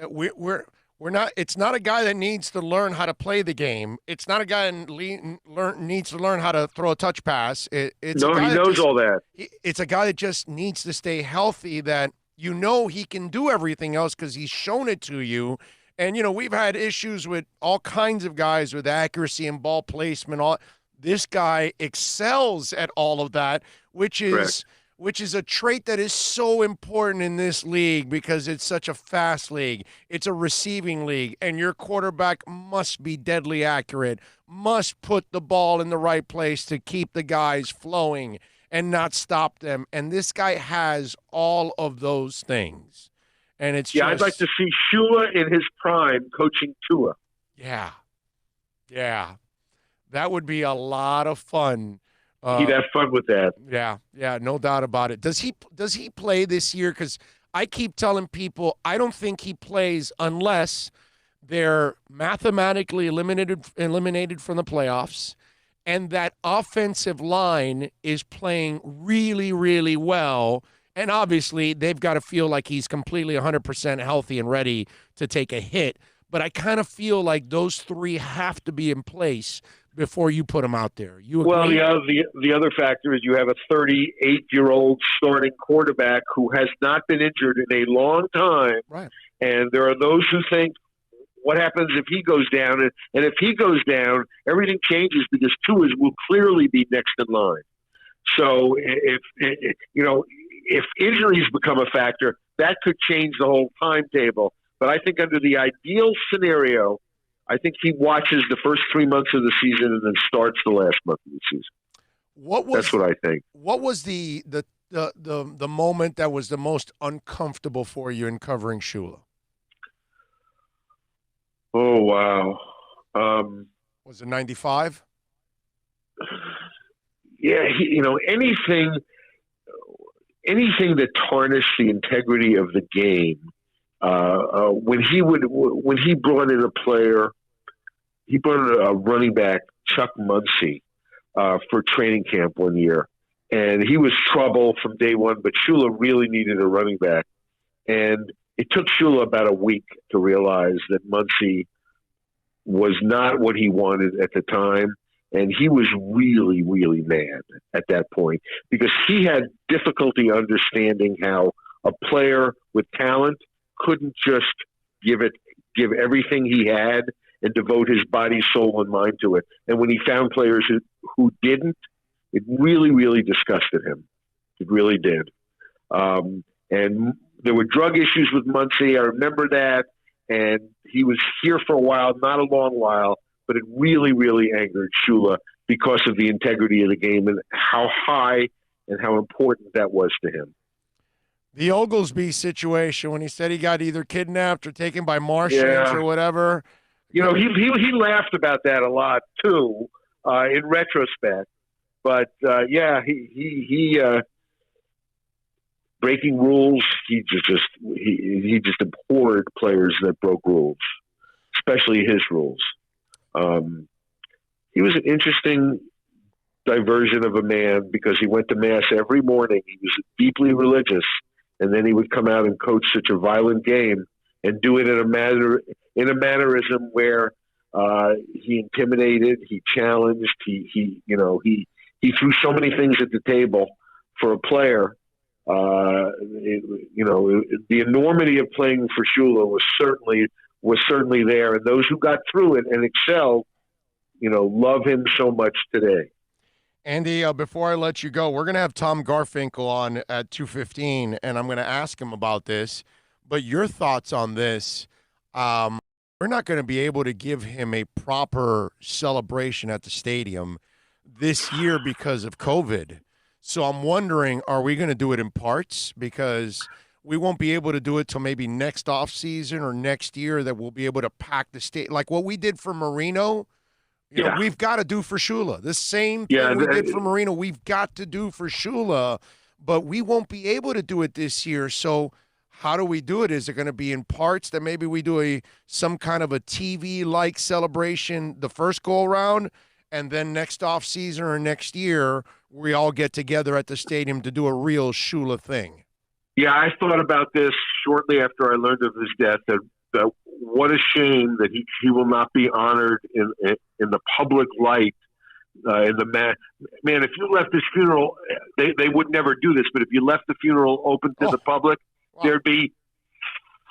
we're not. It's not a guy that needs to learn how to play the game. It's not a guy that needs to learn how to throw a touch pass. He knows all that. It's a guy that just needs to stay healthy. That he can do everything else because he's shown it to you. And we've had issues with all kinds of guys with accuracy and ball placement. This guy excels at all of that, which is a trait that is so important in this league because it's such a fast league. It's a receiving league, and your quarterback must be deadly accurate, must put the ball in the right place to keep the guys flowing and not stop them. And this guy has all of those things. And I'd like to see Shula in his prime coaching Tua. Yeah. That would be a lot of fun. He'd have fun with that. Yeah, no doubt about it. Does he play this year? Because I keep telling people I don't think he plays unless they're mathematically eliminated from the playoffs, and that offensive line is playing really, really well, And obviously, they've got to feel like he's completely 100% healthy and ready to take a hit. But I kind of feel like those three have to be in place before you put him out there. You agree? Well, the other factor is you have a 38-year-old starting quarterback who has not been injured in a long time. Right. And there are those who think, what happens if he goes down? And if he goes down, everything changes because Tua will clearly be next in line. So if injuries become a factor, that could change the whole timetable. But I think under the ideal scenario, I think he watches the first 3 months of the season and then starts the last month of the season. That's what I think. What was the moment that was the most uncomfortable for you in covering Shula? Oh, wow. Was it 95? Yeah, anything that tarnished the integrity of the game. When he brought in a player, he brought in a running back, Chuck Muncie, for training camp one year, and he was trouble from day one. But Shula really needed a running back, and it took Shula about a week to realize that Muncie was not what he wanted at the time. And he was really, really mad at that point because he had difficulty understanding how a player with talent couldn't just give everything he had and devote his body, soul, and mind to it. And when he found players who didn't, it really, really disgusted him. It really did. And there were drug issues with Muncie. I remember that. And he was here for a while, not a long while, but it really, really angered Shula because of the integrity of the game and how high and how important that was to him. The Oglesby situation when he said he got either kidnapped or taken by Martians or whatever. He laughed about that a lot too, in retrospect. But he breaking rules. He just abhorred players that broke rules, especially his rules. He was an interesting diversion of a man because he went to mass every morning. He was deeply religious, and then he would come out and coach such a violent game and do it in a mannerism where he intimidated, he challenged, he threw so many things at the table for a player. The enormity of playing for Shula was certainly there, and those who got through it and excelled, love him so much today. Andy, before I let you go, we're going to have Tom Garfinkel on at 2:15, and I'm going to ask him about this. But your thoughts on this? We're not going to be able to give him a proper celebration at the stadium this year because of COVID. So I'm wondering, are we going to do it in parts? Because we won't be able to do it till maybe next off season or next year that we'll be able to pack the state like what we did for Marino. You know, we've got to do for Shula. The same thing we did for Marino, we've got to do for Shula, but we won't be able to do it this year. So how do we do it? Is it going to be in parts that maybe we do some kind of a TV-like celebration the first go-around, and then next off season or next year we all get together at the stadium to do a real Shula thing? Yeah, I thought about this shortly after I learned of his death. That what a shame that he will not be honored in the public light. If you left his funeral, they would never do this. But if you left the funeral open to the public, there'd be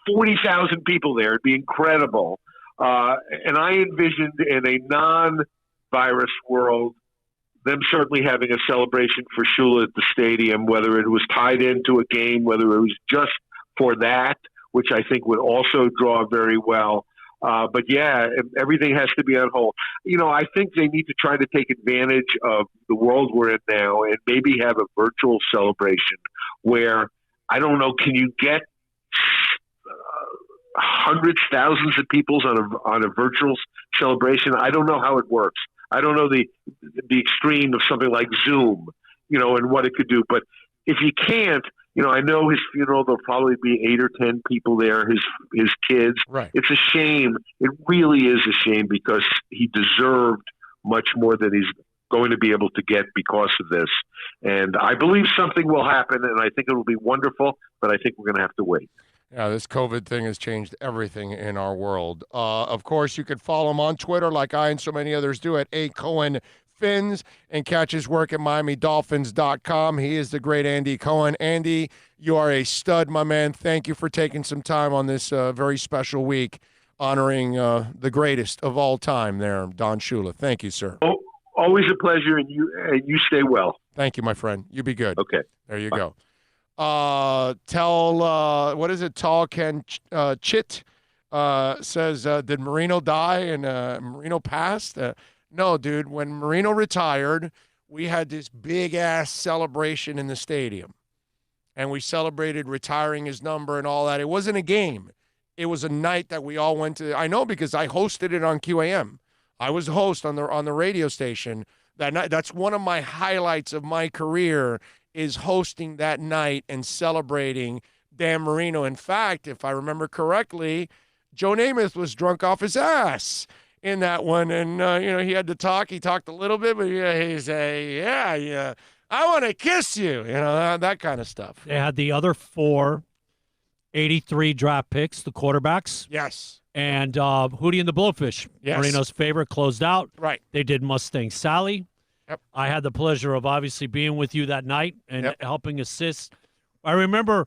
40,000 people there. It'd be incredible. And I envisioned in a non-virus world them certainly having a celebration for Shula at the stadium, whether it was tied into a game, whether it was just for that, which I think would also draw very well. But yeah, everything has to be on hold. I think they need to try to take advantage of the world we're in now and maybe have a virtual celebration where, I don't know, can you get hundreds, thousands of people on a virtual celebration? I don't know how it works. I don't know the extreme of something like Zoom, and what it could do. But if you can't, I know his funeral, there'll probably be 8 or 10 people there, his kids. Right. It's a shame. It really is a shame because he deserved much more than going to be able to get because of this. And I believe something will happen, and I think it will be wonderful, but I think we're going to have to wait. Yeah, this COVID thing has changed everything in our world. Of course, you could follow him on Twitter like I and so many others do at @CohenFins and catch his work at MiamiDolphins.com. He is the great Andy Cohen. Andy, you are a stud, my man. Thank you for taking some time on this very special week honoring the greatest of all time there, Don Shula. Thank you, sir. Oh, always a pleasure, and you stay well. Thank you, my friend. You be good. Okay. There you Bye. go. What is it? Tall Ken Chit says, did Marino die and Marino passed? No, dude. When Marino retired, we had this big-ass celebration in the stadium. And we celebrated retiring his number and all that. It wasn't a game. It was a night that we all went to. I know because I hosted it on QAM. I was host on the radio station that night. That's one of my highlights of my career is hosting that night and celebrating Dan Marino. In fact, if I remember correctly, Joe Namath was drunk off his ass in that one. And, he had to talk. He talked a little bit, but he said, yeah, I want to kiss you, that kind of stuff. They had the other 4 83 draft picks, the quarterbacks. Yes. And Hootie and the Blowfish, yes. Marino's favorite, closed out. Right. They did Mustang Sally. Yep. I had the pleasure of obviously being with you that night and helping assist. I remember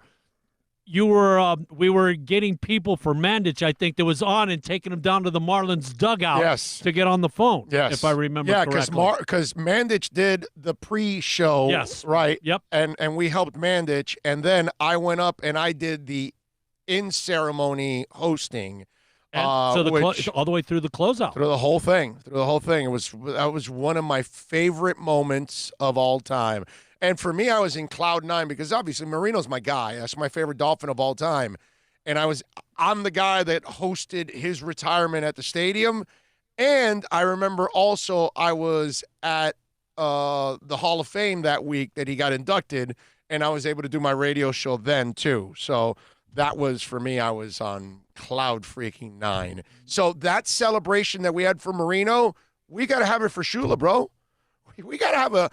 we were getting people for Mandich, I think, that was on and taking them down to the Marlins dugout to get on the phone, if I remember correctly. Yeah, because Mandich did the pre-show, right? Yep. And we helped Mandich, and then I went up and I did the in-ceremony hosting. And so all the way through the closeout. Through the whole thing. That was one of my favorite moments of all time. And for me, I was in cloud 9 because obviously Marino's my guy. That's my favorite Dolphin of all time. And I'm the guy that hosted his retirement at the stadium. And I remember also I was at the Hall of Fame that week that he got inducted, and I was able to do my radio show then too. So that was, for me, I was on cloud freaking 9. So that celebration that we had for Marino, we got to have it for Shula, bro. We got to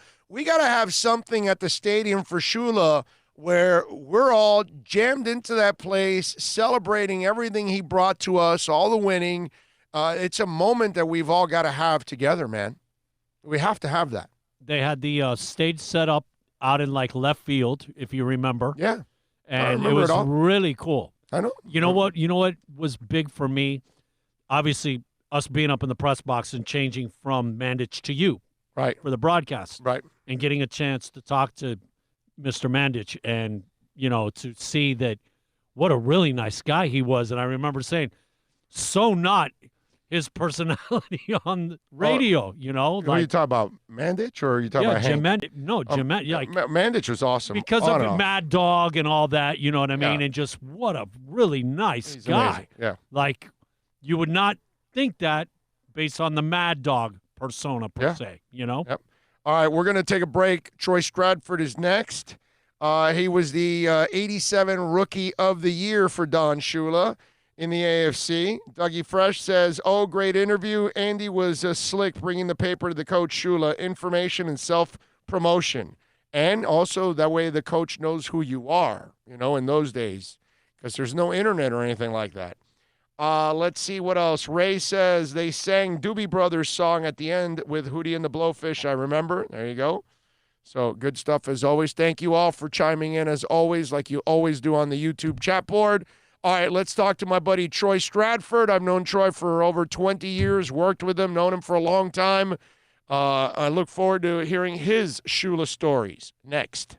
have something at the stadium for Shula where we're all jammed into that place, celebrating everything he brought to us, all the winning. It's a moment that we've all got to have together, man. We have to have that. They had the stage set up out in like left field, if you remember. Yeah. And it was really cool. I know. You know what? You know what was big for me? Obviously, us being up in the press box and changing from Mandich to you, right, for the broadcast, right, and getting a chance to talk to Mr. Mandich and to see that what a really nice guy he was. And I remember saying, so not his personality on radio, What are you talking about, Mandich, or are you talking about Jim Hank? Mandich? No, Jim Mandich. Mandich was awesome. Because of Mad Dog and all that, you know what I mean? Yeah. And just what a really nice guy. Amazing. Yeah. Like, you would not think that based on the Mad Dog persona per se, Yep. All right, we're going to take a break. Troy Stradford is next. He was the 87 Rookie of the Year for Don Shula in the AFC. Dougie Fresh says, great interview. Andy was slick bringing the paper to the coach Shula, information and self-promotion. And also that way the coach knows who you are, in those days, because there's no internet or anything like that. Let's see what else. Ray says they sang Doobie Brothers song at the end with Hootie and the Blowfish. I remember. There you go. So good stuff as always. Thank you all for chiming in as always, like you always do on the YouTube chat board. All right, let's talk to my buddy Troy Stradford. I've known Troy for over 20 years, worked with him, known him for a long time. I look forward to hearing his Shula stories next.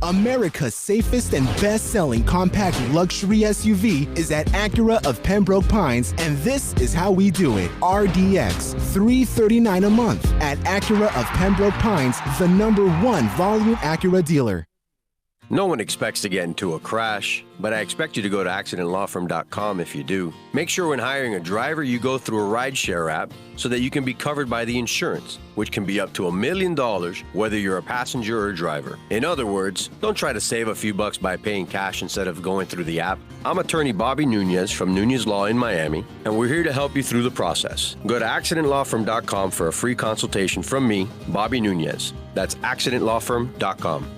America's safest and best-selling compact luxury SUV is at Acura of Pembroke Pines, and this is how we do it. RDX, $339 a month at Acura of Pembroke Pines, the #1 volume Acura dealer. No one expects to get into a crash, but I expect you to go to accidentlawfirm.com if you do. Make sure when hiring a driver, you go through a rideshare app so that you can be covered by the insurance, which can be up to $1 million whether you're a passenger or a driver. In other words, don't try to save a few bucks by paying cash instead of going through the app. I'm attorney Bobby Nunez from Nunez Law in Miami, and we're here to help you through the process. Go to accidentlawfirm.com for a free consultation from me, Bobby Nunez. That's accidentlawfirm.com.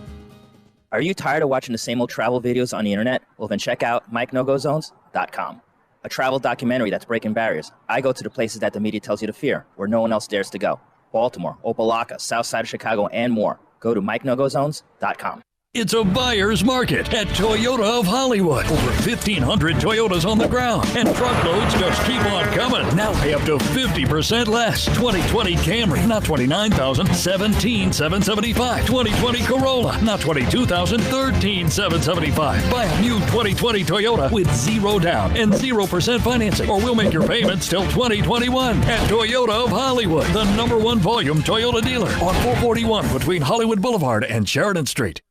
Are you tired of watching the same old travel videos on the internet? Well, then check out MikeNoGoZones.com, a travel documentary that's breaking barriers. I go to the places that the media tells you to fear, where no one else dares to go. Baltimore, Opelika, South Side of Chicago, and more. Go to MikeNoGoZones.com. It's a buyer's market at Toyota of Hollywood. Over 1,500 Toyotas on the ground, and truckloads just keep on coming. Now pay up to 50% less. 2020 Camry, not $29,000, $17,775. 2020 Corolla, not $22,000, $13,775. Buy a new 2020 Toyota with 0 down and 0% financing, or we'll make your payments till 2021. At Toyota of Hollywood, the #1 volume Toyota dealer on 441 between Hollywood Boulevard and Sheridan Street.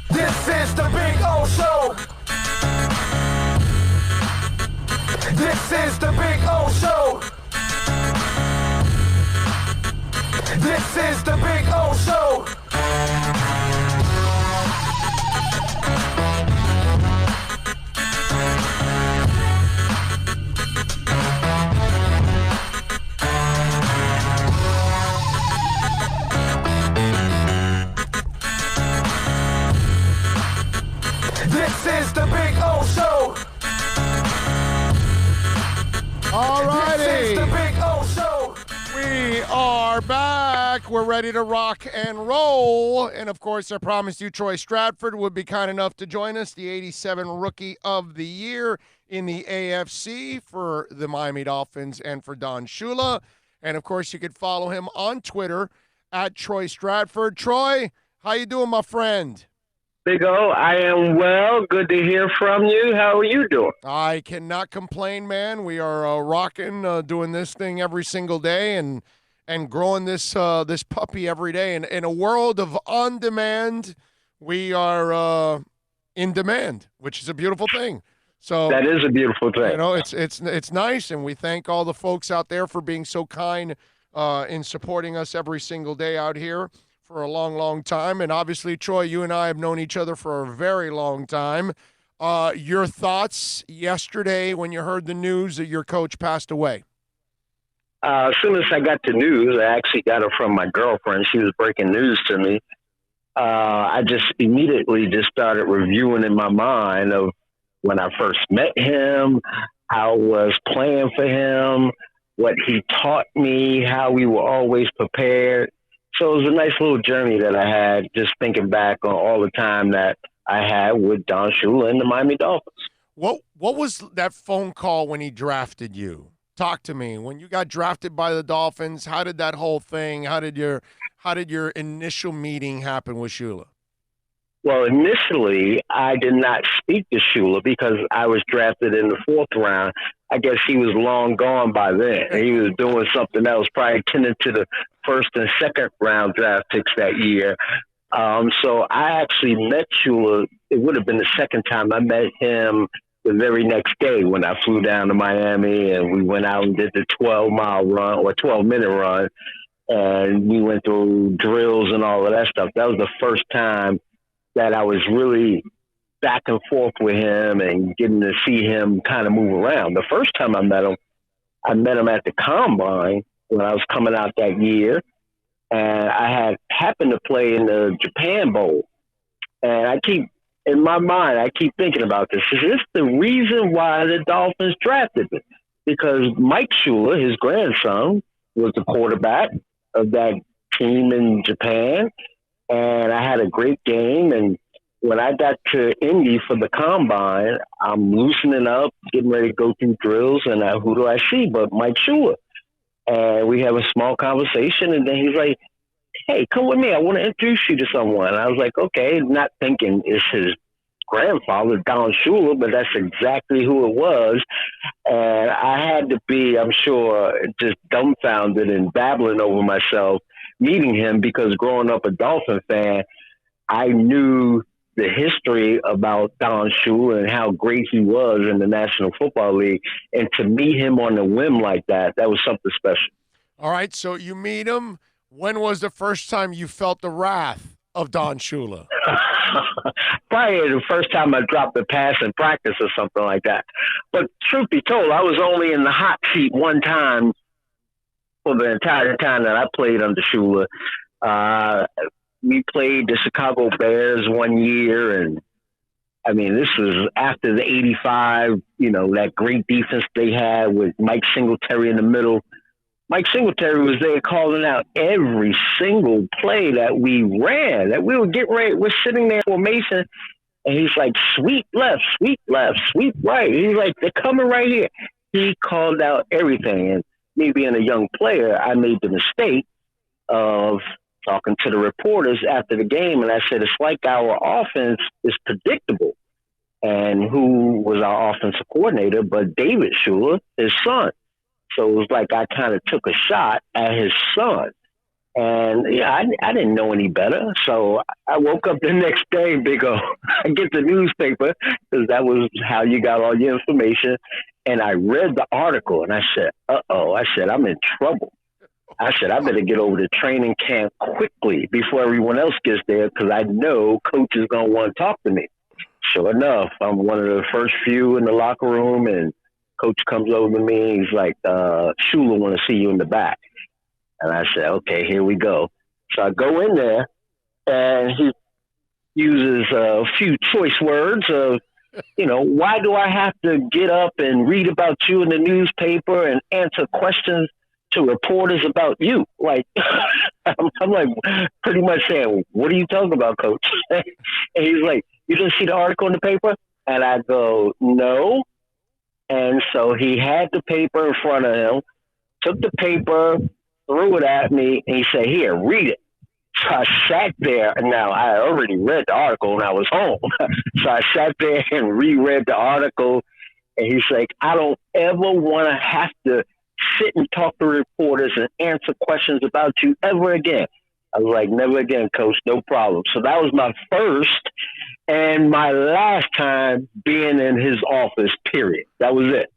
This is the Big O Show. This is the Big O Show. This is the Big O Show. This is the Big O Show. All righty. This is the Big O Show. We are back. We're ready to rock and roll. And, of course, I promised you Troy Stratford would be kind enough to join us, the 87 Rookie of the Year in the AFC for the Miami Dolphins and for Don Shula. And, of course, you could follow him on Twitter at Troy Stratford. Troy, how you doing, my friend? Big O, I am well. Good to hear from you. How are you doing? I cannot complain, man. We are rocking, doing this thing every single day and growing this this puppy every day. And in a world of on demand, we are in demand, which is a beautiful thing. So that is a beautiful thing. You know, it's nice, and we thank all the folks out there for being so kind in supporting us every single day out here for a long, long time. And obviously, Troy, you and I have known each other for a very long time. Your thoughts yesterday when you heard the news that your coach passed away? As soon as I got the news, I actually got it from my girlfriend. She was breaking news to me. I just immediately just started reviewing in my mind of when I first met him, how I was playing for him, what he taught me, how we were always prepared. So it was a nice little journey that I had, just thinking back on all the time that I had with Don Shula and the Miami Dolphins. What was that phone call when he drafted you? Talk to me. When you got drafted by the Dolphins, how did that whole thing, how did your initial meeting happen with Shula? Well, initially, I did not speak to Shula because I was drafted in the 4th round. I guess he was long gone by then. He was doing something else, probably tending to the 1st and 2nd round draft picks that year. So I actually met Shula. It would have been the second time I met him the very next day when I flew down to Miami and we went out and did the 12-mile run or 12-minute run. And we went through drills and all of that stuff. That was the first time that I was really back and forth with him and getting to see him kind of move around. The first time I met him at the Combine when I was coming out that year. And I had happened to play in the Japan Bowl. And in my mind, I keep thinking about this. Is this the reason why the Dolphins drafted me? Because Mike Shula, his grandson, was the quarterback of that team in Japan. And I had a great game. And when I got to Indy for the Combine, I'm loosening up, getting ready to go through drills. And who do I see but Mike Shula? And we have a small conversation. And then he's like, hey, come with me. I want to introduce you to someone. And I was like, okay, not thinking it's his grandfather, Don Shula, but that's exactly who it was. And I had to be, I'm sure, just dumbfounded and babbling over myself meeting him, because growing up a Dolphin fan, I knew the history about Don Shula and how great he was in the National Football League. And to meet him on a whim like that, that was something special. All right, so you meet him. When was the first time you felt the wrath of Don Shula? Probably the first time I dropped a pass in practice or something like that. But truth be told, I was only in the hot seat one time for the entire time that I played under Shula. We played the Chicago Bears one year, and I mean, this was after the 85, that great defense they had with Mike Singletary in the middle. Mike Singletary was there calling out every single play that we ran, that we would get ready. We're sitting there in formation, and he's like, sweep left, sweep right. He's like, they're coming right here. He called out everything. And me being a young player, I made the mistake of talking to the reporters after the game, and I said, it's like our offense is predictable. And who was our offensive coordinator but David Shula, his son. So it was like I kind of took a shot at his son. And yeah, I didn't know any better. So I woke up the next day, Big O. I get the newspaper, because that was how you got all your information. And I read the article, and I said, uh-oh. I said, I'm in trouble. I said, I better get over to training camp quickly before everyone else gets there, because I know Coach is going to want to talk to me. Sure enough, I'm one of the first few in the locker room, and Coach comes over to me, and he's like, Shula want to see you in the back. And I said, okay, here we go. So I go in there, and he uses a few choice words of, why do I have to get up and read about you in the newspaper and answer questions to reporters about you? Like, I'm like pretty much saying, what are you talking about, Coach? And he's like, you didn't see the article in the paper? And I go, no. And so he had the paper in front of him, took the paper, threw it at me, and he said, here, read it. So I sat there. Now, I already read the article when I was home. So I sat there and reread the article, and he's like, I don't ever want to have to sit and talk to reporters and answer questions about you ever again. I was like, never again, Coach, no problem. So that was my first and my last time being in his office, period. That was it.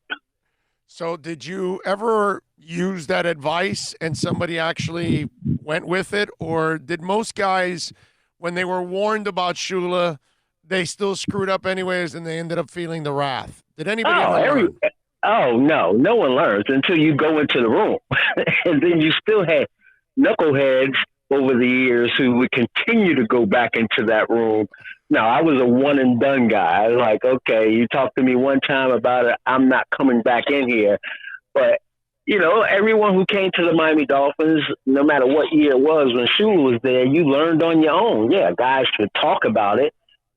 So did you ever use that advice and somebody actually went with it? Or did most guys, when they were warned about Shula, they still screwed up anyways and they ended up feeling the wrath? Did anybody ever learn? Oh, no one learns until you go into the room. And then you still had knuckleheads over the years who would continue to go back into that room. No, I was a one and done guy. I was like, okay, you talked to me one time about it, I'm not coming back in here. But, everyone who came to the Miami Dolphins, no matter what year it was, when Shula was there, you learned on your own. Yeah, guys could talk about it,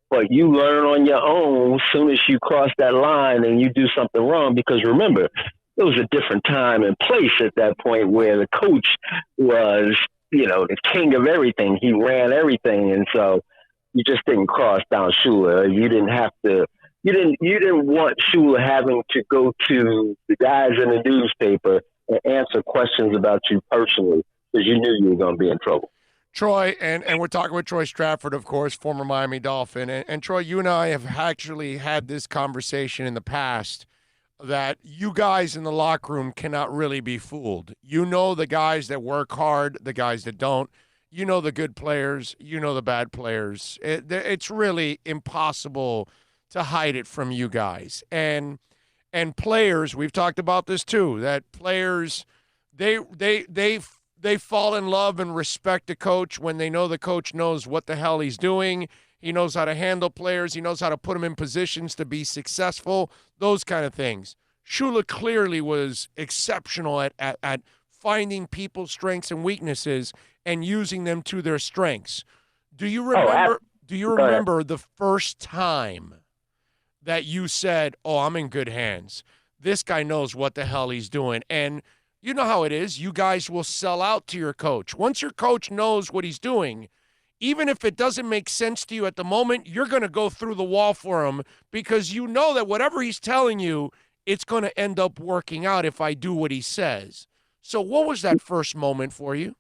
but you learn on your own as soon as you cross that line and you do something wrong. Because remember, it was a different time and place at that point where the coach was, the king of everything. He ran everything. And so you just didn't cross down Shula. You didn't have to, you didn't want Shula having to go to the guys in the newspaper and answer questions about you personally, because you knew you were going to be in trouble. Troy, and we're talking with Troy Stratford, of course, former Miami Dolphin. And Troy, you and I have actually had this conversation in the past that you guys in the locker room cannot really be fooled. You know the guys that work hard, the guys that don't. You know the good players. You know the bad players. It's really impossible to hide it from you guys. And players, we've talked about this too, that players, they fall in love and respect a coach when they know the coach knows what the hell he's doing. He knows how to handle players. He knows how to put them in positions to be successful, those kind of things. Shula clearly was exceptional at finding people's strengths and weaknesses and using them to their strengths. Do you remember the first time that you said, oh, I'm in good hands? This guy knows what the hell he's doing. And you know how it is. You guys will sell out to your coach. Once your coach knows what he's doing, even if it doesn't make sense to you at the moment, you're going to go through the wall for him because you know that whatever he's telling you, it's going to end up working out if I do what he says. So what was that first moment for you?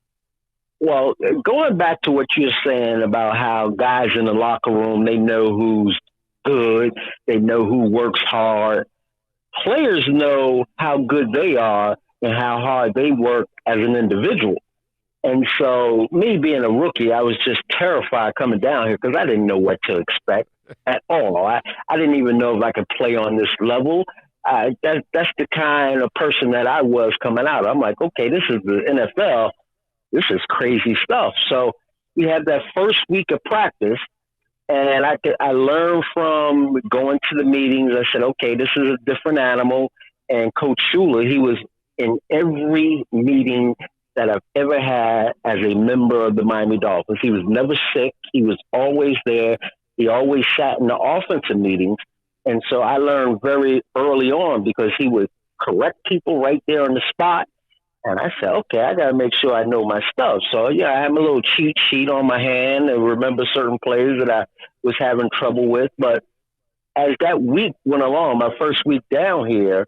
Well, going back to what you're saying about how guys in the locker room, they know who's good, they know who works hard. Players know how good they are and how hard they work as an individual. And so me being a rookie, I was just terrified coming down here because I didn't know what to expect at all. I didn't even know if I could play on this level. That's the kind of person that I was coming out. I'm like, okay, this is the NFL. This is crazy stuff. So we had that first week of practice, and I learned from going to the meetings. I said, okay, this is a different animal. And Coach Shula, he was in every meeting that I've ever had as a member of the Miami Dolphins. He was never sick. He was always there. He always sat in the offensive meetings. And so I learned very early on because he would correct people right there on the spot. And I said, okay, I got to make sure I know my stuff. So, yeah, I have a little cheat sheet on my hand and remember certain plays that I was having trouble with. But as that week went along, my first week down here,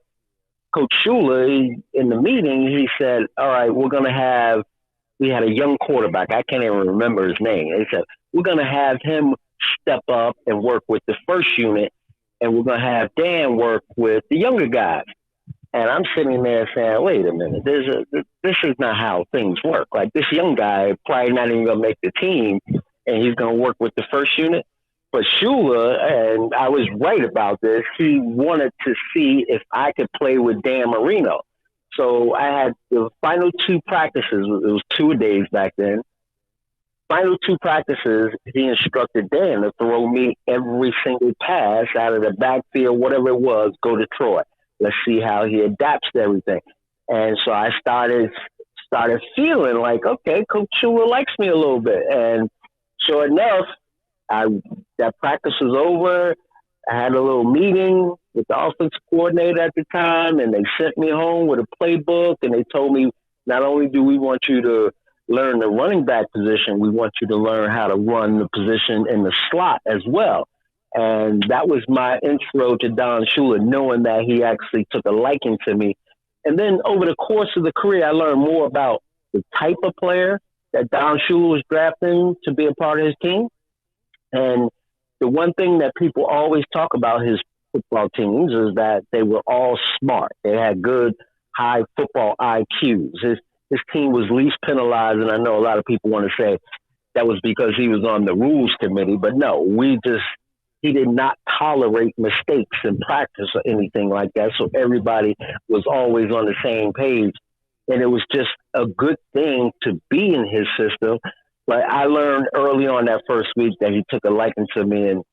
Coach Shula, in the meeting, he said, all right, we had a young quarterback. I can't even remember his name. He said, we're going to have him step up and work with the first unit, and we're going to have Dan work with the younger guys. And I'm sitting there saying, wait a minute, this is not how things work. Like, this young guy probably not even going to make the team, and he's going to work with the first unit. But Shula, and I was right about this, he wanted to see if I could play with Dan Marino. So I had the final two practices. It was 2 days back then. Final two practices, he instructed Dan to throw me every single pass out of the backfield, whatever it was, go to Troy. Let's see how he adapts to everything. And so I started feeling like, okay, Coach Shula likes me a little bit. And sure enough, that practice was over. I had a little meeting with the offensive coordinator at the time, and they sent me home with a playbook, and they told me, not only do we want you to learn the running back position, we want you to learn how to run the position in the slot as well. And that was my intro to Don Shula, knowing that he actually took a liking to me. And then over the course of the career, I learned more about the type of player that Don Shula was drafting to be a part of his team. And the one thing that people always talk about his football teams is that they were all smart. They had good, high football IQs. His team was least penalized, and I know a lot of people want to say that was because he was on the rules committee, but no, he did not tolerate mistakes in practice or anything like that, so everybody was always on the same page, and it was just a good thing to be in his system. But I learned early on that first week that he took a liking to me. And,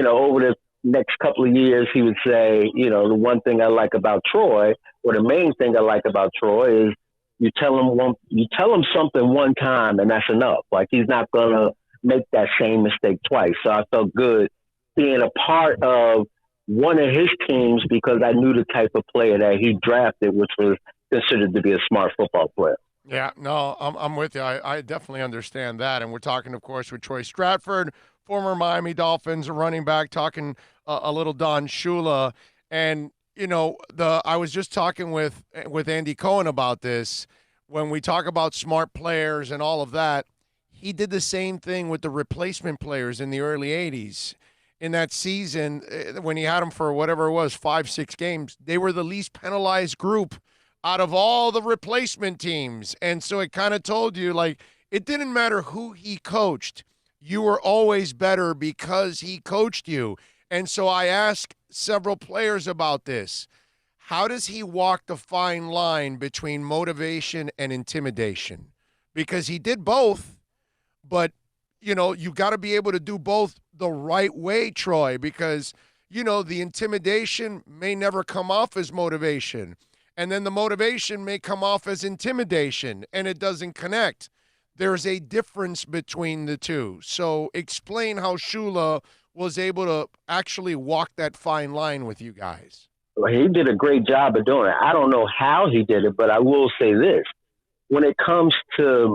over the next couple of years, he would say, the one thing I like about Troy, or the main thing I like about Troy, is you tell him something one time and that's enough. Like, he's not going to make that same mistake twice. So I felt good being a part of one of his teams because I knew the type of player that he drafted, which was considered to be a smart football player. Yeah, no, I'm with you. I definitely understand that. And we're talking, of course, with Troy Stratford, former Miami Dolphins running back, talking a little Don Shula. And, I was just talking with Andy Cohen about this. When we talk about smart players and all of that, he did the same thing with the replacement players in the early 80s. In that season, when he had them for whatever it was, 5-6 games, they were the least penalized group out of all the replacement teams. And so it kind of told you, like, it didn't matter who he coached. You were always better because he coached you. And so I asked several players about this. How does he walk the fine line between motivation and intimidation? Because he did both, but, you got to be able to do both the right way, Troy, because, the intimidation may never come off as motivation. And then the motivation may come off as intimidation, and it doesn't connect. There's a difference between the two. So explain how Shula was able to actually walk that fine line with you guys. Well, he did a great job of doing it. I don't know how he did it, but I will say this. When it comes to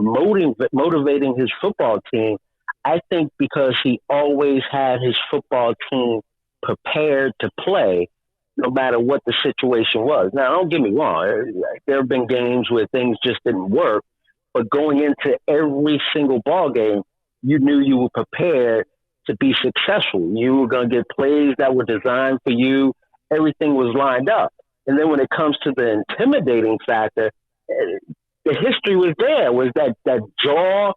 motivating his football team, I think because he always had his football team prepared to play no matter what the situation was. Now, don't get me wrong. There have been games where things just didn't work, but going into every single ball game, you knew you were prepared to be successful. You were going to get plays that were designed for you. Everything was lined up. And then when it comes to the intimidating factor, the history was there, was that jaw,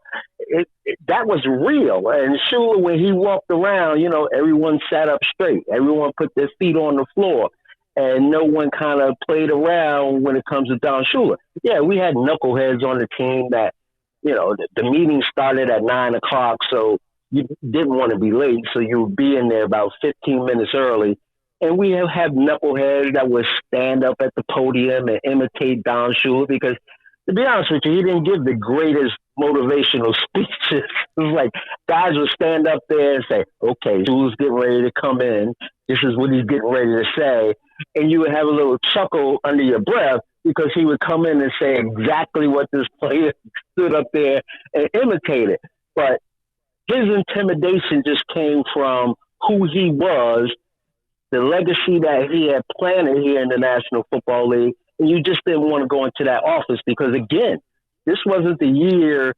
that was real. And Shula, when he walked around, you know, everyone sat up straight. Everyone put their feet on the floor. And no one kind of played around when it comes to Don Shula. Yeah, we had knuckleheads on the team that, you know, the meeting started at 9 o'clock, so you didn't want to be late, so you would be in there about 15 minutes early. And we have had knuckleheads that would stand up at the podium and imitate Don Shula because, to be honest with you, he didn't give the greatest motivational speeches. It was like guys would stand up there and say, okay, Shula's getting ready to come in. This is what he's getting ready to say. And you would have a little chuckle under your breath because he would come in and say exactly what this player stood up there and imitated. But his intimidation just came from who he was, the legacy that he had planted here in the National Football League, and you just didn't want to go into that office because, again, this wasn't the year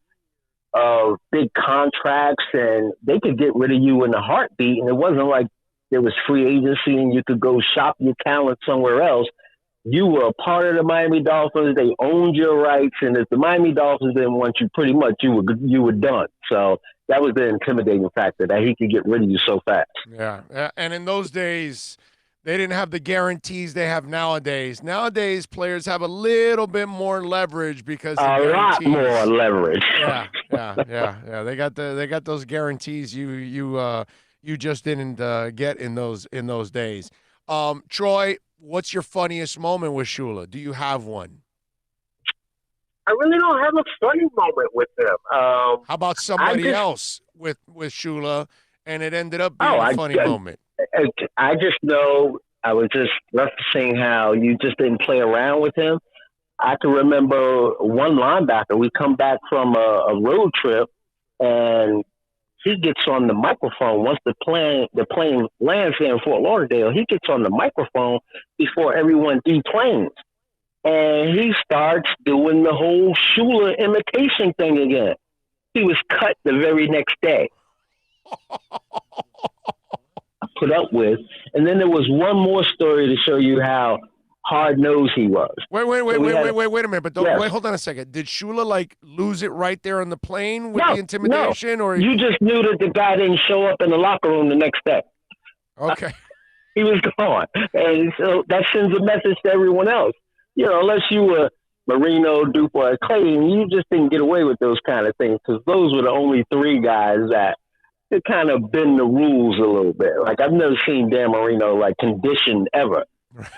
of big contracts and they could get rid of you in a heartbeat, and it wasn't like there was free agency and you could go shop your talent somewhere else. You were a part of the Miami Dolphins. They owned your rights, and if the Miami Dolphins didn't want you, pretty much you were done. So that was the intimidating factor, that he could get rid of you so fast. Yeah, and in those days, they didn't have the guarantees they have nowadays. Nowadays, players have a little bit more leverage because a lot more leverage. Yeah. They got those guarantees you just didn't get in those days. Troy, what's your funniest moment with Shula? Do you have one? I really don't have a funny moment with him. How about somebody else with Shula, and it ended up being a funny moment? I just know, I was just referencing how you just didn't play around with him. I can remember one linebacker, we come back from a road trip, and he gets on the microphone once the plane lands here in Fort Lauderdale. He gets on the microphone before everyone deplanes. And he starts doing the whole Shula imitation thing again. He was cut the very next day. Put up with. And then there was one more story to show you how hard-nosed he was. Wait a minute. But wait, hold on a second. Did Shula lose it right there on the plane with the intimidation? No. Or you just knew that the guy didn't show up in the locker room the next day. Okay. He was gone. And so that sends a message to everyone else. You know, unless you were Marino, Dubois, Clayton, you just didn't get away with those kind of things because those were the only three guys that could kind of bend the rules a little bit. Like, I've never seen Dan Marino, conditioned ever.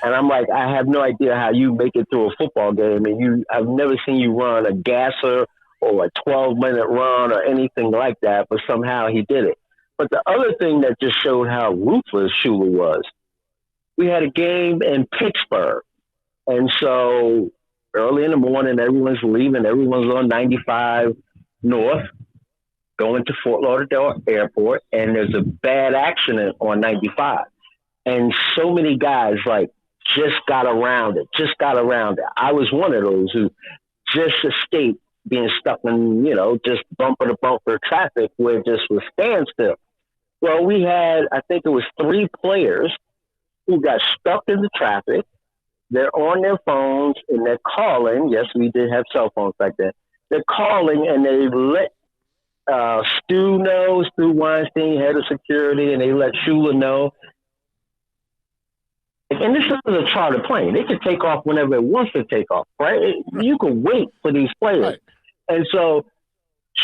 And I'm like, I have no idea how you make it through a football game. And I've never seen you run a gasser or a 12-minute run or anything like that, but somehow he did it. But the other thing that just showed how ruthless Shula was, we had a game in Pittsburgh. And so early in the morning, everyone's leaving. Everyone's on 95 North, going to Fort Lauderdale Airport, and there's a bad accident on 95. And so many guys, just got around it. I was one of those who just escaped being stuck in, just bumper-to-bumper traffic where it just was standstill. Well, we had, I think it was 3 players who got stuck in the traffic. They're on their phones and they're calling. Yes, we did have cell phones back then. They're calling and they let Stu Weinstein, head of security, and they let Shula know. And this is a charter plane. They could take off whenever it wants to take off, right? You could wait for these players. Right. And so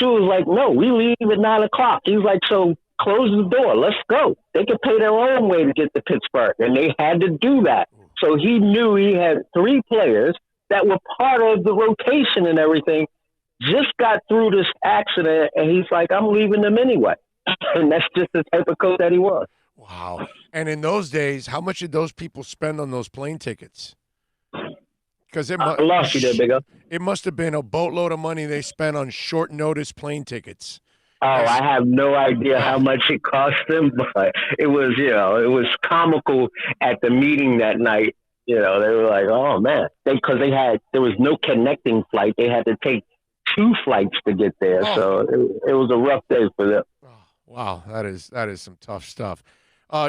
Shula's like, no, we leave at 9 o'clock. He's like, so close the door. Let's go. They could pay their own way to get to Pittsburgh. And they had to do that. So he knew he had 3 players that were part of the rotation and everything, just got through this accident, and he's like, I'm leaving them anyway. And that's just the type of coach that he was. Wow. And in those days, how much did those people spend on those plane tickets? Because it lost you there, big up. It must have been a boatload of money they spent on short notice plane tickets. Oh, I have no idea how much it cost them, but it was comical at the meeting that night. They were like, "Oh man," because there was no connecting flight. They had to take 2 flights to get there, so it was a rough day for them. Wow, that is some tough stuff.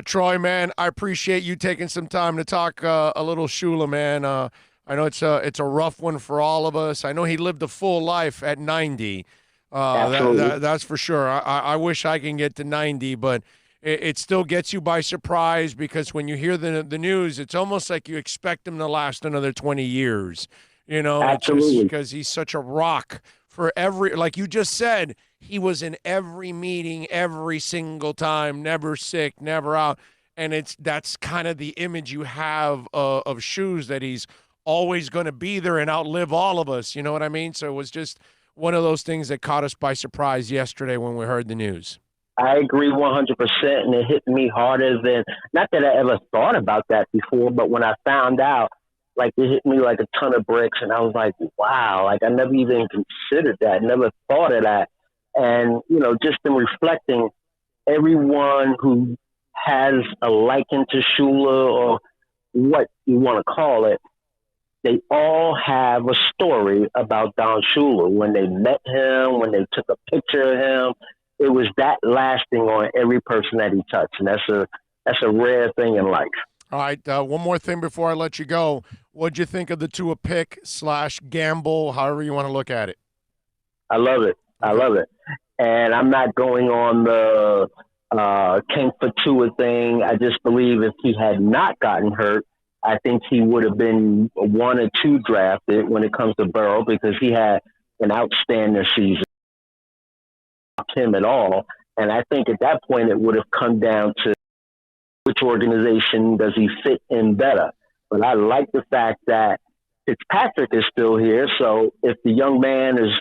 Troy, man, I appreciate you taking some time to talk a little Shula, man. I know it's a rough one for all of us. I know he lived a full life at 90. That's for sure. I wish I can get to 90, but it still gets you by surprise because when you hear the news, it's almost like you expect him to last another 20 years. Absolutely. Because he's such a rock for like you just said, he was in every meeting, every single time, never sick, never out. And that's kind of the image you have of Shoes, that he's always going to be there and outlive all of us. You know what I mean? So it was just one of those things that caught us by surprise yesterday when we heard the news. I agree 100%, and it hit me harder than, not that I ever thought about that before, but when I found out, like, it hit me like a ton of bricks, and I was like, wow, like, I never even considered that, never thought of that. And, just in reflecting, everyone who has a liking to Shula or what you want to call it, they all have a story about Don Shula. When they met him, when they took a picture of him, it was that lasting on every person that he touched. And that's a rare thing in life. All right, one more thing before I let you go. What'd you think of the Tua pick / gamble, however you want to look at it? I love it. I love it. And I'm not going on the King for Tua thing. I just believe if he had not gotten hurt, I think he would have been 1 or 2 drafted when it comes to Burrow, because he had an outstanding season. Him at all. And I think at that point it would have come down to which organization does he fit in better. But I like the fact that Fitzpatrick is still here. So if the young man is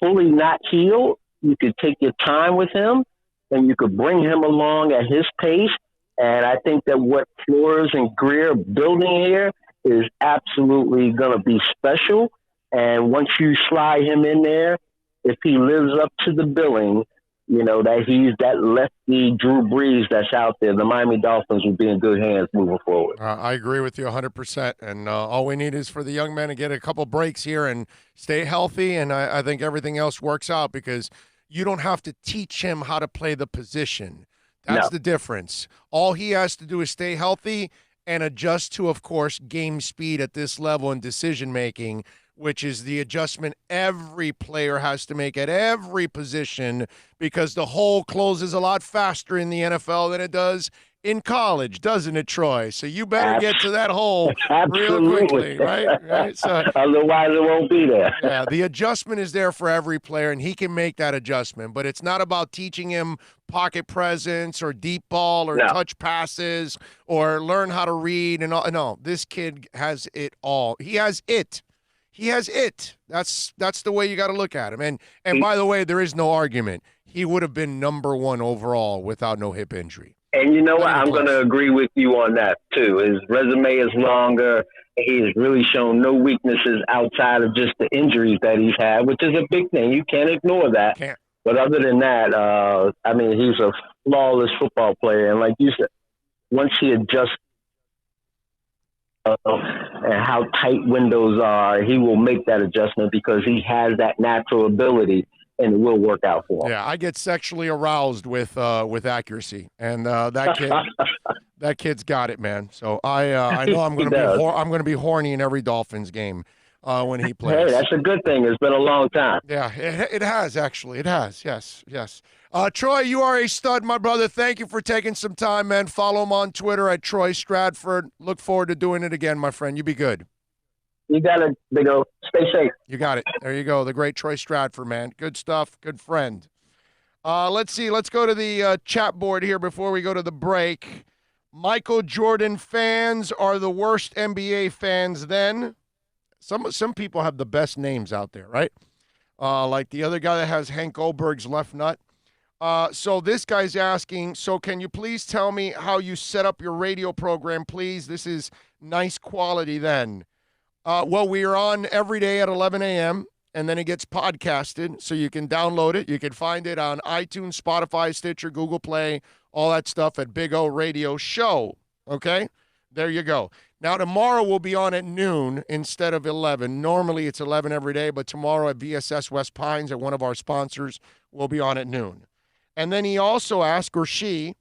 fully not healed, you could take your time with him and you could bring him along at his pace. And I think that what Flores and Greer are building here is absolutely going to be special. And once you slide him in there, if he lives up to the billing, that he's that lefty Drew Brees that's out there, the Miami Dolphins will be in good hands moving forward. I agree with you 100%. And all we need is for the young man to get a couple breaks here and stay healthy. And I think everything else works out, because you don't have to teach him how to play the position. That's the difference. All he has to do is stay healthy and adjust to, of course, game speed at this level and decision-making, which is the adjustment every player has to make at every position, because the hole closes a lot faster in the NFL than it does in college, doesn't it, Troy? So you better get to that hole real quickly, right? So, otherwise it won't be there. Yeah, the adjustment is there for every player, and he can make that adjustment. But it's not about teaching him pocket presence or deep ball or touch passes or learn how to read and all. No, this kid has it all. He has it. He has it. That's the way you got to look at him. And by the way, there is no argument. He would have been number 1 overall without no hip injury. And you know what? I'm going to agree with you on that, too. His resume is longer. He's really shown no weaknesses outside of just the injuries that he's had, which is a big thing. You can't ignore that. Can't. But other than that, he's a flawless football player. And like you said, once he adjusts and how tight windows are, he will make that adjustment because he has that natural ability, and it will work out for him. Yeah, I get sexually aroused with accuracy, and that kid's got it, man. So I know I'm going to be horny in every Dolphins game when he plays. Hey, that's a good thing. It's been a long time. Yeah, it has actually. It has. Yes. Troy, you are a stud, my brother. Thank you for taking some time, man. Follow him on Twitter at Troy Stratford. Look forward to doing it again, my friend. You be good. You got it, Big O. Stay safe. You got it. There you go. The great Troy Stratford, man. Good stuff. Good friend. Let's see. Let's go to the chat board here before we go to the break. Michael Jordan fans are the worst NBA fans then. Some people have the best names out there, right? Like the other guy that has Hank Goldberg's left nut. So this guy's asking, so can you please tell me how you set up your radio program, please? This is nice quality then. Well, we are on every day at 11 a.m., and then it gets podcasted, so you can download it. You can find it on iTunes, Spotify, Stitcher, Google Play, all that stuff at Big O Radio Show. Okay? There you go. Now, tomorrow we'll be on at noon instead of 11. Normally it's 11 every day, but tomorrow at VSS West Pines at one of our sponsors, we'll be on at noon. And then he also asked, or she,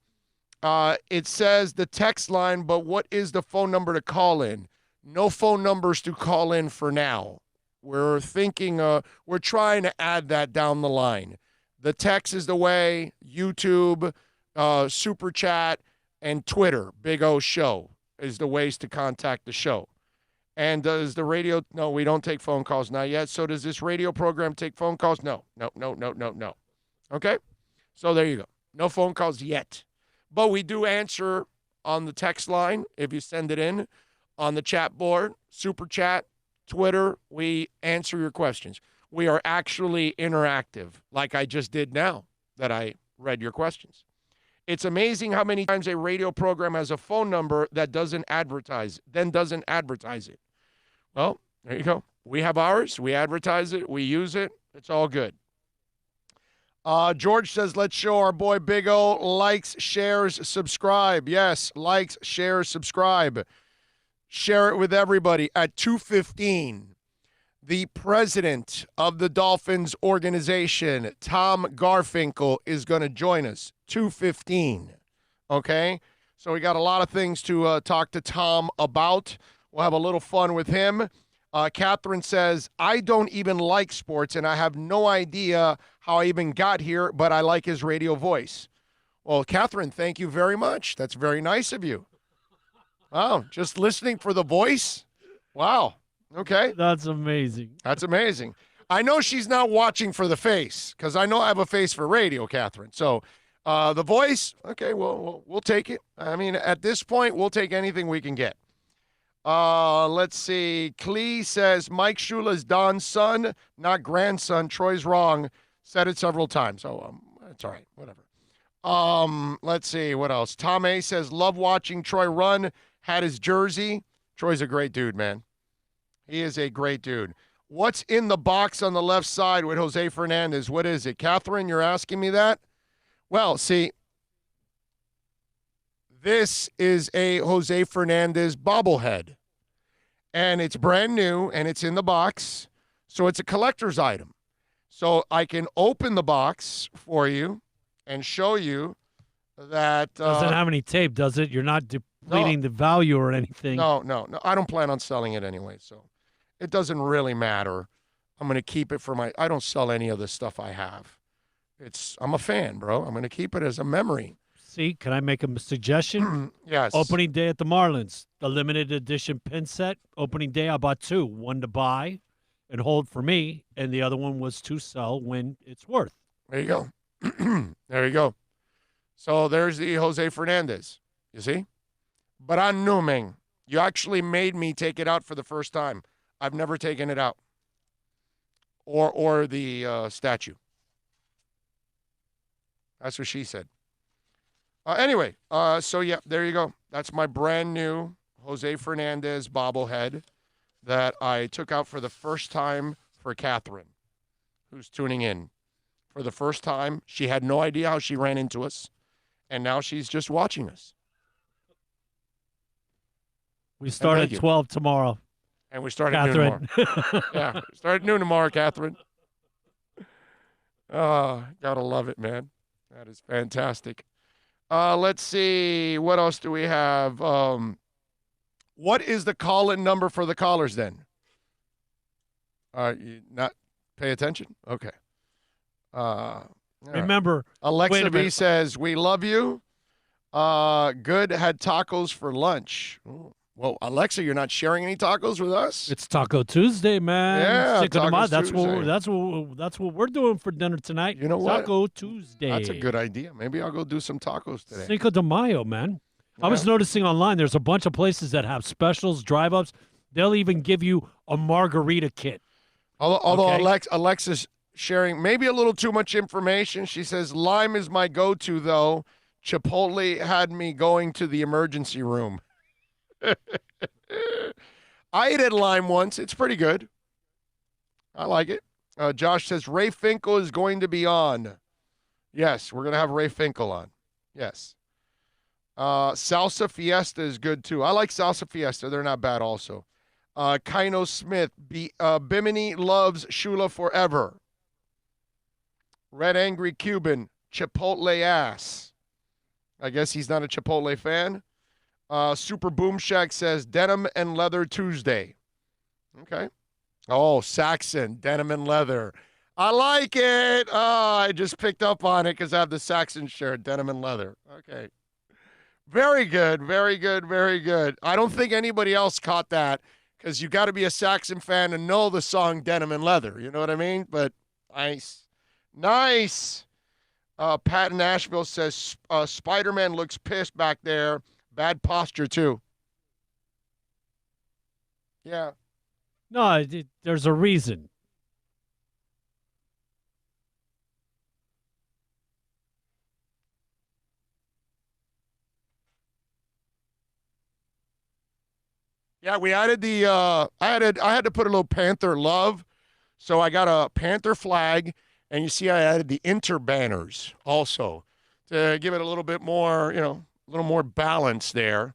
it says the text line, but what is the phone number to call in? No phone numbers to call in for now. We're thinking, we're trying to add that down the line. The text is the way, YouTube, Super Chat, and Twitter, Big O Show, is the ways to contact the show. And does the radio, no, we don't take phone calls, not yet. So does this radio program take phone calls? No. Okay? So there you go. No phone calls yet. But we do answer on the text line if you send it in. On the chat board, Super Chat, Twitter, we answer your questions. We are actually interactive, like I just did now that I read your questions. It's amazing how many times a radio program has a phone number that doesn't advertise it. Well, there you go. We have ours. We advertise it. We use it. It's all good. George says, let's show our boy Big O likes, shares, subscribe. Yes, likes, shares, subscribe. Share it with everybody. At 2:15, the president of the Dolphins organization, Tom Garfinkel, is going to join us. 2:15. Okay? So we got a lot of things to talk to Tom about. We'll have a little fun with him. Catherine says, I don't even like sports, and I have no idea how I even got here, but I like his radio voice. Well, Catherine, thank you very much. That's very nice of you. Wow, just listening for the voice? Wow. Okay. That's amazing. That's amazing. I know she's not watching for the face, because I know I have a face for radio, Catherine. So the voice, okay, we'll take it. I mean, at this point, we'll take anything we can get. Let's see. Clee says Mike Shula's Don's son, not grandson. Troy's wrong. Said it several times. So it's all right. Whatever. Let's see. What else? Tom A says, love watching Troy run. Had his jersey. Troy's a great dude, man. He is a great dude. What's in the box on the left side with Jose Fernandez? What is it? Catherine, you're asking me that? Well, see, this is a Jose Fernandez bobblehead. And it's brand new, and it's in the box. So it's a collector's item. So I can open the box for you and show you that. Doesn't have any tape, does it? You're not depleting the value or anything. No. I don't plan on selling it anyway, so it doesn't really matter. I'm going to keep it for I don't sell any of the stuff I have. I'm a fan, bro. I'm going to keep it as a memory. See, can I make a suggestion? Yes. Opening day at the Marlins, the limited edition pin set. Opening day, I bought two. One to buy and hold for me, and the other one was to sell when it's worth. There you go. There you go. So there's the Jose Fernandez. You see? Brand new, man. You actually made me take it out for the first time. I've never taken it out. Or the statue. That's what she said. Anyway, so yeah, there you go. That's my brand new Jose Fernandez bobblehead that I took out for the first time for Catherine, who's tuning in. For the first time, she had no idea how she ran into us, and now she's just watching us. We start at 12 tomorrow. And we start at noon tomorrow. Yeah, start at noon tomorrow, Catherine. Oh, gotta love it, man. That is fantastic. Let's see. What else do we have? What is the call-in number for the callers then? You not pay attention? Okay. Remember, Alexa B says, we love you. Good had tacos for lunch. Ooh. Well, Alexa, you're not sharing any tacos with us? It's Taco Tuesday, man. Yeah, that's what we're doing for dinner tonight. You know what? Taco Tuesday. That's a good idea. Maybe I'll go do some tacos today. Cinco de Mayo, man. Yeah. I was noticing online there's a bunch of places that have specials, drive-ups. They'll even give you a margarita kit. Although okay? Alexa's sharing maybe a little too much information. She says, lime is my go-to, though. Chipotle had me going to the emergency room. I ate at Lime once. It's pretty good. I like it. Josh says Ray Finkel is going to be on. Yes, we're going to have Ray Finkel on. Yes. Salsa Fiesta is good, too. I like Salsa Fiesta. They're not bad also. Kino Smith, Bimini loves Shula forever. Red Angry Cuban, Chipotle ass. I guess he's not a Chipotle fan. Super Boom Shack says Denim and Leather Tuesday. Okay. Oh, Saxon, Denim and Leather. I like it. Oh, I just picked up on it because I have the Saxon shirt, Denim and Leather. Okay. Very good, very good, very good. I don't think anybody else caught that because you got to be a Saxon fan to know the song Denim and Leather. You know what I mean? But nice. Nice. Pat in Nashville says Spider-Man looks pissed back there. Bad posture, too. Yeah. No, there's a reason. Yeah, we added the I had to put a little Panther love. So I got a Panther flag, and you see I added the Inter banners also to give it a little bit more, a little more balance there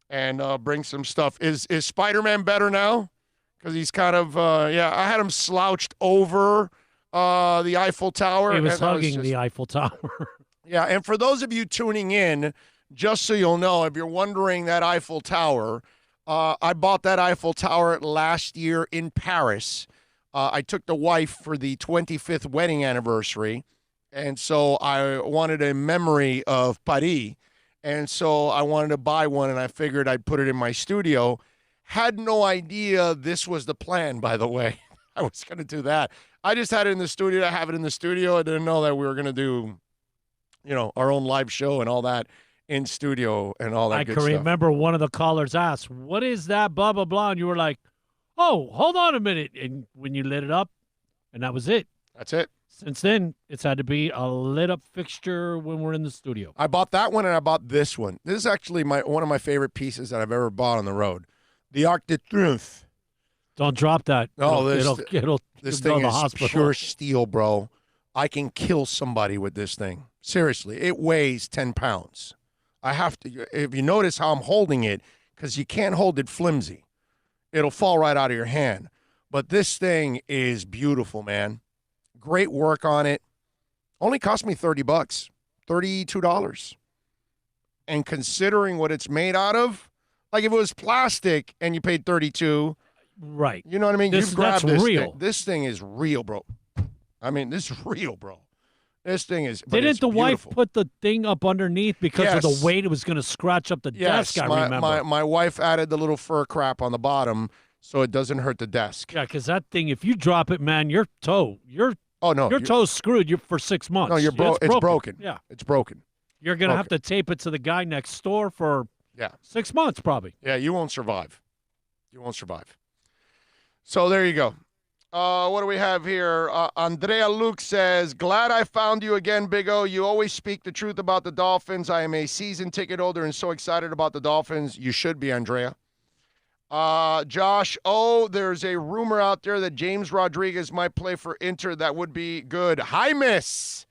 and bring some stuff. Is Spider-Man better now? Because he's kind of, I had him slouched over the Eiffel Tower. He was hugging the Eiffel Tower. Yeah, and for those of you tuning in, just so you'll know, if you're wondering that Eiffel Tower, I bought that Eiffel Tower last year in Paris. I took the wife for the 25th wedding anniversary, and so I wanted a memory of Paris, and so I wanted to buy one, and I figured I'd put it in my studio. Had no idea this was the plan, by the way. I was going to do that. I just had it in the studio to have it in the studio. I didn't know that we were going to do, our own live show and all that in studio and all that good stuff. I can remember one of the callers asked, what is that, blah, blah, blah, and you were like, oh, hold on a minute. And when you lit it up, and that was it. That's it. Since then, it's had to be a lit-up fixture when we're in the studio. I bought that one, and I bought this one. This is actually one of my favorite pieces that I've ever bought on the road. The Arc de Triomphe. Don't drop that. No, it'll this go thing to the is hospital. pure steel, bro. I can kill somebody with this thing. Seriously, it weighs 10 pounds. I have to, if you notice how I'm holding it, because you can't hold it flimsy. It'll fall right out of your hand. But this thing is beautiful, man. Great work on it. Only cost me $30, $32. And considering what it's made out of, like if it was plastic and you paid $32, right? You know what I mean? That's real. Thing. This thing is real, bro. I mean, this is real, bro. This thing is. Didn't the wife put the thing up underneath because of the Yes. weight? It was going to scratch up the desk. I remember. My wife added the little fur crap on the bottom so it doesn't hurt the desk. Yeah, because that thing, if you drop it, man, your toe's screwed for 6 months. No, it's broken. Yeah, it's broken. You're going to have to tape it to the guy next door for 6 months probably. Yeah, you won't survive. You won't survive. So there you go. What do we have here? Andrea Luke says, glad I found you again, Big O. You always speak the truth about the Dolphins. I am a season ticket holder and so excited about the Dolphins. You should be, Andrea. Josh, there's a rumor out there that James Rodriguez might play for Inter. That would be good. Hi, Miss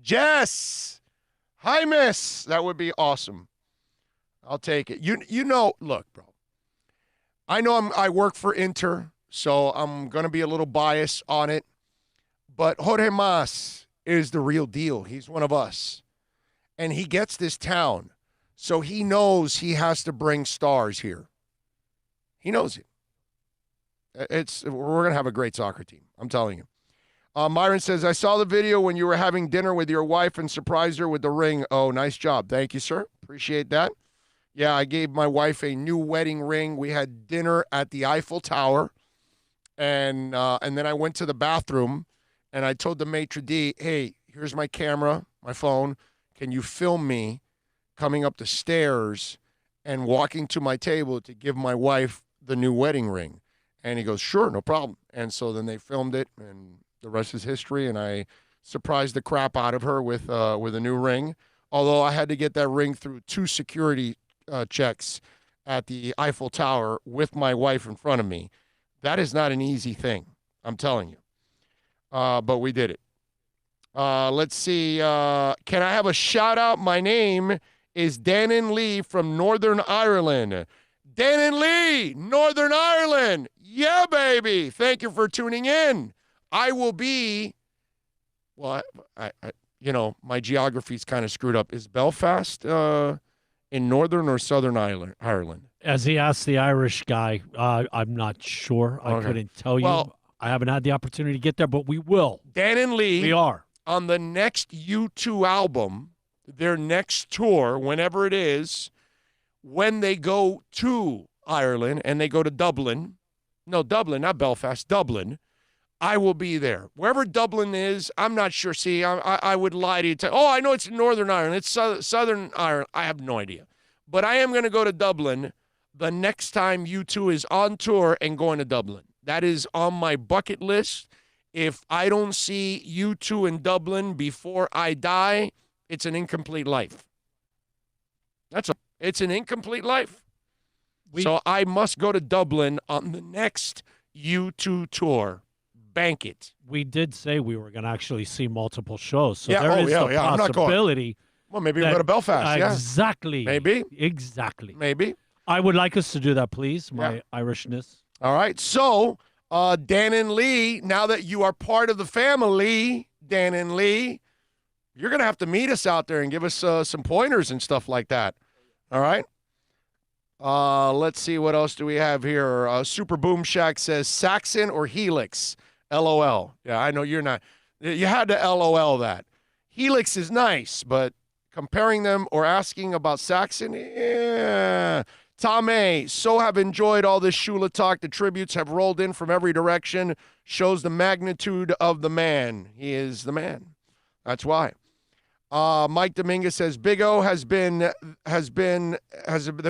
Jess. Hi, Miss. That would be awesome. I'll take it. You know, look, bro. I know I work for Inter, so I'm going to be a little biased on it. But Jorge Mas is the real deal. He's one of us. And he gets this town. So he knows he has to bring stars here. He knows it. We're going to have a great soccer team. I'm telling you. Myron says, I saw the video when you were having dinner with your wife and surprised her with the ring. Oh, nice job. Thank you, sir. Appreciate that. Yeah, I gave my wife a new wedding ring. We had dinner at the Eiffel Tower. And then I went to the bathroom, and I told the maitre d', hey, here's my camera, my phone. Can you film me coming up the stairs and walking to my table to give my wife the new wedding ring? And he goes, sure, no problem. And so then they filmed it, and the rest is history. And I surprised the crap out of her with a new ring, although I had to get that ring through 2 security checks at the Eiffel Tower with my wife in front of me. That is not an easy thing, I'm telling you. but we did it. Let's see. Can I have a shout out? My name is Dannon Lee from Northern Ireland. Dannon Lee, Northern Ireland. Yeah, baby. Thank you for tuning in. I will be, well, my geography's kind of screwed up. Is Belfast in Northern or Southern Ireland? As he asked the Irish guy, I'm not sure. I couldn't tell you. Well, I haven't had the opportunity to get there, but we will. Dannon Lee. We are. On the next U2 album, their next tour, whenever it is, when they go to Ireland and they go to Dublin, not Belfast, Dublin, I will be there. Wherever Dublin is, I'm not sure. See, I would lie to you. I know it's Northern Ireland. It's Southern Ireland. I have no idea. But I am going to go to Dublin the next time U2 is on tour and going to Dublin. That is on my bucket list. If I don't see U2 in Dublin before I die, it's an incomplete life. It's an incomplete life. So I must go to Dublin on the next U2 tour. Bank it. We did say we were going to actually see multiple shows. So yeah, there is the I'm not going. possibility. Well, maybe we'll go to Belfast. Exactly. Maybe. Exactly. Maybe. I would like us to do that, please. My Irishness. All right. So, Dannon Lee, now that you are part of the family, Dannon Lee, you're going to have to meet us out there and give us some pointers and stuff like that. All right? Let's see. What else do we have here? Super Boom Shack says Saxon or Helix. LOL. Yeah, I know you're not. You had to LOL that. Helix is nice, but comparing them or asking about Saxon, yeah. Tom A. So have enjoyed all this Shula talk. The tributes have rolled in from every direction. Shows the magnitude of the man. He is the man. That's why. Mike Dominguez says, Big O has there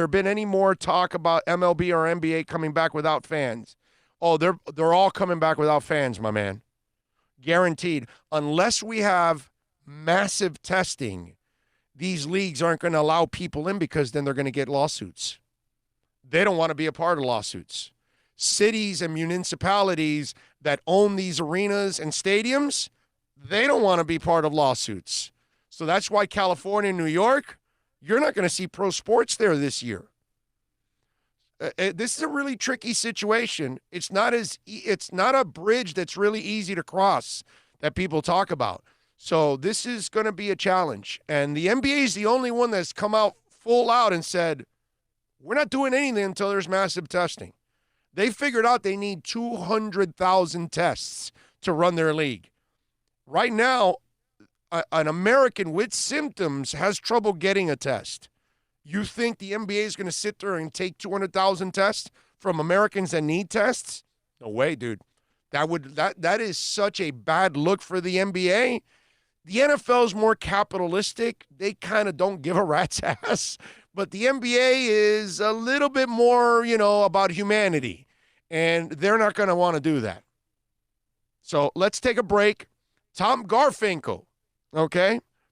been any more talk about MLB or NBA coming back without fans? Oh, they're all coming back without fans, my man. Guaranteed. Unless we have massive testing, these leagues aren't going to allow people in because then they're going to get lawsuits. They don't want to be a part of lawsuits. Cities and municipalities that own these arenas and stadiums, they don't want to be part of lawsuits. So that's why California and New York, you're not going to see pro sports there this year. This is a really tricky situation. It's not a bridge that's really easy to cross that people talk about. So this is going to be a challenge. And the NBA is the only one that's come out full out and said, we're not doing anything until there's massive testing. They figured out they need 200,000 tests to run their league. Right now, an American with symptoms has trouble getting a test. You think the NBA is going to sit there and take 200,000 tests from Americans that need tests? No way, dude. That is such a bad look for the NBA. The NFL is more capitalistic. They kind of don't give a rat's ass. But the NBA is a little bit more, about humanity. And they're not going to want to do that. So let's take a break. Tom Garfinkel,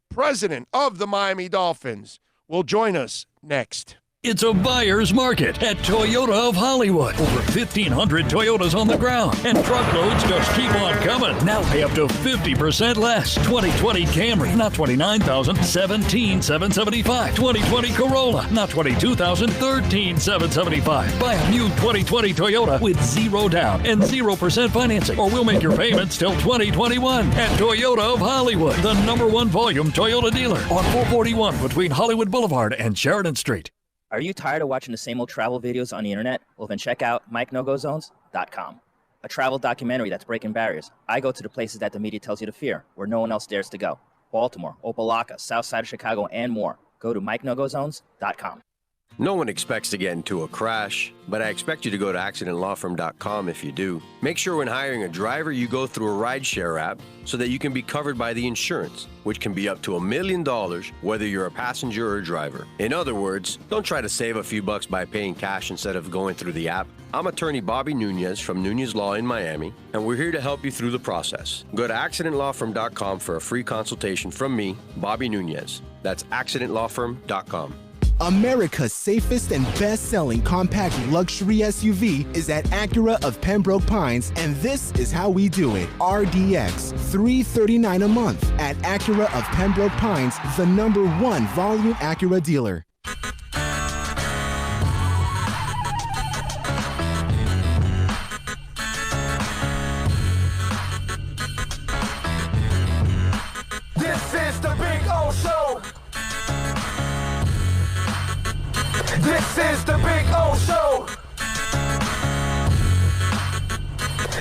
president of the Miami Dolphins, will join us next. It's a buyer's market at Toyota of Hollywood. Over 1,500 Toyotas on the ground, and truckloads just keep on coming. Now pay up to 50% less. 2020 Camry, not $29,000, $17,775. 2020 Corolla, not $22,000, $13,775. Buy a new 2020 Toyota with 0 down and 0% financing, or we'll make your payments till 2021 at Toyota of Hollywood, the #1 volume Toyota dealer on 441 between Hollywood Boulevard and Sheridan Street. Are you tired of watching the same old travel videos on the internet? Well, then check out MikeNoGoZones.com, a travel documentary that's breaking barriers. I go to the places that the media tells you to fear, where no one else dares to go. Baltimore, Opelika, South Side of Chicago, and more. Go to MikeNoGoZones.com. No one expects to get into a crash, but I expect you to go to accidentlawfirm.com if you do. Make sure when hiring a driver, you go through a rideshare app so that you can be covered by the insurance, which can be up to $1 million whether you're a passenger or a driver. In other words, don't try to save a few bucks by paying cash instead of going through the app. I'm attorney Bobby Nunez from Nunez Law in Miami, and we're here to help you through the process. Go to accidentlawfirm.com for a free consultation from me, Bobby Nunez. That's accidentlawfirm.com. America's safest and best-selling compact luxury SUV is at Acura of Pembroke Pines, and this is how we do it. RDX, $339 a month at Acura of Pembroke Pines, the #1 volume Acura dealer. This is the Big O Show. This is the Big O Show.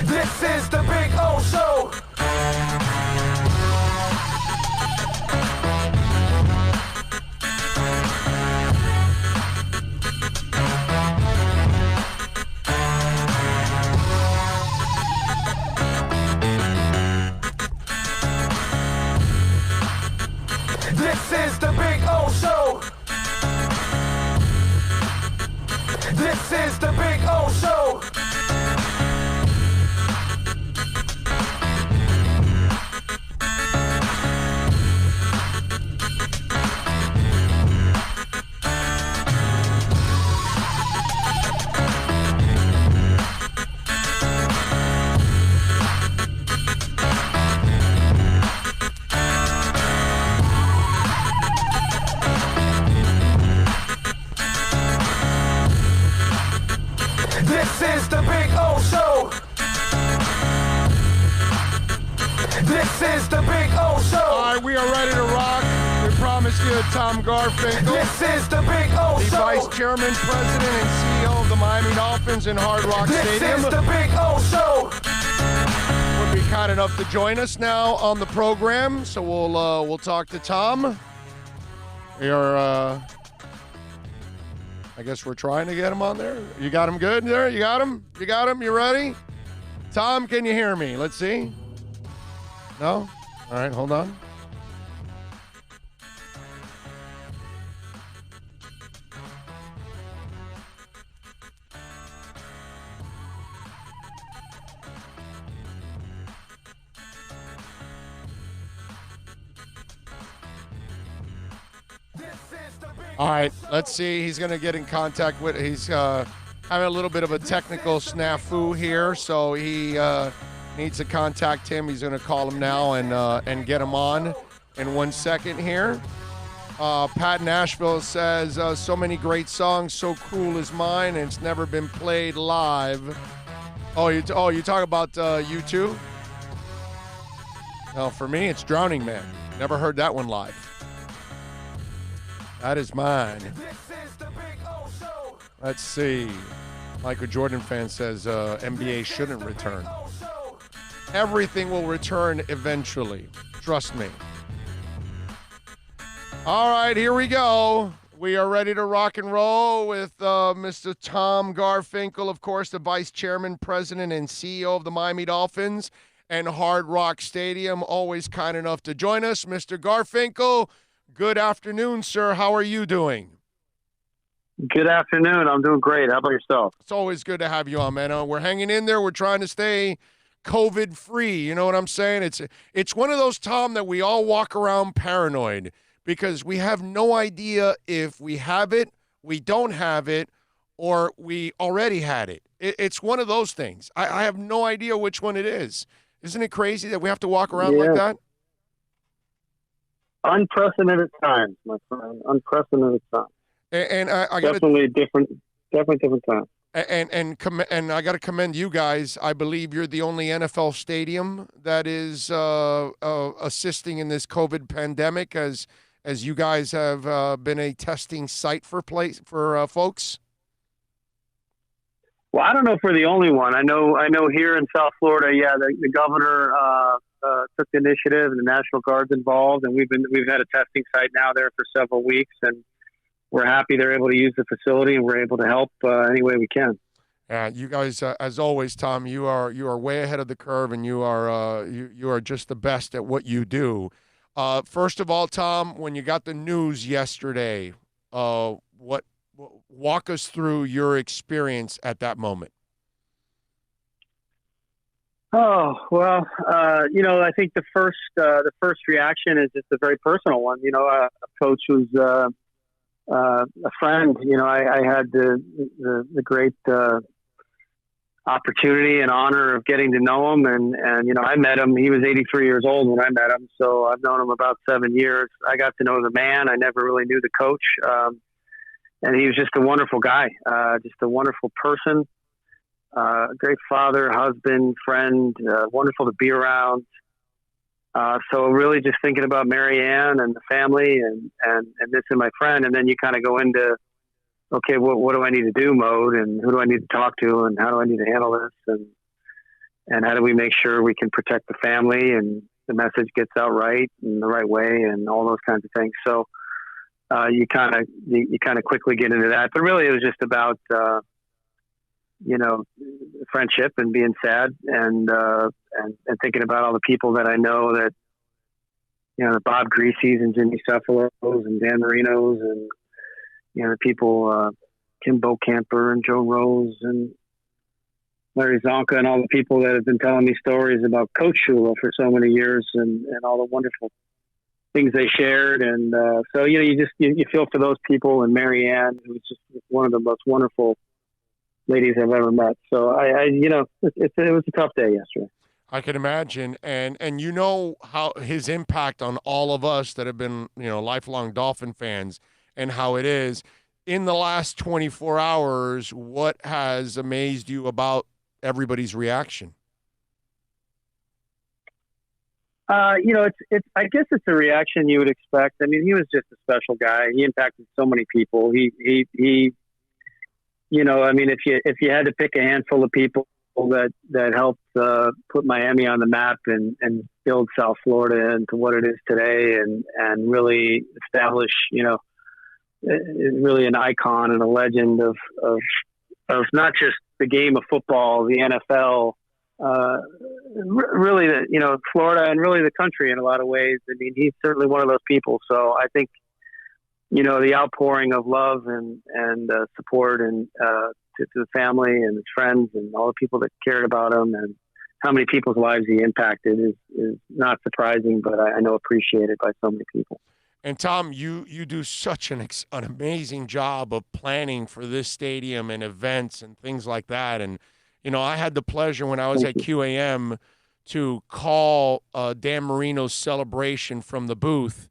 This is the Big O Show. This is the Big O Show. This is the Big O Show. This is the Big O Show. This is the Big O Show. All right, we are ready to rock. We promised you Tom Garfinkel. This is the Big O the Show. Vice Chairman, President, and CEO of the Miami Dolphins in Hard Rock Stadium. This is the Big O Show. Would be kind enough to join us now on the program, so we'll talk to Tom. We are, I guess we're trying to get him on there. You got him good there? You got him? You got him? You ready? Tom, can you hear me? Let's see. No? All right, hold on. All right, let's see. He's going to get in contact with. He's having a little bit of a technical snafu here, so he needs to contact him. He's going to call him now and get him on in 1 second here. Pat Nashville says, so many great songs, So Cruel Is Mine, and it's never been played live. You talk about U2? No, for me, it's Drowning Man. Never heard that one live. That is mine. Let's see. Michael Jordan fan says NBA shouldn't return. Everything will return eventually. Trust me. All right, here we go. We are ready to rock and roll with Mr. Tom Garfinkel, of course, the Vice Chairman, President, and CEO of the Miami Dolphins and Hard Rock Stadium. Always kind enough to join us. Mr. Garfinkel, good afternoon, sir. How are you doing? Good afternoon. I'm doing great. How about yourself? It's always good to have you on, man. We're hanging in there. We're trying to stay COVID-free. You know what I'm saying? It's one of those, Tom, that we all walk around paranoid because we have no idea if we have it, we don't have it, or we already had it. It's one of those things. I have no idea which one it is. Isn't it crazy that we have to walk around like that? Unprecedented times, my friend. Unprecedented times. And I got definitely different time. And I got to commend you guys. I believe you're the only NFL stadium that is assisting in this COVID pandemic, as you guys have been a testing site for folks. Well, I don't know if we're the only one. I know here in South Florida, the governor took the initiative, and the National Guard's involved, and we've had a testing site now there for several weeks, and we're happy they're able to use the facility, and we're able to help any way we can. You guys, as always, Tom, you are way ahead of the curve, and you are just the best at what you do. First of all, Tom, when you got the news yesterday, walk us through your experience at that moment. Oh, well, I think the first reaction is just a very personal one. A coach who's a friend. You know, I had the great opportunity and honor of getting to know him, and you know, I met him. He was 83 years old when I met him, so I've known him about 7 years. I got to know the man. I never really knew the coach, and he was just a wonderful guy, just a wonderful person, great father, husband, friend, wonderful to be around. So really just thinking about Marianne and the family and missing my friend. And then you kind of go into, okay, what do I need to do mode, and who do I need to talk to, and how do I need to handle this? And how do we make sure we can protect the family and the message gets out right in the right way and all those kinds of things. So, you kind of quickly get into that, but really it was just about, you know, friendship and being sad and thinking about all the people that I know that, you know, the Bob Greaseys and Jimmy Cefalos and Dan Marinos and, you know, the people, Kim Bocamper and Joe Rose and Larry Zonka and all the people that have been telling me stories about Coach Shula for so many years and all the wonderful things they shared. And so, you know, you feel for those people, and Marianne, who's just one of the most wonderful ladies I've ever met. So I you know, it was a tough day yesterday. I can imagine, and you know how his impact on all of us that have been, you know, lifelong Dolphin fans, and how it is. In the last 24 hours, what has amazed you about everybody's reaction? You know, it's I guess it's a reaction you would expect. I mean, he was just a special guy. He impacted so many people. He you know, I mean, if you had to pick a handful of people that helped put Miami on the map and build South Florida into what it is today, and really establish, you know, really an icon and a legend of not just the game of football, the NFL, really you know, Florida and really the country in a lot of ways. I mean, he's certainly one of those people. So I think, you know, the outpouring of love and support and to the family and his friends and all the people that cared about him and how many people's lives he impacted is not surprising, but I know appreciated by so many people. And Tom, you do such an amazing job of planning for this stadium and events and things like that. And, you know, I had the pleasure when I was at QAM to call Dan Marino's celebration from the booth,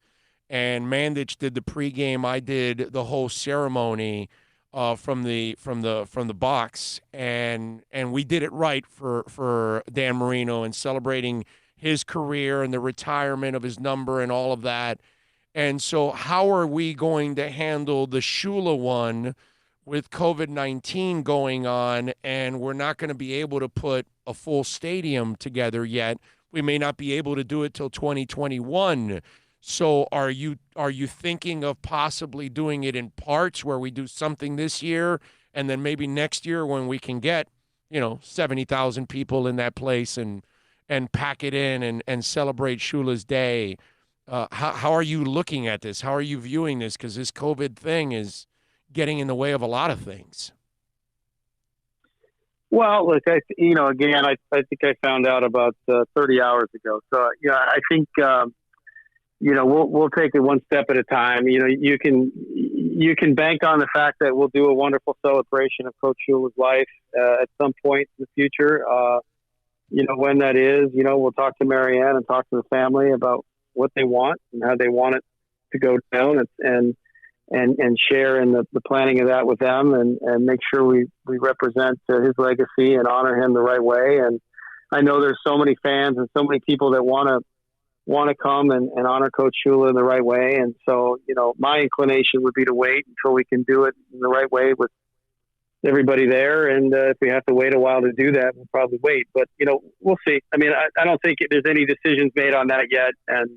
and Mandich did the pregame. I did the whole ceremony from the box, and we did it right for Dan Marino and celebrating his career and the retirement of his number and all of that. And so how are we going to handle the Shula one with COVID-19 going on, and we're not going to be able to put a full stadium together yet? We may not be able to do it till 2021. So are you thinking of possibly doing it in parts, where we do something this year and then maybe next year when we can get, you know, 70,000 people in that place and pack it in and celebrate Shula's day? How are you looking at this? How are you viewing this? Because this COVID thing is getting in the way of a lot of things. Well, look, you know, again, I think I found out about 30 hours ago. So, yeah, I think, you know, we'll take it one step at a time. You know, you can bank on the fact that we'll do a wonderful celebration of Coach Shula's life at some point in the future. You know, when that is, you know, we'll talk to Marianne and talk to the family about what they want and how they want it to go down, and share in the planning of that with them, and make sure we represent his legacy and honor him the right way. And I know there's so many fans and so many people that want to come and honor Coach Shula in the right way. And so, you know, my inclination would be to wait until we can do it in the right way with everybody there. And if we have to wait a while to do that, we'll probably wait. But, you know, we'll see. I mean, I don't think there's any decisions made on that yet. And,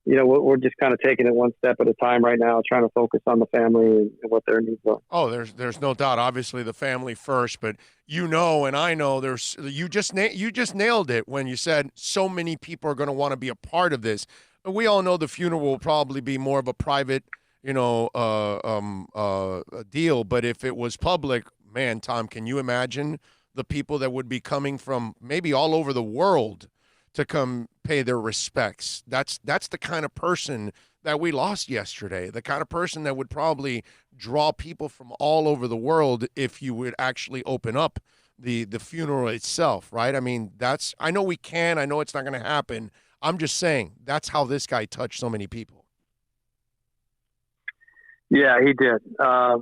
you know, we're just kind of taking it one step at a time right now, trying to focus on the family and what their needs are. Oh, there's no doubt. Obviously, the family first, but you know, and I know you just nailed it when you said so many people are going to want to be a part of this. We all know the funeral will probably be more of a private, you know, deal. But if it was public, man, Tom, can you imagine the people that would be coming from maybe all over the world to come pay their respects? That's the kind of person that we lost yesterday, the kind of person that would probably draw people from all over the world if you would actually open up the funeral itself, right? I mean, I know we can. I know it's not going to happen. I'm just saying that's how this guy touched so many people. Yeah, he did. I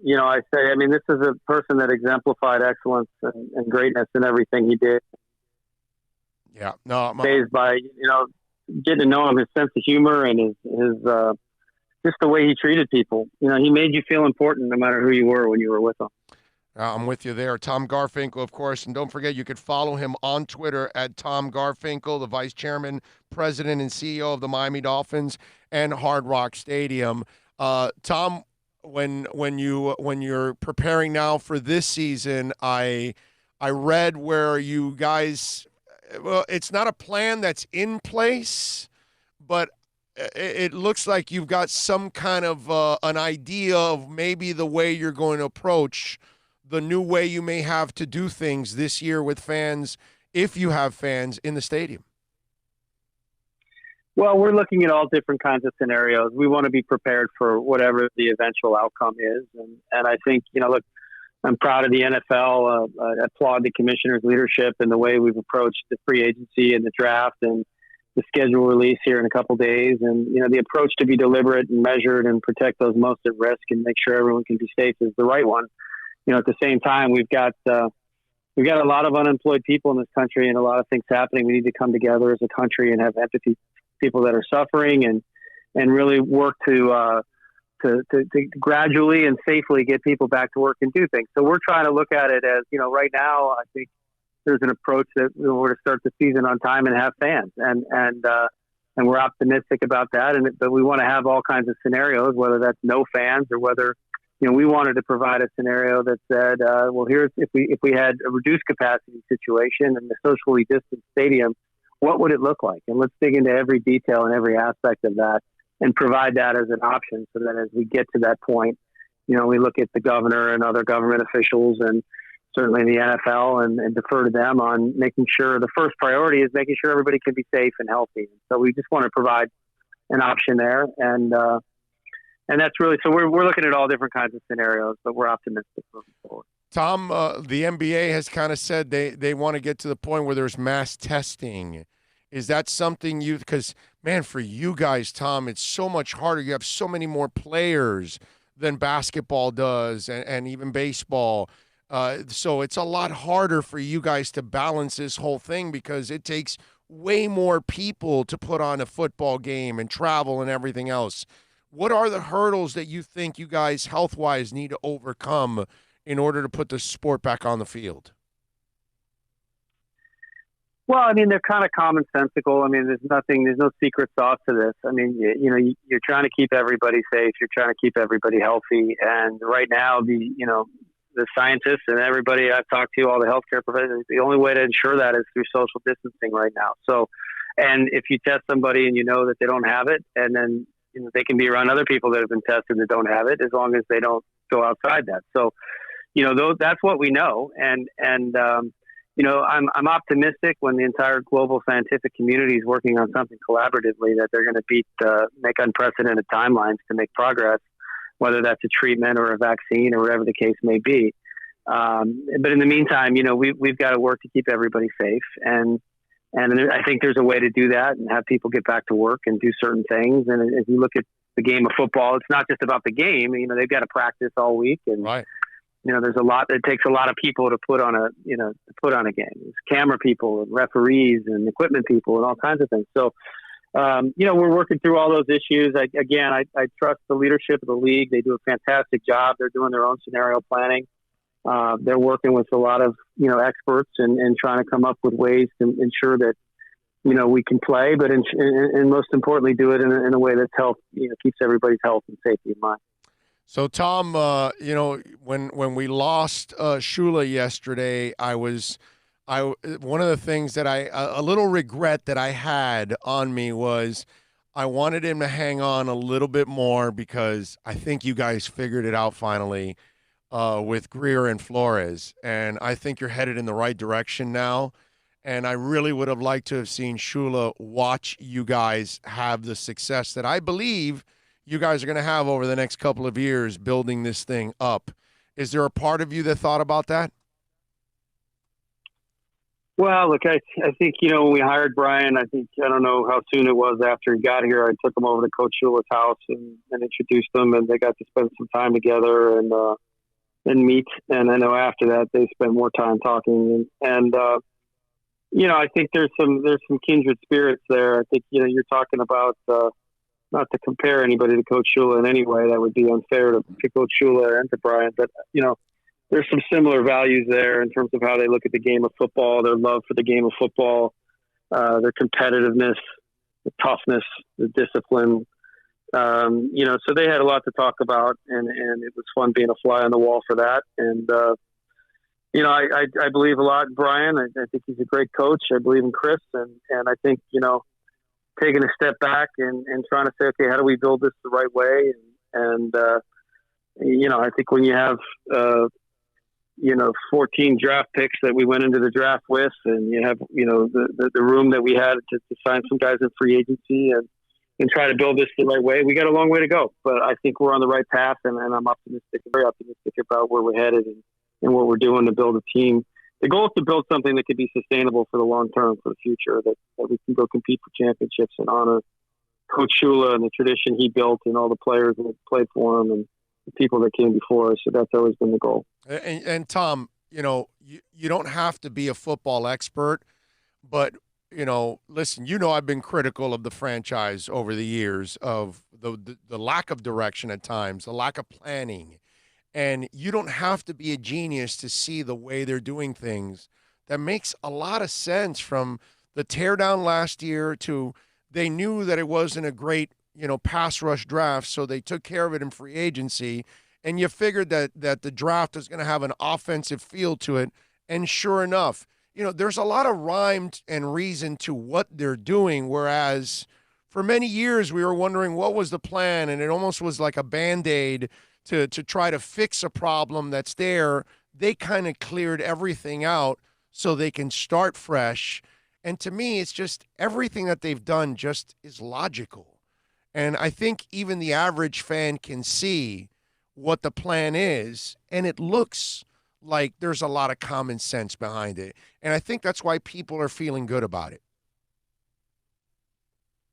mean, this is a person that exemplified excellence and greatness in everything he did. Yeah, no, amazed by getting to know him, his sense of humor, and his just the way he treated people. He made you feel important no matter who you were when you were with him. I'm with you there. Tom Garfinkel, of course. And don't forget, you could follow him on Twitter at Tom Garfinkel, the vice chairman, president, and CEO of the Miami Dolphins and Hard Rock Stadium. Tom, when you're preparing now for this season, I read where you guys, well, it's not a plan that's in place, but it looks like you've got some kind of an idea of maybe the way you're going to approach the new way you may have to do things this year with fans, if you have fans in the stadium. Well, we're looking at all different kinds of scenarios. We want to be prepared for whatever the eventual outcome is. And I think, look, I'm proud of the NFL. I applaud the commissioner's leadership and the way we've approached the free agency and the draft and the schedule release here in a couple of days. And, the approach to be deliberate and measured and protect those most at risk and make sure everyone can be safe is the right one. At the same time, we've got a lot of unemployed people in this country and a lot of things happening. We need to come together as a country and have empathy for people that are suffering and really work to gradually and safely get people back to work and do things. So we're trying to look at it as, right now, I think there's an approach that we're to start the season on time and have fans. And we're optimistic about that. But we want to have all kinds of scenarios, whether that's no fans or whether, we wanted to provide a scenario that said, here's if we had a reduced capacity situation and the socially distanced stadium, what would it look like? And let's dig into every detail and every aspect of that and provide that as an option so that as we get to that point, we look at the governor and other government officials and certainly the NFL and defer to them on making sure the first priority is making sure everybody can be safe and healthy. So we just want to provide an option there. And that's really, so we're looking at all different kinds of scenarios, but we're optimistic moving forward. Tom, the NBA has kind of said they want to get to the point where there's mass testing. Is that something because, man, for you guys, Tom, it's so much harder. You have so many more players than basketball does and even baseball. So it's a lot harder for you guys to balance this whole thing because it takes way more people to put on a football game and travel and everything else. What are the hurdles that you think you guys health-wise need to overcome in order to put the sport back on the field? Well, I mean, they're kind of commonsensical. I mean, there's no secret sauce to this. I mean, you're trying to keep everybody safe. You're trying to keep everybody healthy. And right now, the scientists and everybody I've talked to, all the healthcare professionals, the only way to ensure that is through social distancing right now. So, and if you test somebody and you know that they don't have it, and then they can be around other people that have been tested that don't have it, as long as they don't go outside that. So, that's what we know. And I'm optimistic when the entire global scientific community is working on something collaboratively that they're going to make unprecedented timelines to make progress, whether that's a treatment or a vaccine or whatever the case may be. But in the meantime, we've got to work to keep everybody safe. And I think there's a way to do that and have people get back to work and do certain things. And if you look at the game of football, it's not just about the game. They've got to practice all week, and right. There's a lot. It takes a lot of people to put on a game. There's camera people, and referees, and equipment people, and all kinds of things. So, we're working through all those issues. I trust the leadership of the league. They do a fantastic job. They're doing their own scenario planning. They're working with a lot of, experts and trying to come up with ways to ensure that, we can play, but and most importantly, do it in a way that's keeps everybody's health and safety in mind. So, Tom, when we lost Shula yesterday, one of the things that a little regret that I had on me was I wanted him to hang on a little bit more because I think you guys figured it out finally with Greer and Flores. And I think you're headed in the right direction now. And I really would have liked to have seen Shula watch you guys have the success that I believe you guys are going to have over the next couple of years building this thing up. Is there a part of you that thought about that? Well, look, I think, when we hired Brian, I don't know how soon it was after he got here. I took him over to Coach Shula's house and introduced them, and they got to spend some time together and meet. And I know after that they spent more time talking. And I think there's some kindred spirits there. I think, you're talking about, not to compare anybody to Coach Shula in any way. That would be unfair to Coach Shula and to Brian. But, there's some similar values there in terms of how they look at the game of football, their love for the game of football, their competitiveness, the toughness, the discipline. So they had a lot to talk about, and it was fun being a fly on the wall for that. And, I believe a lot in Brian. I think he's a great coach. I believe in Chris. And I think, taking a step back and trying to say, okay, how do we build this the right way? And I think when you have, 14 draft picks that we went into the draft with, and you have, the room that we had to sign some guys in free agency and try to build this the right way, we got a long way to go. But I think we're on the right path, and I'm optimistic, very optimistic about where we're headed and what we're doing to build a team. The goal is to build something that could be sustainable for the long term, for the future, that we can go compete for championships and honor Coach Shula and the tradition he built and all the players that played for him and the people that came before us. So that's always been the goal. And Tom, you don't have to be a football expert, but, listen, I've been critical of the franchise over the years of the lack of direction at times, the lack of planning. And you don't have to be a genius to see the way they're doing things. That makes a lot of sense, from the teardown last year to they knew that it wasn't a great, pass rush draft, so they took care of it in free agency. And you figured that the draft is going to have an offensive feel to it. And sure enough, there's a lot of rhyme and reason to what they're doing, whereas for many years we were wondering what was the plan, and it almost was like a Band-Aid to try to fix a problem that's there. They kind of cleared everything out so they can start fresh. And to me, it's just everything that they've done just is logical. And I think even the average fan can see what the plan is, and it looks like there's a lot of common sense behind it. And I think that's why people are feeling good about it.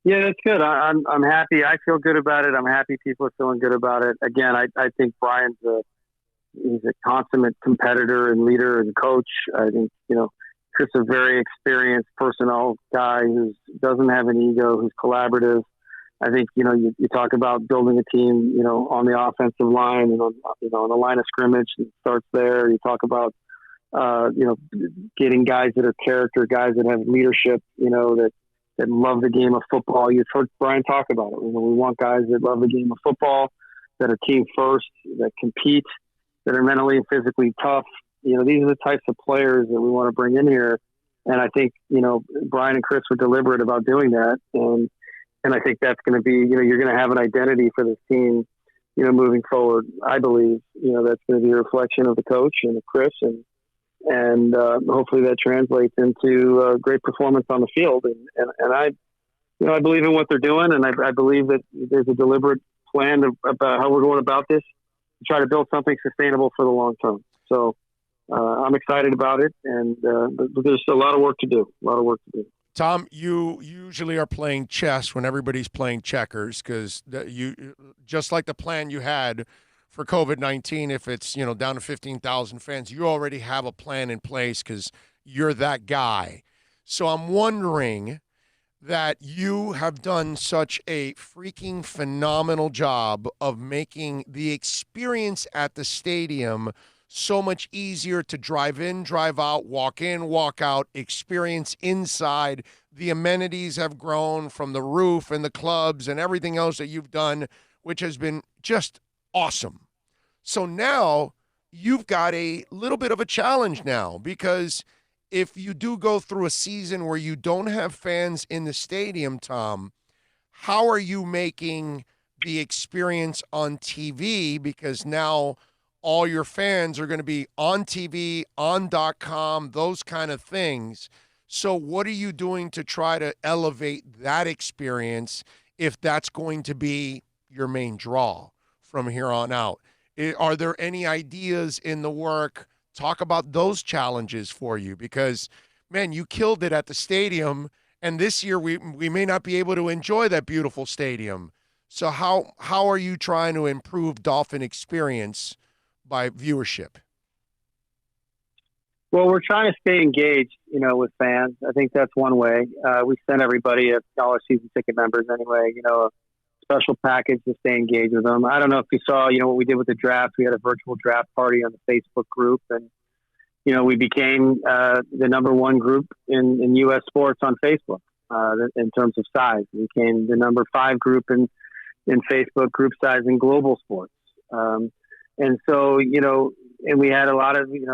Yeah, that's good. I'm happy. I feel good about it. I'm happy people are feeling good about it. Again, I think Brian's he's a consummate competitor and leader and coach. I think, Chris is a very experienced personnel guy who doesn't have an ego, who's collaborative. I think, you talk about building a team, on the offensive line and on the line of scrimmage, and it starts there. You talk about, getting guys that are character, guys that have leadership, that love the game of football. You've heard Brian talk about it. We want guys that love the game of football, that are team first, that compete, that are mentally and physically tough. These are the types of players that we want to bring in here. And I think, Brian and Chris were deliberate about doing that. And I think that's going to be, you're going to have an identity for this team, moving forward. I believe, that's going to be a reflection of the coach and of Chris, and hopefully that translates into great performance on the field. And I believe in what they're doing, and I believe that there's a deliberate plan about how we're going about this to try to build something sustainable for the long term. So I'm excited about it, and but there's a lot of work to do. Tom, you usually are playing chess when everybody's playing checkers, because you, just like the plan you had for COVID-19, if it's down to 15,000 fans, you already have a plan in place because you're that guy. So I'm wondering that you have done such a freaking phenomenal job of making the experience at the stadium so much easier to drive in, drive out, walk in, walk out, experience inside. The amenities have grown from the roof and the clubs and everything else that you've done, which has been just awesome. So now you've got a little bit of a challenge now, because if you do go through a season where you don't have fans in the stadium, Tom, how are you making the experience on TV? Because now all your fans are going to be on TV, on .com, those kind of things. So what are you doing to try to elevate that experience if that's going to be your main draw from here on out? Are there any ideas in the work? Talk about those challenges for you, because, man, you killed it at the stadium, and this year we may not be able to enjoy that beautiful stadium. So how are you trying to improve Dolphin experience by viewership? Well, we're trying to stay engaged, with fans. I think that's one way. We send everybody, all our season ticket members anyway, a special package to stay engaged with them. I don't know if you saw, what we did with the draft. We had a virtual draft party on the Facebook group, and, we became the number one group in U.S. sports on Facebook in terms of size. We became the number 5 group in Facebook group size in global sports. And so, and we had a lot of, we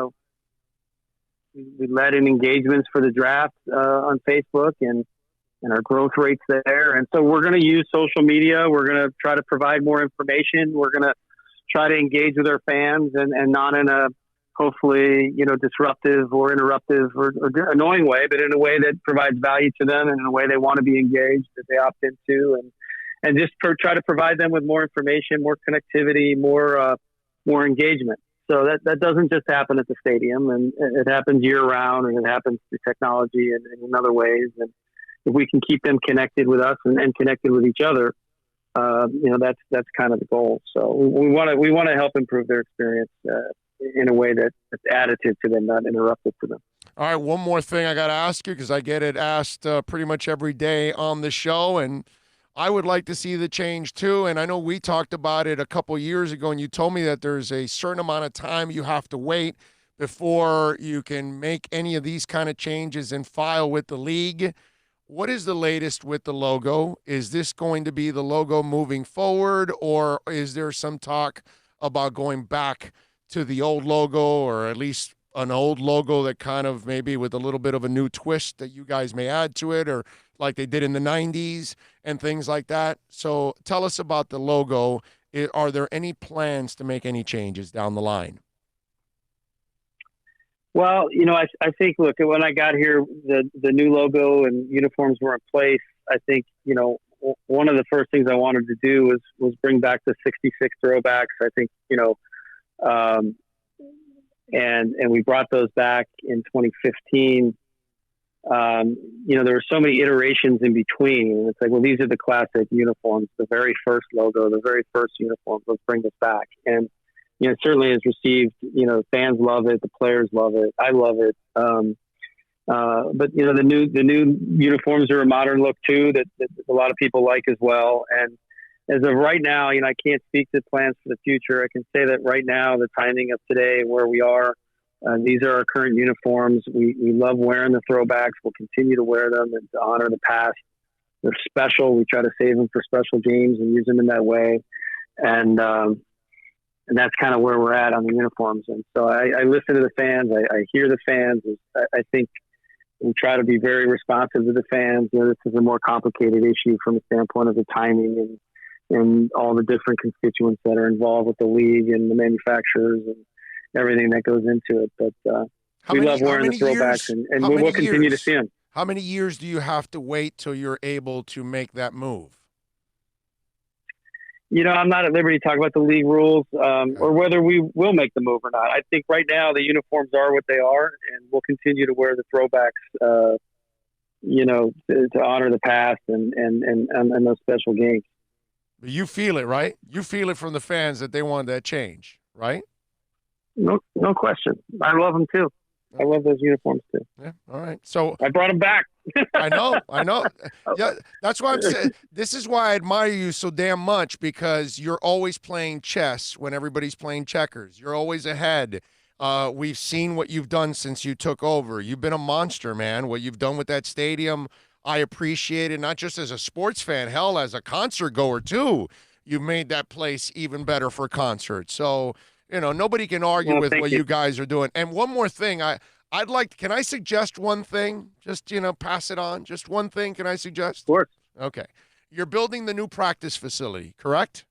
led in engagements for the draft on Facebook and our growth rates there. And so we're going to use social media. We're going to try to provide more information. We're going to try to engage with our fans and not in a hopefully, disruptive or interruptive or annoying way, but in a way that provides value to them and in a way they want to be engaged, that they opt into, and just try to provide them with more information, more connectivity, more engagement. So that doesn't just happen at the stadium, and it happens year round, and it happens through technology and in other ways. And if we can keep them connected with us and connected with each other, that's kind of the goal. So we want to help improve their experience in a way that's additive to them, not interruptive to them. All right, one more thing I got to ask you, because I get it asked pretty much every day on the show, and I would like to see the change too. And I know we talked about it a couple years ago, and you told me that there's a certain amount of time you have to wait before you can make any of these kind of changes and file with the league. What is the latest with the logo? Is this going to be the logo moving forward, or is there some talk about going back to the old logo, or at least an old logo that kind of maybe with a little bit of a new twist that you guys may add to it, or like they did in the 90s and things like that? So tell us about the logo. Are there any plans to make any changes down the line? Well, I think, look, when I got here, the new logo and uniforms were in place. I think, one of the first things I wanted to do was bring back the 66 throwbacks. I think, and we brought those back in 2015. There were so many iterations in between. And it's like, well, these are the classic uniforms, the very first logo, the very first uniform. Let's bring this back. And, it certainly has received, fans love it. The players love it. I love it. But, the new uniforms are a modern look too, that a lot of people like as well. And as of right now, I can't speak to plans for the future. I can say that right now, the timing of today, where we are, these are our current uniforms. We love wearing the throwbacks. We'll continue to wear them and to honor the past. They're special. We try to save them for special games and use them in that way. And that's kind of where we're at on the uniforms. And so I listen to the fans. I hear the fans. I think we try to be very responsive to the fans. This is a more complicated issue from the standpoint of the timing and all the different constituents that are involved with the league and the manufacturers and everything that goes into it. But we love wearing the throwbacks, and we'll continue to see them. How many years do you have to wait till you're able to make that move? I'm not at liberty to talk about the league rules or whether we will make the move or not. I think right now the uniforms are what they are, and we'll continue to wear the throwbacks, to honor the past and those special games. You feel it, right? You feel it from the fans that they want that change, right? No question. I love them too. I love those uniforms too. Yeah. All right. So I brought them back. I know. Yeah, that's why I'm saying this is why I admire you so damn much, because you're always playing chess when everybody's playing checkers. You're always ahead. We've seen what you've done since you took over. You've been a monster, man. What you've done with that stadium, I appreciate it, not just as a sports fan, hell, as a concert goer too. You've made that place even better for concerts. So, nobody can argue with what you guys are doing. And one more thing, can I suggest one thing? Just, pass it on. Just one thing, can I suggest? Of course. Okay. You're building the new practice facility, correct?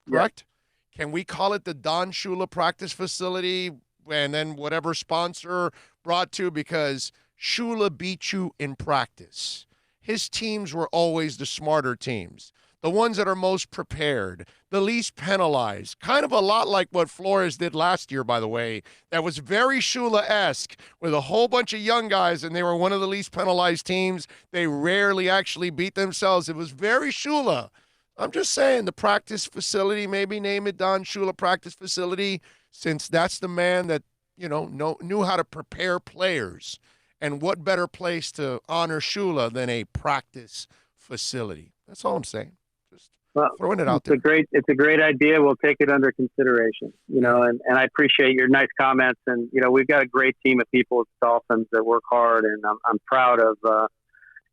Correct? Yeah. Can we call it the Don Shula practice facility, and then whatever sponsor brought to? Because Shula beat you in practice. His teams were always the smarter teams, the ones that are most prepared, the least penalized. Kind of a lot like what Flores did last year, by the way. That was very Shula-esque with a whole bunch of young guys, and they were one of the least penalized teams. They rarely actually beat themselves. It was very Shula. I'm just saying the practice facility, maybe name it Don Shula Practice Facility, since that's the man that, knew how to prepare players. And what better place to honor Shula than a practice facility? That's all I'm saying. Just throwing it out there. It's a great idea. We'll take it under consideration. And I appreciate your nice comments. And we've got a great team of people at the Dolphins that work hard, and I'm proud of.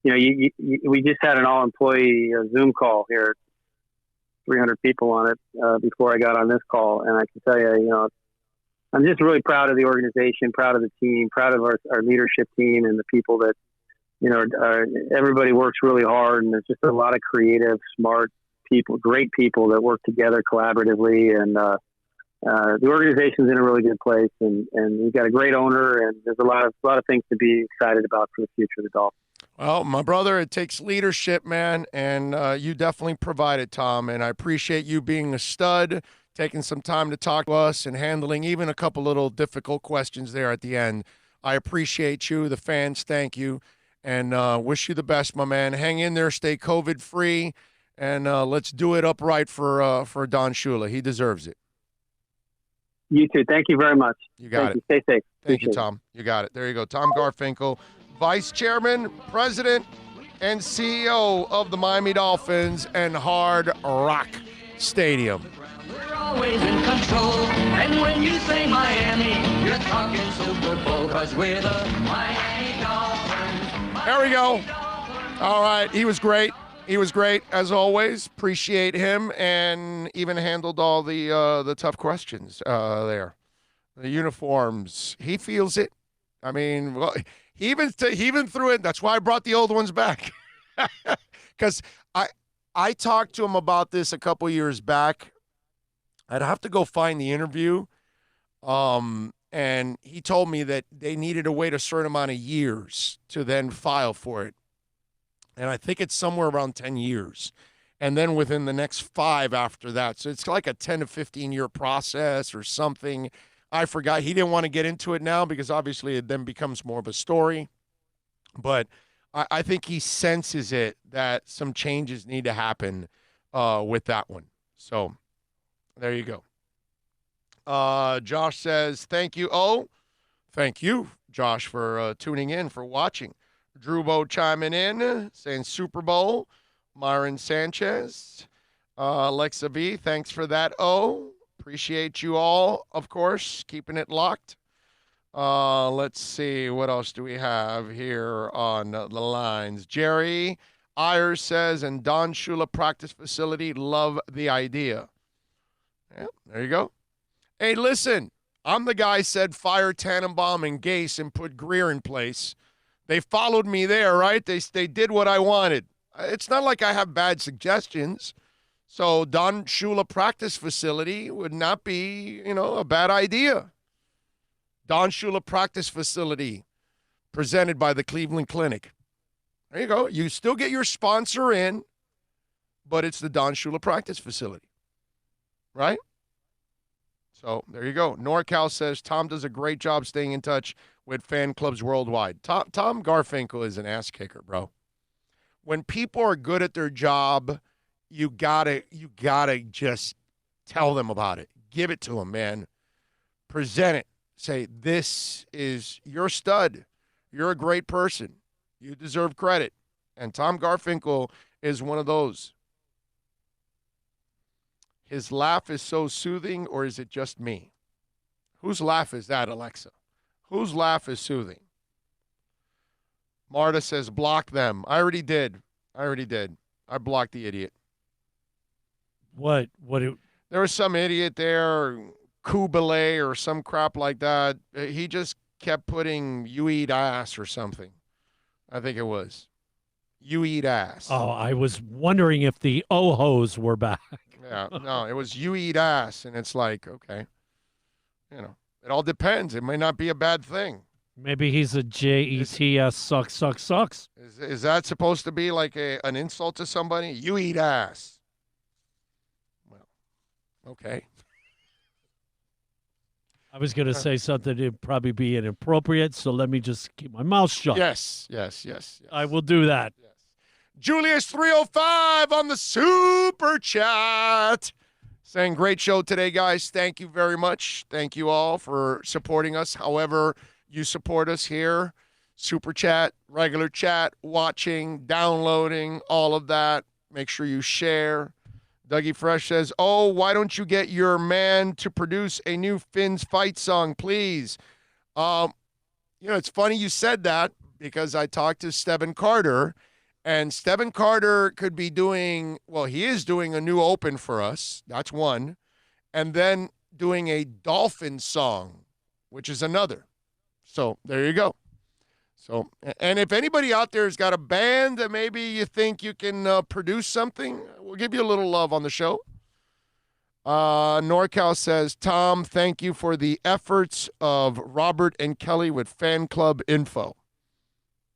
We just had an all-employee Zoom call here, 300 people on it before I got on this call, and I can tell you, I'm just really proud of the organization, proud of the team, proud of our leadership team and the people that, everybody works really hard, and there's just a lot of creative, smart people, great people that work together collaboratively, and the organization's in a really good place, and we've got a great owner, and there's a lot of things to be excited about for the future of the Dolphins. Well, my brother, it takes leadership, man, and you definitely provide it, Tom, and I appreciate you being a stud, taking some time to talk to us and handling even a couple little difficult questions there at the end. I appreciate you. The fans thank you, and wish you the best, my man. Hang in there, stay COVID-free, and let's do it upright for Don Shula. He deserves it. You too. Thank you very much. You got it. Stay safe. Thank you, Tom. You got it. There you go. Tom Garfinkel, Vice Chairman, President, and CEO of the Miami Dolphins and Hard Rock Stadium. We're always in control, and when you say Miami, you're talking Super Bowl, 'cause we're the Miami Dolphins. There we go. All right. He was great. He was great, as always. Appreciate him, and even handled all the tough questions there. The uniforms. He feels it. I mean, well, he even threw it. That's why I brought the old ones back. Because I talked to him about this a couple years back. I'd have to go find the interview. And he told me that they needed to wait a certain amount of years to then file for it. And I think it's somewhere around 10 years. And then within the next 5 after that. So it's like a 10 to 15-year process or something. I forgot. He didn't want to get into it now because obviously it then becomes more of a story. But I think he senses it that some changes need to happen with that one. So there you go. Josh says, thank you. Oh, thank you, Josh, for tuning in, for watching. Drew Bo chiming in, saying Super Bowl. Myron Sanchez. Alexa V, thanks for that. Oh, appreciate you all, of course, keeping it locked. Let's see, what else do we have here on the lines? Jerry Ayers says, and Don Shula Practice Facility, love the idea. Yeah, there you go. Hey, listen, I'm the guy said fire Tannenbaum and Gase and put Greer in place. They followed me there, right? They did what I wanted. It's not like I have bad suggestions. So Don Shula Practice Facility would not be, a bad idea. Don Shula Practice Facility, presented by the Cleveland Clinic. There you go. You still get your sponsor in, but it's the Don Shula Practice Facility, right? So there you go. NorCal says Tom does a great job staying in touch with fan clubs worldwide. Tom Garfinkel is an ass kicker, bro. When people are good at their job, you gotta just tell them about it. Give it to them, man. Present it. Say, this is your stud. You're a great person. You deserve credit. And Tom Garfinkel is one of those. His laugh is so soothing, or is it just me? Whose laugh is that, Alexa? Whose laugh is soothing? Marta says, block them. I already did. I blocked the idiot. What? There was some idiot there, Kubele or some crap like that. He just kept putting "you eat ass" or something. I think it was "you eat ass." Oh, I was wondering if the Ohos were back. Yeah, no, it was "you eat ass," and it's like, okay, it all depends. It may not be a bad thing. Maybe he's a JETS sucks. Is that supposed to be like an insult to somebody? You eat ass. Well, okay. I was going to say something that'd probably be inappropriate, so let me just keep my mouth shut. Yes. I will do that. Julius 305 on the super chat saying, great show today, guys. Thank you very much. Thank you all for supporting us. However you support us here, super chat, regular chat, watching, downloading, all of that. Make sure you share. Dougie Fresh says, oh, why don't you get your man to produce a new Finn's fight song, please? It's funny you said that because I talked to Steven Carter, and Steven Carter could be doing, well, he is doing a new open for us. That's one. And then doing a Dolphin song, which is another. So there you go. So, and if anybody out there has got a band that maybe you think you can produce something, we'll give you a little love on the show. NorCal says, Tom, thank you for the efforts of Robert and Kelly with Fan Club Info.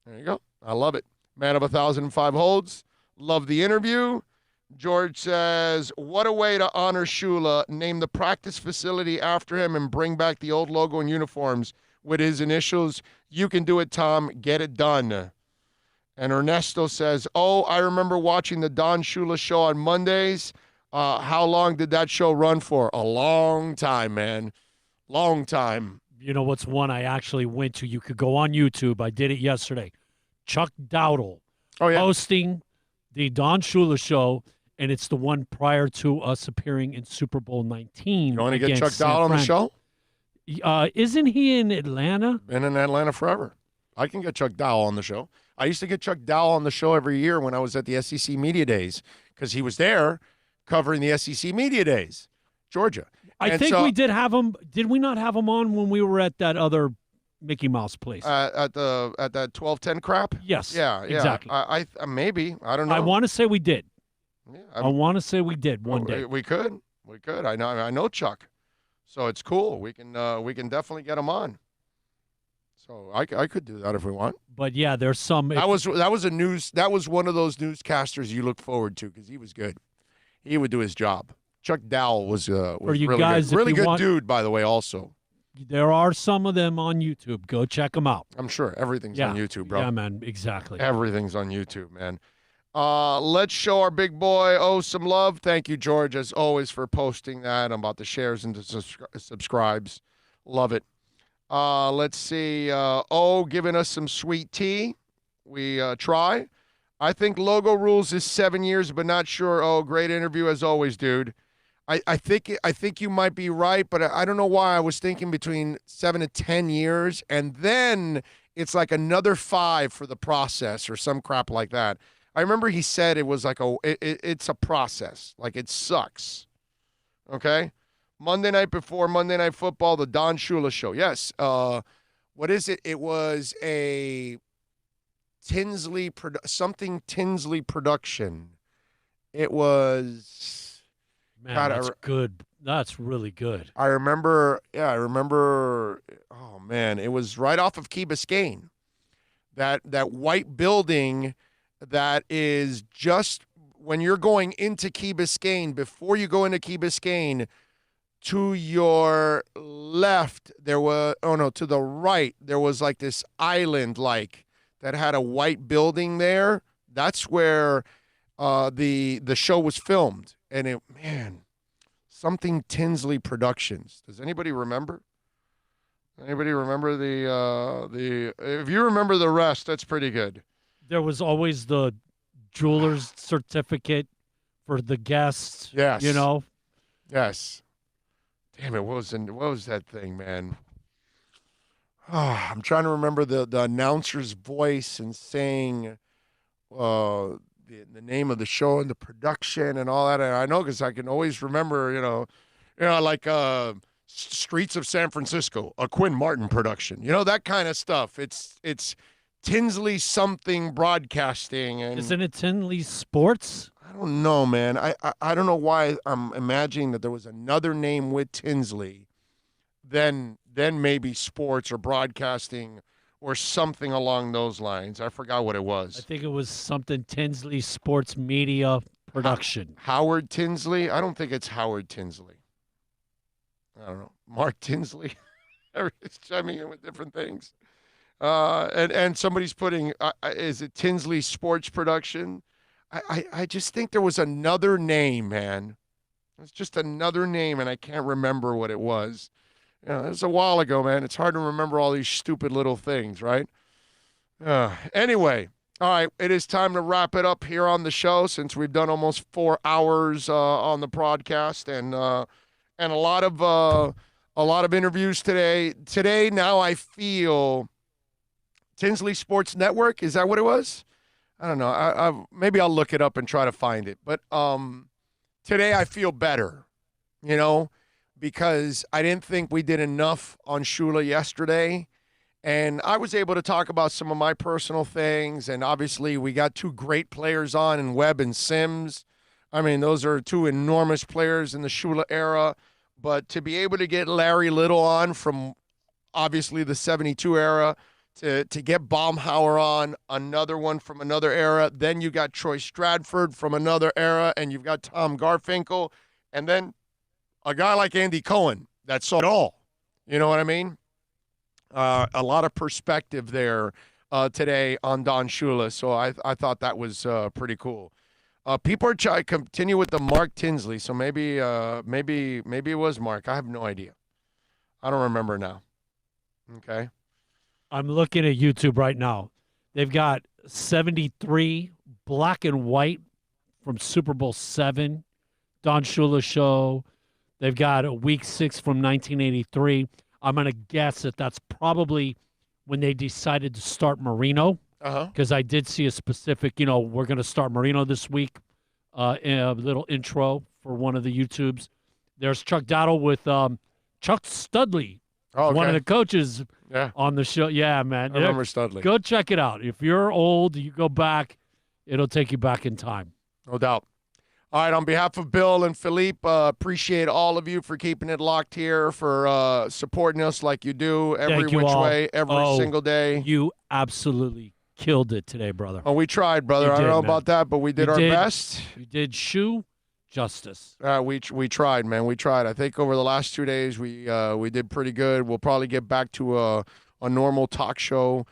There you go. I love it. Man of 1,005 holds. Love the interview. George says, what a way to honor Shula. Name the practice facility after him and bring back the old logo and uniforms with his initials. You can do it, Tom. Get it done. And Ernesto says, oh, I remember watching the Don Shula show on Mondays. How long did that show run for? A long time, man. Long time. You know what's one I actually went to? You could go on YouTube. I did it yesterday. Chuck Dowdle hosting the Don Shula show, and it's the one prior to us appearing in Super Bowl 19. You want to get Chuck Dowdle on the show? Isn't he in Atlanta? Been in Atlanta forever. I can get Chuck Dowdle on the show. I used to get Chuck Dowdle on the show every year when I was at the SEC Media Days because he was there covering the SEC Media Days, Georgia. I think we did have him. Did we not have him on when we were at that other Mickey Mouse place? At that 1210 crap? Yes. Yeah. Exactly. I maybe. I don't know. I want to say we did. Yeah, I want to say we did one day. We could. I know Chuck. So it's cool. We can definitely get him on. So I could do that if we want. But yeah, there's some. That was one of those newscasters you look forward to because he was good. He would do his job. Chuck Dowdle was really guys, good. Really good dude, by the way. Also, there are some of them on YouTube. Go check them out. I'm sure everything's on YouTube, bro. Yeah, man. Exactly. Everything's on YouTube, man. Let's show our big boy some love. Thank you, George, as always, for posting that about the shares and the subscribes. Love it. Let's see. Giving us some sweet tea. We try. I think Logo Rules is 7 years, but not sure. Great interview as always, dude. I think you might be right, but I don't know why I was thinking between 7 to 10 years, and then it's like another 5 for the process or some crap like that. I remember he said it was like it's a process. Like it sucks. Okay? Monday night before Monday Night Football, the Don Shula show. Yes. What is it? It was a Tinsley production. It was. Man, that's good. That's really good. I remember. Yeah, I remember. Oh man, it was right off of Key Biscayne. That white building. That is just when you're going into Key Biscayne, before you go into Key Biscayne, to your left, to the right, there was like this island that had a white building there. That's where the show was filmed. And something Tinsley Productions. Does anybody remember? Anybody remember the if you remember the rest, that's pretty good. There was always the jeweler's certificate for the guests. Yes. You know? Yes. Damn it, what was that thing, man? Oh, I'm trying to remember the announcer's voice and saying the name of the show and the production and all that. And I know because I can always remember, like Streets of San Francisco, a Quinn Martin production. That kind of stuff. It's Tinsley something broadcasting. And isn't it Tinsley Sports? I don't know, man. I don't know why I'm imagining that there was another name with Tinsley than then maybe sports or broadcasting or something along those lines. I forgot what it I was. think it was something Tinsley Sports Media Production. Howard Tinsley? I don't think it's Howard Tinsley. I don't know. Mark Tinsley? Everybody's chiming in with different things. And somebody's putting, is it Tinsley Sports Production? I just think there was another name, man. It's just another name, and I can't remember what it was. You know, it was a while ago, man. It's hard to remember all these stupid little things, right? Anyway, all right, it is time to wrap it up here on the show since we've done almost 4 hours on the broadcast and a lot of interviews today. Today, now I feel Tinsley Sports Network. Is that what it was? I don't know. Maybe I'll look it up and try to find it. But today I feel better, you know, because I didn't think we did enough on Shula yesterday. And I was able to talk about some of my personal things. And obviously we got 2 great players on in Webb and Sims. I mean, those are 2 enormous players in the Shula era. But to be able to get Larry Little on from obviously the 72 era, to get Baumhauer on, another one from another era. Then you got Troy Stratford from another era, and you've got Tom Garfinkel, and then a guy like Andy Cohen that saw it all. You know what I mean? A lot of perspective there today on Don Shula, so I thought that was pretty cool. People are trying to continue with the Mark Tinsley, so maybe it was Mark. I have no idea. I don't remember now. Okay. I'm looking at YouTube right now. They've got 73 black and white from Super Bowl 7, Don Shula show. They've got a Week 6 from 1983. I'm going to guess that that's probably when they decided to start Marino, because I did see a specific, we're going to start Marino this week, in a little intro for one of the YouTubes. There's Chuck Dowdle with Chuck Studley, one of the coaches on the show. Yeah, man. I remember Studley. Go check it out. If you're old, you go back, it'll take you back in time. No doubt. All right, on behalf of Bill and Philippe, appreciate all of you for keeping it locked here, for supporting us like you do every which way, every single day. You absolutely killed it today, brother. Oh, we tried, brother. I don't know about that, but we did our best. You did shoe justice. We tried, man. We tried. I think over the last 2 days we did pretty good. We'll probably get back to a normal talk show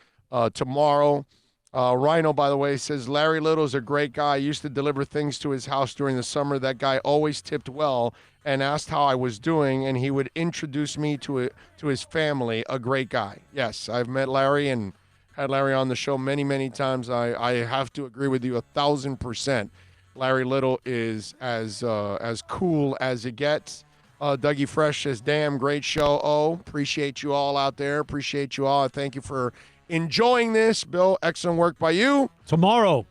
tomorrow. Rhino, by the way, says Larry Little's a great guy. I used to deliver things to his house during the summer. That guy always tipped well and asked how I was doing, and he would introduce me to his family. A great guy. Yes, I've met Larry and had Larry on the show many, many times. I have to agree with you 1,000%. Larry Little is as cool as it gets. Dougie Fresh says, damn, great show. Oh, appreciate you all out there. Appreciate you all. Thank you for enjoying this. Bill, excellent work by you. Tomorrow,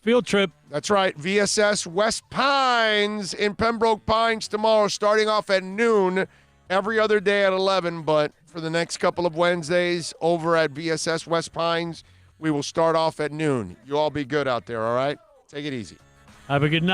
field trip. That's right. VSS West Pines in Pembroke Pines tomorrow, starting off at noon, every other day at 11. But for the next couple of Wednesdays over at VSS West Pines, we will start off at noon. You all be good out there, all right? Take it easy. Have a good night.